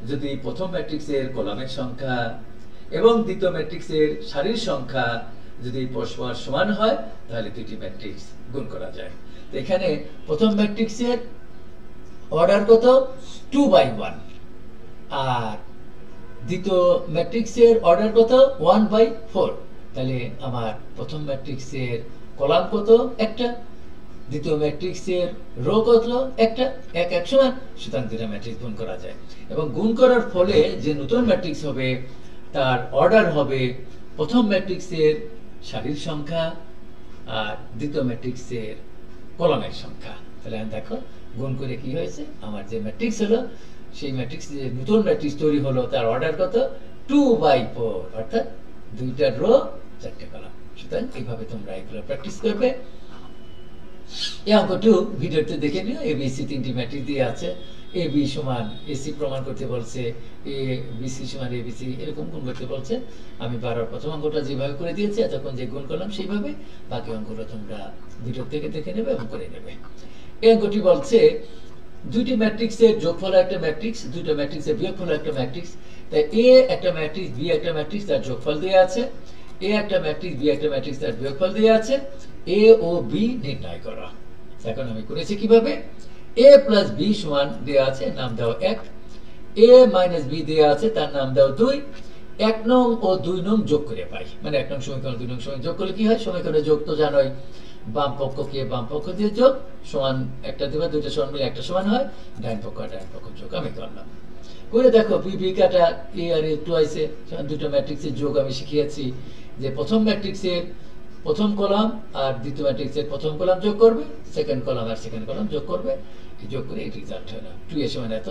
যদি প্রথম ম্যাট্রিক্সের কলামের সংখ্যা এবং দ্বিতীয় ম্যাট্রিক্সের সারির সংখ্যা যদি পরস্পর সমান হয়, তাহলে দুটি ম্যাট্রিক্স গুণ করা যায়। এখানে প্রথম ম্যাট্রিক্সের অর্ডার কত? 2/1, আর দ্বিতীয় ম্যাট্রিক্সের অর্ডার কত? 1/4। তাহলে আমার প্রথম ম্যাট্রিক্সের কলাম কত? একটা, দ্বিতীয় ম্যাট্রিক্সের রো কত? একটা, এক এক সমান, সুতরাং দুটো ম্যাট্রিক্স গুণ করা যায়। এবং গুণ করার ফলে যে নতুন ম্যাট্রিক্স হবে তার অর্ডার হবে প্রথম ম্যাট্রিক্সের সারির সংখ্যা আর দ্বিতীয় ম্যাট্রিক্সের কলামের সংখ্যা। তাহলে দেখো গুণ করে কি হয়েছে, আমার যে ম্যাট্রিক্স হলো সেই ম্যাট্রিক্স যে নতুন ম্যাট্রিক্স তৈরি হলো তার অর্ডার কত? 2/4, অর্থাৎ 2টা রো 4টে কলাম। সুতরাং এইভাবে তোমরা এগুলো প্র্যাকটিস করবে। এই অঙ্কটু ভিডিওতে দেখে নিও। এবিসি 3টি ম্যাট্রিক্স দিয়ে আছে, এ বি সমান এসি প্রমাণ করতে বলছে, এ বিসি সমান এবিসি এরকম গুণ করতে বলছে। আমি বারবার প্রথম অঙ্কটা যেভাবে করে দিয়েছি এতক্ষণ যে গুণ করলাম সেইভাবে, বাকি অঙ্কটা তোমরা ভিডিও থেকে দেখে নেবে এবং করে নেবে। এই অঙ্কটি বলছে দুইটি ম্যাট্রিক্সের যোগফল একটা ম্যাট্রিক্স, দুটো ম্যাট্রিক্সের বিয়োগফল একটা ম্যাট্রিক্স। তাই এ একটা ম্যাট্রিক্স, বি একটা ম্যাট্রিক্স, তার যোগফল দেওয়া আছে। এ একটা ম্যাট্রিক্স, বি একটা ম্যাট্রিক্স, তার বিয়োগফল দেওয়া আছে। এ ও বি নির্ণয় করা। এখন আমি করেছি কিভাবে? a প্লাস বি সমান দেওয়া আছে, নাম দাও 1। a মাইনাস বি দেওয়া আছে, তার নাম দাও 2। 1 নং ও 2 নং যোগ করে পাই, মানে 1 নং সমীকরণ 2 নং সমীকরণ যোগ করলে কি হয়? সমীকরণের যোগ তো জানোই, বাম পক্ষকে বাম পক্ষ দিয়ে যোগ, সমান একটা দিবা, দুইটা সমান মিলে একটা সমান হয়, ডান পক্ষ আর ডান পক্ষ যোগ আমি করলাম। করে দেখো বি বি কাটা এ আর এ টু আইসে, দুটো ম্যাট্রিক্সের যোগ আমি শিখিয়েছি যে প্রথম ম্যাট্রিক্সের প্রথম কলাম আর দ্বিতীয় ম্যাট্রিক্সের প্রথম কলাম যোগ করবে, সেকেন্ড কলাম আর সেকেন্ড কলাম যোগ করবে, এই যোগ করে এই রেজাল্ট হলো 2a সমান এত।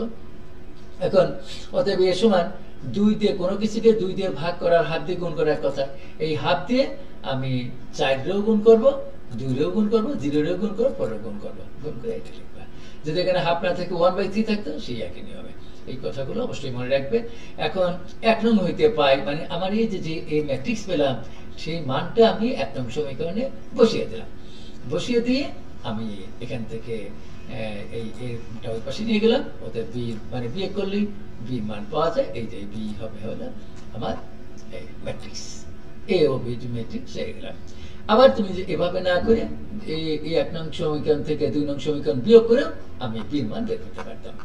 এখন অতএব a সমান 2 দিয়ে কোনো কিছুকে 2 দিয়ে ভাগ করার হাফ দিয়ে গুণ করার কথা, এই হাফ দিয়ে আমি 4 রেও গুণ করব, 2 রেও গুণ করব, 0 রেও গুণ করব, 4 রেও গুণ করব, গুণ করে এটা লিখবা। যদি এখানে হাফ না থাকে 1/3 থাকতো সেই একই নিয়মে। এই কথাগুলো অবশ্যই মনে রাখবে। এখন 1 নং হইতে পাই মানে আমার এই যে এই ম্যাট্রিক্স পেলাম সেই মানটা আমি 1 নং সমীকরণে বসিয়ে দিলাম। বসিয়ে দিয়ে আমি এখান থেকে এই এরটা ওই পাশে নিয়ে গেলাম, ওদের বি মানে বিয়োগ করলেই বি মান পাওয়া যায়। এই যে বি হবে হলো আমার এই ম্যাট্রিক্স, এ ও বি ম্যাট্রিক্স হয়ে গেলাম। আবার তুমি যে এভাবে না করে এই 1 নং সমীকরণ থেকে 2 নং সমীকরণ বিয়োগ করে আমি বি মান বের করতে পারতাম।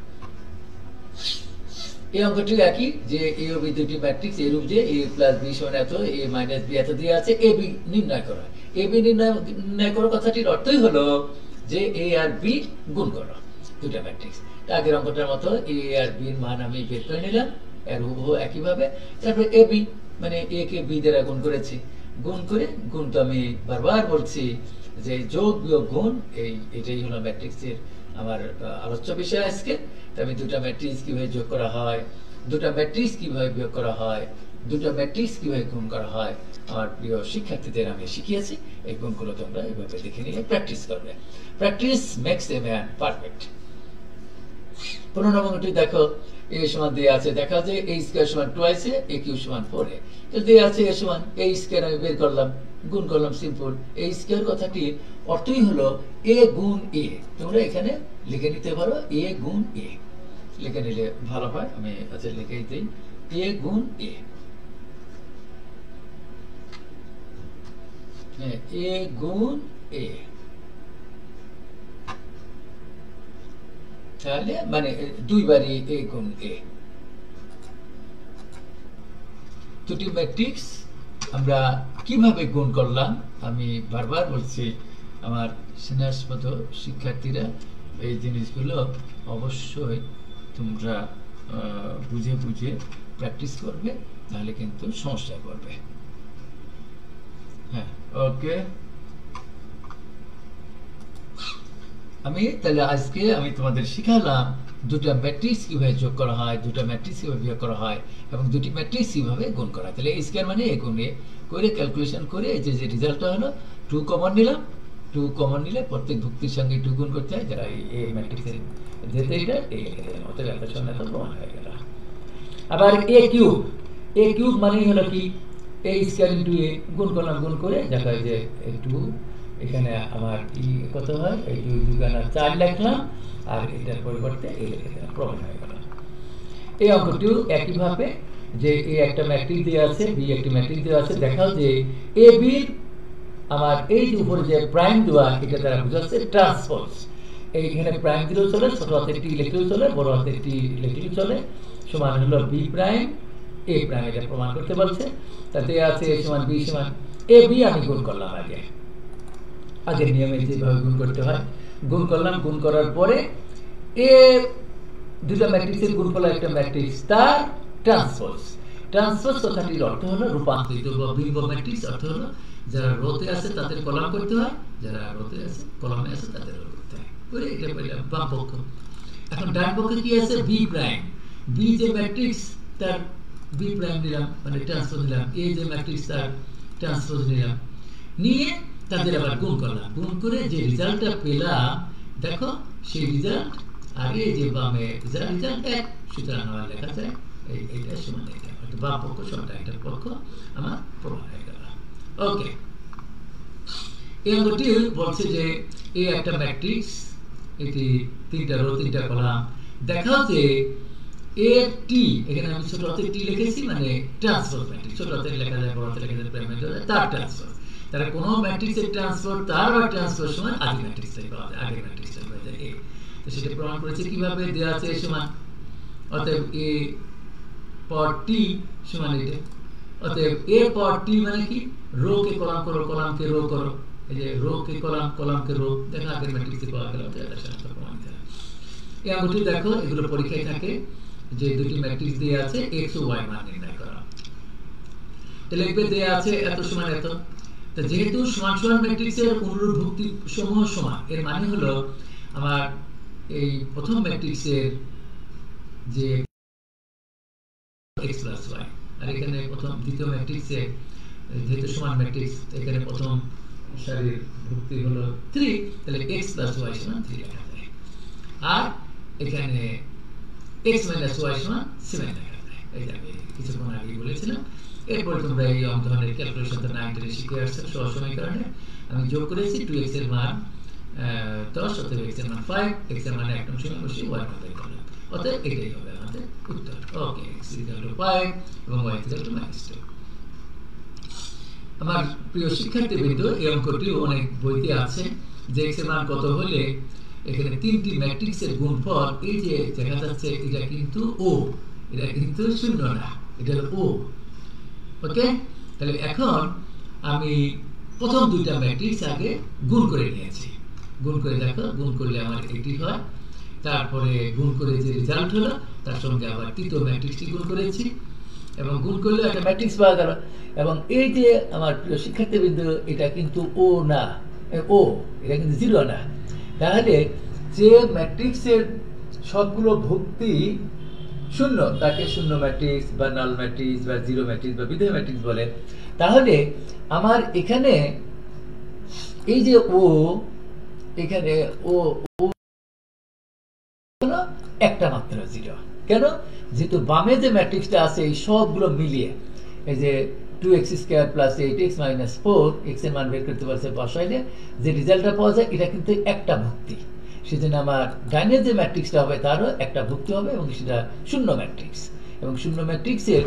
এই অঙ্কটি একই, যে এ ও বি দুটি ম্যাট্রিক্স এরূপ যে a প্লাস বি সমান এত, a মাইনাস বি এত দিয়ে আছে, এ বি নির্ণয় করা। এ বি নির্ণয় করার কথাটির অর্থই হলো যে এ আর বি গুণ করো দুটা ম্যাট্রিক্স। আগের অঙ্কটার মতো এ আর বি এর মান আমি বের করে নিলাম এর হুবহু একইভাবে। তারপরে এ বি মানে এ কে বি দ্বারা গুণ করেছি, গুণ করে গুণ তো আমি বারবার বলছি যে যোগ বিয়োগ গুণ এটাই হলো ম্যাট্রিক্সের আমার আলোচ্য বিষয় আজকে। আমি দুটা ম্যাট্রিক্স কিভাবে যোগ করা হয়, দুটা ম্যাট্রিক্স কিভাবে বিয়োগ করা হয়, দুটো ম্যাট্রিক্স কিভাবে গুণ করা হয় আমার প্রিয় শিক্ষার্থীদের আমি শিখিয়েছি। এই গুণগুলো তোমরা এইভাবে দেখে নিয়ে প্র্যাকটিস করবে। Practice makes a man perfect. 15 নম্বরটি দেখো, a সমান দিয়ে আছে, দেখা যায় a স্কয়ার সমান 2ac, a কিউব সমান 4a। তো দিয়ে আছে a সমান a স্কয়ার আমি বের করলাম, গুণ করলাম, সিম্পল। a স্কয়ার কথাটি অর্থই হলো a গুণ a। তোমরা এখানে লিখে নিতে পারো a গুণ a, লিখে নিলে ভালো হয়। আমি আচ্ছা লিখেই দিই a গুণ a, a গুণ a। তাহলে মানে দুইবারই a গুণ a। দুটি ম্যাট্রিক্স আমরা কিভাবে গুণ করলাম আমি বারবার বলছি, আমার স্নেহস্পদ শিক্ষার্থীরা এই জিনিসগুলো অবশ্যই তোমরা বুঝে বুঝে প্র্যাকটিস করবে, তাহলে কিন্তু সমস্যা করবে। হ্যাঁ, ওকে। আমি তাহলে আজকে আমি তোমাদের শিখালাম দুটা ম্যাট্রিক্স কিভাবে যোগ করা হয়, দুটা ম্যাট্রিক্স কিভাবে বিয়োগ করা হয় এবং দুটি ম্যাট্রিক্স কিভাবে গুণ করা হয়। তাহলে a স্কয়ার মানে a গুণ a করে ক্যালকুলেশন করে যে রেজাল্টটা হলো 2 কমন নিলাম। 2 কমন নিলে প্রত্যেক ভুক্তির সঙ্গে 2 গুণ করতে হয়, যারা এই ম্যাট্রিক্সের যেতে এটা a লিখে দিলাম, অতএব এত সঙ্গে তো প্রমাণ হয়ে গেল। আবার a কিউব মানে হলো কি a স্কয়ার ইনটু a, গুণ করলাম, গুণ করে দেখা যায় যে 2 এখানে আমার কি কত হয়, এই 2 দুগুণা 4 লিখলাম আর এটার পরিবর্তে a লিখে দিলাম, প্রমাণ হয়ে গেল। এই অঙ্কটিও একই ভাবে যে a একটা ম্যাট্রিক্স দেওয়া আছে, b একটা ম্যাট্রিক্স দেওয়া আছে, দেখাও যে a b আমার এই যে উপরে যে প্রাইম দেওয়া এটা দ্বারা বোঝাচ্ছে ট্রান্সপোজ। এইখানে প্রাইম দিলেও চলে, ছোট হাতের টি লিখলেও চলে, বড় হাতের টি লিখলেও চলে, সমান হলো b প্রাইম a প্রাইম, এটা প্রমাণ করতে বলছে। তাতে আছে a সমান b সমান a b আমি গুণ করলাম আগের নিয়মে যেভাবে গুণ করতে হয় গুণ করলাম। গুণ করার পরে এ দুটো ম্যাট্রিক্সের গুণফল একটা ম্যাট্রিক্স তার ট্রান্সপোজ। ট্রান্সপোজ কথাটির অর্থ হলো রূপান্তরিত বা বিম্ব ম্যাট্রিক্স, অর্থ হলো যারা রোতে আছে তাদের কলাম করতে হয়, যারা রোতে আছে কলামে আছে তাদের রো করতে হয়। করে এটা পেলাম বাম পক্ষ। এখন ডান পক্ষে কি আছে, বি প্রাইম। বি যে ম্যাট্রিক্স তার বি প্রাইম নিলাম মানে ট্রান্সপোজ নিলাম, এ যে ম্যাট্রিক্স তার ট্রান্সপোজ নিলাম, নিয়ে তাদের আবার গুণ করলাম। গুণ করে যে রেজাল্টটা পেলাম দেখো সেই রেজাল্ট আর এই যে বামে রেজাল্ট এক, সুতরাং আমার লেখা যায় এইটা সমান এটা, বাম পক্ষ সমান ডান পক্ষ আমার প্রমাণ হয়ে গেল। ওকে, এই অঙ্কটি বলছে যে এই একটা ম্যাট্রিক্স, এটি 3টা রো 3টা কলাম, দেখাও যে এ টি, এখানে আমি ছোট হাতের টি লিখেছি মানে ট্রান্সপোজ ম্যাট্রিক্স, ছোট হাতের লেখা যায় বড় হাতের লেখা যায় প্রাইম তার ট্রান্সপোজ। তাহলে কোন ম্যাট্রিক্সের ট্রান্সপোজ তার বা ট্রান্সপোজ সমান আদি ম্যাট্রিক্সটাই পাওয়া যায়, আগের ম্যাট্রিক্সটাই পাওয়া যায় এ। তো সেটা প্রমাণ করেছে কিভাবে, দেওয়া আছে এ সমান, অতএব এ পর টি সমান এটা। অতএব এ পর টি মানে কি, রো কে কলাম করো, কলামকে রো করো, এই যে রো কে কলাম, কলামকে রো, দেখো আগের ম্যাট্রিক্সে পাওয়া গেল। এটা সাধারণত প্রমাণ করা। এই অঙ্কটি দেখো এগুলো পরীক্ষায় থাকে যে দুটি ম্যাট্রিক্স দেওয়া আছে x ও y মান নির্ণয় করা। তাহলে লিখবে দেওয়া আছে এত সমান এত, তো যেহেতু সমান সমান ম্যাট্রিক্সের অনুরূপ ভুক্তি সমূহ সমান, এর মানে হলো আমার এই প্রথম ম্যাট্রিক্সের যে x প্লাস y, আর এখানে প্রথম দ্বিতীয় ম্যাট্রিক্সে যেহেতু সমান ম্যাট্রিক্স, এখানে প্রথম সারির ভুক্তি হলো 3, তাহলে x প্লাস y সমান 3 লেখা যায়। আর এখানে x মাইনাস y সমান 7 লেখা যায়। এই যে আমি কিছুক্ষণ আগে বলেছিলাম। এরপর তোমরা এই ধরনের ক্যালকুলেশনটা 9 শিখে আসছো সহজ সমীকরণে। আমি যোগ করেছি 2x এর মান 10, অতএব x এর মান 5, x এর মান একদম সমান বসিয়ে y মান বের করলাম। অতএব এটাই হবে আমাদের উত্তর। ওকে, x = 5 এবং y = -2। আমার প্রিয় শিক্ষার্থীবৃন্দ, এই অঙ্কটি অনেক বইতে আছে যে x এর মান কত হলে এখানে তিনটি ম্যাট্রিক্সের গুণফল, এই যে দেখা যাচ্ছে এটা কিন্তু ও, এটা কিন্তু শূন্য না, এটা হলো ও। ওকে, তাহলে এখন আমি প্রথম দুইটা ম্যাট্রিক্স আগে গুণ করে নিয়েছি। গুণ করে দেখো, গুণ করলে আমার এটি হয়, তারপরে গুণ করে যে রেজাল্ট হলো তার সঙ্গে আবার তৃতীয় ম্যাট্রিক্সটি গুণ করেছি এবং গুণ করলে একটা ম্যাট্রিক্স পাওয়া গেল। এবং এই যে আমার প্রিয় শিক্ষার্থীবৃন্দ, এটা কিন্তু ও না, ও এটা কিন্তু জিরো না। তাহলে যে ম্যাট্রিক্সের সবগুলো ভুক্তি শূন্য তাকে শূন্য ম্যাট্রিক্স বা নাল ম্যাট্রিক্স বা জিরো ম্যাট্রিক্স বা বিধেয় ম্যাট্রিক্স বলে। তাহলে আমার এখানে এই যে ও, এখানে ও একটা মাত্র জিরো। কেন? যেহেতু বামে যে ম্যাট্রিক্সটা আছে এই সবগুলো মিলিয়ে এই যে 2x² + 8x - 4, x এর মান বের করতে পারছে বসাইলে যে রেজাল্টটা পাওয়া যায় এটা কিন্তু একটা ভুক্তি। সেজন্য আমার ডাইনের যে ম্যাট্রিক্সটা হবে তারও একটা ভুক্তি হবে এবং সেটা শূন্য ম্যাট্রিক্স। এবং শূন্য ম্যাট্রিক্সের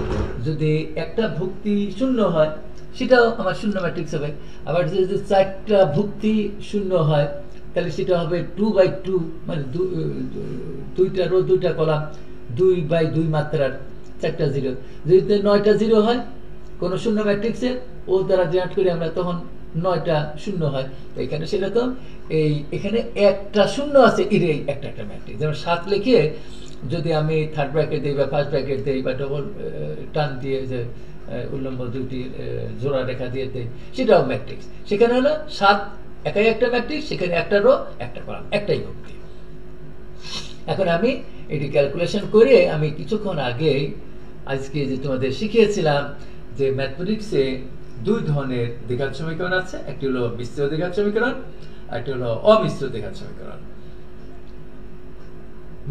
যদি একটা ভুক্তি শূন্য হয় সেটাও আমার শূন্য ম্যাট্রিক্স হবে। আবার যদি চারটা ভুক্তি শূন্য হয় তাহলে সেটা হবে 2/2, মানে দুইটা রো দুইটা কলাম, 2/2 মাত্রার 4টা জিরো। যদি 9টা জিরো হয় কোন শূন্য ম্যাট্রিক্সে, ও দ্বারা জেনারেট করি আমরা, তখন 9টা শূন্য হয়। তো এখানে সেরকম এই এখানে একটা শূন্য আছে, এটাই একটা একটা ম্যাট্রিক্স। যেমন 7 লিখে যদি আমি থার্ড ব্র্যাকেট দিই বা ফার্স্ট ব্র্যাকেট দিই বা ডবল টান দিয়ে যে উল্লম্ব দুটি জোড়া রেখা দিয়ে দিই, সেটাও ম্যাট্রিক্স। সেখানে হলো 7 একাই একটা ম্যাট্রিক্স, সেখানে একটা রো একটা কলাম, একটাই ভুক্তি। এখন আমি এটি ক্যালকুলেশন করে আমি কিছুক্ষণ আগে আজকে যে তোমাদের শিখিয়েছিলাম যে ম্যাথমেটিক্সে দুই ধরনের দ্বিঘাত সমীকরণ আছে, একটি হলো মিশ্র দ্বিঘাত সমীকরণ, আরেকটি হলো অমিশ্র দ্বিঘাত সমীকরণ।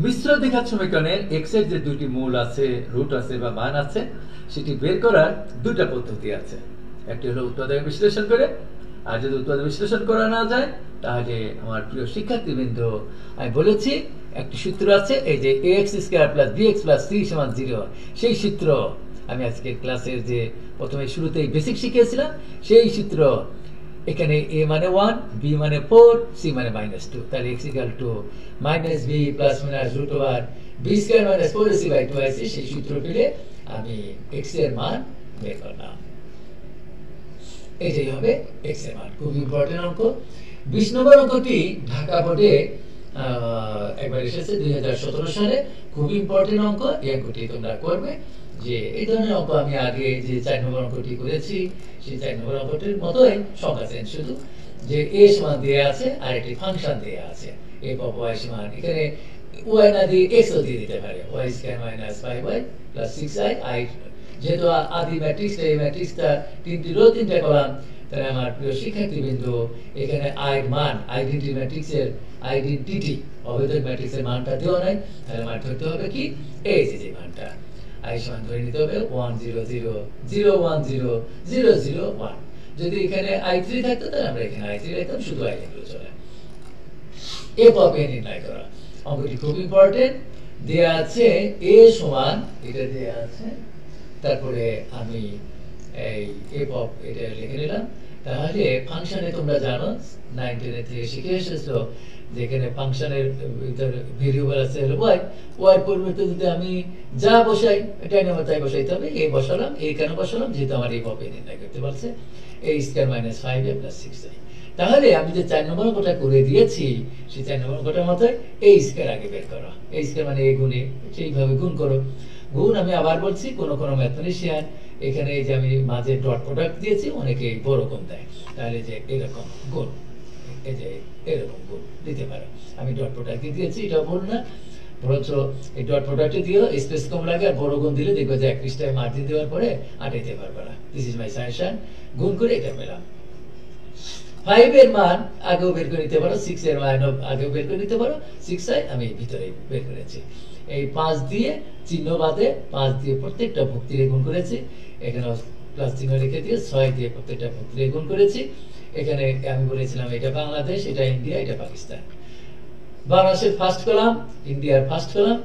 মিশ্র দ্বিঘাত সমীকরণের x এর যে দুইটি মূল আছে, রুট আছে বা মান আছে, সেটি বের করার দুইটা পদ্ধতি আছে। একটি হলো উৎপাদক বিশ্লেষণ করে, আর যদি উৎপাদক বিশ্লেষণ করা না যায় তাহলে আমার প্রিয় শিক্ষার্থীবৃন্দ, আমি বলেছি একটি সূত্র আছে, এই যে ax² + bx + c = 0, সেই সূত্র আমি আজকে ক্লাসের যে প্রথমে শুরুতেই বেসিক শিখিয়েছিলাম, সেই সূত্র এখানে a মানে 1, b মানে 4, c মানে -2। তাহলে x = -b ± (b² - 4ac/2) আছে। সেই সূত্র পেলে আমি x এর মান বের করলাম। এটাই হবে x এর মান। খুব ইম্পর্টেন্ট অঙ্ক। 20 নম্বর অঙ্কটি ঢাকা বোর্ডে একবার এসেছে 2017 সালে। খুব ইম্পর্টেন্ট অঙ্ক। এই অঙ্কটি তোমরা করবে। যে এই ধরনের অঙ্ক আমি আগে যে 4 নম্বর অঙ্কটি করেছি, সেই 4 নম্বর অঙ্কটির মতোই সংখ্যা চেঞ্জ, শুধু যে a সমান দেয়া আছে আর একটি ফাংশন দেয়া আছে f(y) সমান, এখানে y না দিয়ে x ও দিয়ে দিতে পারে, y² - 5y + 6i। i যেহেতু আদি ম্যাট্রিক্স, এই ম্যাট্রিক্সটা 3টি রো 3টা কলাম, তাহলে আমার প্রিয় শিক্ষার্থীবৃন্দ এখানে i এর মান, আইডেন্টিটি ম্যাট্রিক্সের আইডেন্টিটি অভেদক ম্যাট্রিক্সের মানটা দেওয়া নাই, তাহলে মান ধরতে হবে কি এই যে মানটা i সমান ধরে নিতে হবে 1 0 0 0 1 0 0 0 1। যদি এখানে i3 থাকতো তাহলে আমরা এখানে i3 লিখতাম, শুধু i লিখলে চলে। f অফ a নির্ণয় করা অঙ্কটি খুব ইম্পর্টেন্ট। দেয়া আছে a সমান, এটা দেয়া আছে, তারপরে আমি এই f অফ এটা লিখে নিলাম। তাহলে ফাংশনে তোমরা জানো 9 10 থেকে শিখে এসেছো, যেখানে ফাংশনের ভেরিয়েবল আছে হলো y, y পরিবর্তে যদি আমি যা বসাই এটা নিয়ে তাই বসাইতে হবে। a বসালাম, a কেন বসালাম? যেহেতু আমার f অফ a নির্ণয় করতে বলছে, a² - 5a + 6i। তাহলে আমি যে 4 নম্বর অঙ্কটা করে দিয়েছি, সেই 4 নম্বর অঙ্কটার মতোই a² আগে বের করো। a² মানে a গুণে, সেইভাবে গুণ করো। গুণ আমি আবার বলছি, কোন কোন ম্যাথমেটিশিয়ান এখানে এই যে আমি মাঝে ডট প্রোডাক্ট দিয়েছি, অনেকে বড় গুণ দেয়, তাহলে যে এরকম গুণ, এই যে এরকম গুণ দিতে পারে। আমি ডট প্রোডাক্ট দিয়েছি, এটা ভুল না, বরঞ্চ এই ডট প্রোডাক্টে দিয়েও স্পেস কম লাগে, আর বড় গুণ দিলে দেখবে যে 1 পৃষ্ঠায় মার্জিন দেওয়ার পরে আটাইতে পারবে না। This is my suggestion. গুণ করে এটা পেলাম। 5 এর মান আগেও বের করে নিতে পারো, 6 এর মান আগেও বের করে নিতে পারো, 6i আমি ভিতরে বের করেছি। এই 5 দিয়ে চিহ্ন বাদে 5 দিয়ে প্রত্যেকটা ভক্তিরে গুণ করেছি, এখানে প্লাস চিহ্ন রেখে দিয়ে 6 দিয়ে প্রত্যেকটা ভক্তিরে গুণ করেছি। এখানে আমি বলেছিলাম এটা বাংলাদেশ, এটা ইন্ডিয়া, এটা পাকিস্তান। বাংলাদেশের ফার্স্ট কলাম, ইন্ডিয়ার ফার্স্ট কলাম,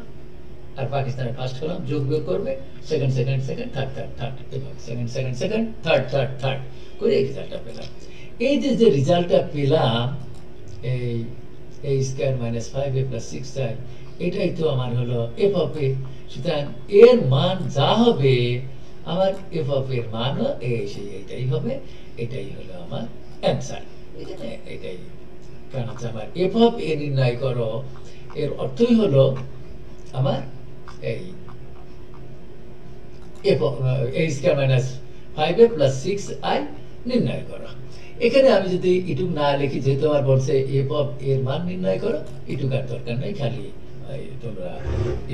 আর পাকিস্তানের ফার্স্ট কলাম যোগ বিয়োগ করবে, second second second third third third, এভাবে second second second third third third করে এই রেজাল্টটা পেলাম। এই যে রেজাল্টটা পেলাম, এই square minus 5a plus 6i, এটাই তো আমার হলো এফ অফ এ। সুতরাং এর মান যা হবে, আমার এফ অফ এর মানও এইটাই হবে, এটাই হলো আমার অ্যান্সার। এখানে এটাই, কারণ হচ্ছে আমার এফ অফ এ নির্ণয় করো, এর অর্থই হলো আমার এই F of A square minus 5a plus 6i নির্ণয় করো। এখানে আমি যদি এটুক না লিখি, যেহেতু আমার বলছে এফ অফ এর মান নির্ণয় করো, এটুক আর দরকার নেই, খালি তোমরা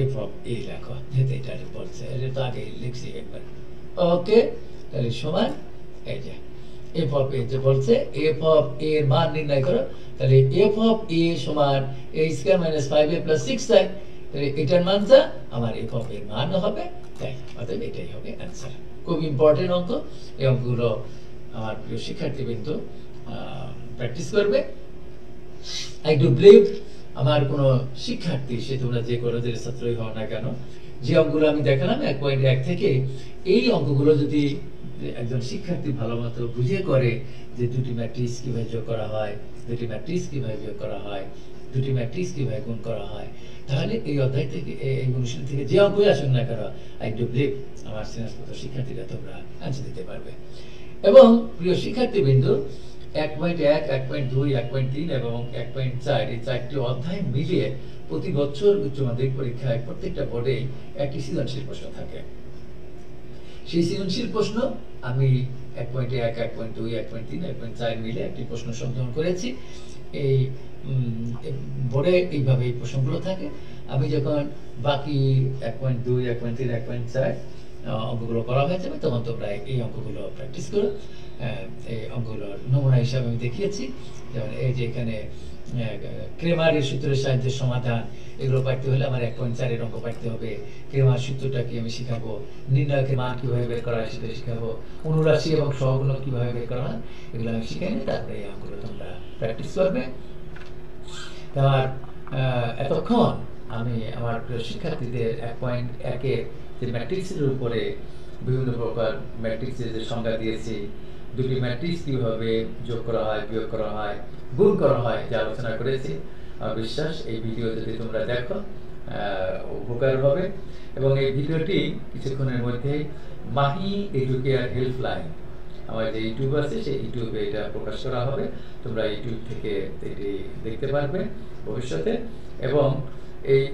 এফ অফ এ লেখো, যেহেতু এটা বলছে, এটা তো আগে লিখছি একবার। ওকে, তাহলে সমান এই যে এফ অফ এ যে বলছে এফ অফ এর মান নির্ণয় করো, তাহলে এফ অফ এ সমান a square minus 5a plus 6i, তাহলে এটার মান যা, আমার এফ অফ এর মান হবে তাই, অতএব এটাই হবে অ্যান্সার। খুব ইম্পর্টেন্ট অঙ্ক। এই অঙ্কগুলো আমার প্রিয় শিক্ষার্থীবৃন্দ প্র্যাকটিস করবে। আই ডু বিলিভ আমার কোনো শিক্ষার্থী, সে তোমরা যে কলেজের ছাত্রই হও না কেন, যে অঙ্কগুলো আমি দেখালাম 1.1 থেকে, এই অঙ্কগুলো যদি একজন শিক্ষার্থী ভালো মতো বুঝে করে, যে দুটি ম্যাট্রিক্স কিভাবে যোগ করা হয়, দুটি ম্যাট্রিক্স কিভাবে বিয়োগ করা হয়, দুটি ম্যাট্রিক্স কিভাবে গুণ করা হয়, তাহলে এই অধ্যায় থেকে, এই অনুশীলন থেকে যে অঙ্কই আসুন না কেন, আই ডু বিলিভ আমার স্নাতক শিক্ষার্থীরা তোমরা অ্যান্সার দিতে পারবে। এবং প্রিয় শিক্ষার্থীবৃন্দ, 1.1, 1.2, 1.3 এবং 1.4 এই 4টি অধ্যায় মিলিয়ে প্রতি বছর উচ্চ মাধ্যমিক পরীক্ষায় প্রত্যেকটা বোর্ডে একটি সৃজনশীল প্রশ্ন থাকে। সেই সৃজনশীল প্রশ্ন আমি 1.1, 1.2, 1.3, 1.4 মিলে একটি প্রশ্ন সংগ্রহ করেছি। এই বোর্ডে এইভাবে এই প্রশ্নগুলো থাকে। আমি যখন বাকি 1.2, 1.3, 1.4 অঙ্কগুলো করা হয়ে যাবে, তখন তোমরা এই অঙ্কগুলো প্র্যাকটিস করো। এই অঙ্কগুলোর নমুনা হিসাবে আমি দেখিয়েছি, যেমন এই যে এখানে ক্রেমারের সূত্রের সাহায্যে সমাধান, এগুলো পাঠতে হলে আমার 1.4 এর অঙ্ক পাঠতে হবে। ক্রেমার সূত্রটা কি আমি শিখাবো, নির্ণয়কের মান কিভাবে বের করা হয় সেটা শিখাবো, অনুরাশি এবং সহগুণক কিভাবে বের করা হয় এগুলো আমি শিখাইনি, তারপরে এই অঙ্কগুলো তোমরা প্র্যাকটিস করবে। তার এতক্ষণ আমি আমার শিক্ষার্থীদের 1.1 এর যে ম্যাট্রিক্সের উপরে বিভিন্ন প্রকার ম্যাট্রিক্সের যে সংজ্ঞা দিয়েছি, দুটি ম্যাট্রিক্স কিভাবে যোগ করা হয়, বিয়োগ করা হয়, গুণ করা হয়, যে আলোচনা করেছি। আমার বিশ্বাস এই ভিডিও যদি তোমরা দেখো উপকার হবে। এবং এই ভিডিওটি কিছুক্ষণের মধ্যেই মাহি এডুকেয়ার হেল্পলাইন, আমার যে ইউটিউব আছে সেই ইউটিউবে এটা প্রকাশ করা হবে, তোমরা ইউটিউব থেকে এটি দেখতে পারবে ভবিষ্যতে। এবং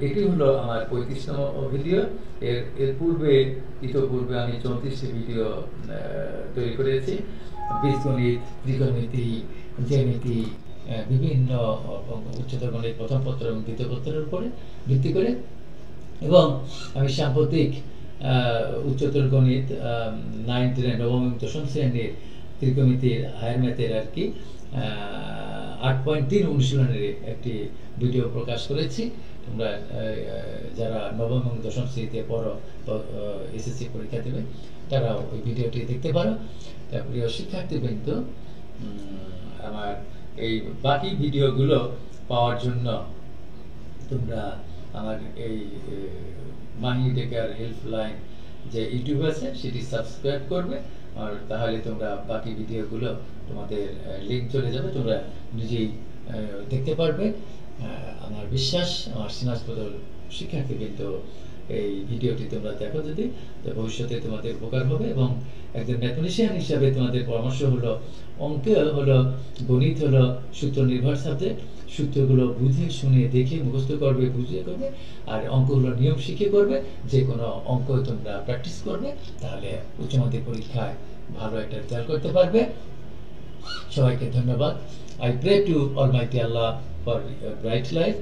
এটি হলো আমার 35তম ভিডিও। এর পূর্বে ইতোপূর্বে আমি 34টি ভিডিও তৈরি করেছি, বীজগণিত, ত্রিকোণমিতি, জ্যামিতি, বিভিন্ন উচ্চতর গণিত প্রথম পত্র এবং দ্বিতীয় পত্রের উপরে ভিত্তি করে। এবং আমি সাম্প্রতিক উচ্চতর গণিত 9th, 9ম এবং 10ম শ্রেণীর ত্রিকোণমিতির হায়ার ম্যাথের আর কি 8.3 অনুশীলনের একটি ভিডিও প্রকাশ করেছি। তোমরা যারা 9ম এবং 10ম শ্রেণীতে পড়ো, এসএসসি পরীক্ষা দেবে, তারা ওই ভিডিওটি দেখতে পারো। প্রিয় শিক্ষার্থীবৃন্দ, আমার এই বাকি ভিডিওগুলো পাওয়ার জন্য তোমরা আমার এই মাহি এডুকেয়ার হেল্পলাইন যে ইউটিউব আছে সেটি সাবস্ক্রাইব করবে, আর তাহলে তোমরা বাকি ভিডিওগুলো তোমাদের লিঙ্ক চলে যাবে, তোমরা নিজেই দেখতে পারবে। আমার বিশ্বাস আমার স্নাতক শিক্ষার্থীবৃন্দ এই ভিডিওটি তোমরা দেখো যদি, তো ভবিষ্যতে তোমাদের উপকার হবে। এবং একজন ম্যাথমেটিশিয়ান হিসাবে তোমাদের পরামর্শ হলো, অঙ্ক হলো, গণিত হলো সূত্র নির্ভর সাবজেক্ট। সূত্রগুলো বুঝে শুনে দেখে মুখস্থ করবে, বুঝিয়ে করবে, আর অঙ্কগুলো নিয়ম শিখে করবে। যে কোনো অঙ্ক তোমরা প্র্যাকটিস করবে, তাহলে উচ্চ মাধ্যমিক পরীক্ষায় ভালো একটা রেজাল্ট করতে পারবে। সবাইকে ধন্যবাদ। I pray to Almighty Allah for a bright life,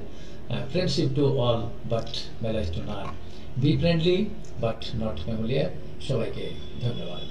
friendship to all but malice to none. Be friendly but not familiar. সবাইকে ধন্যবাদ।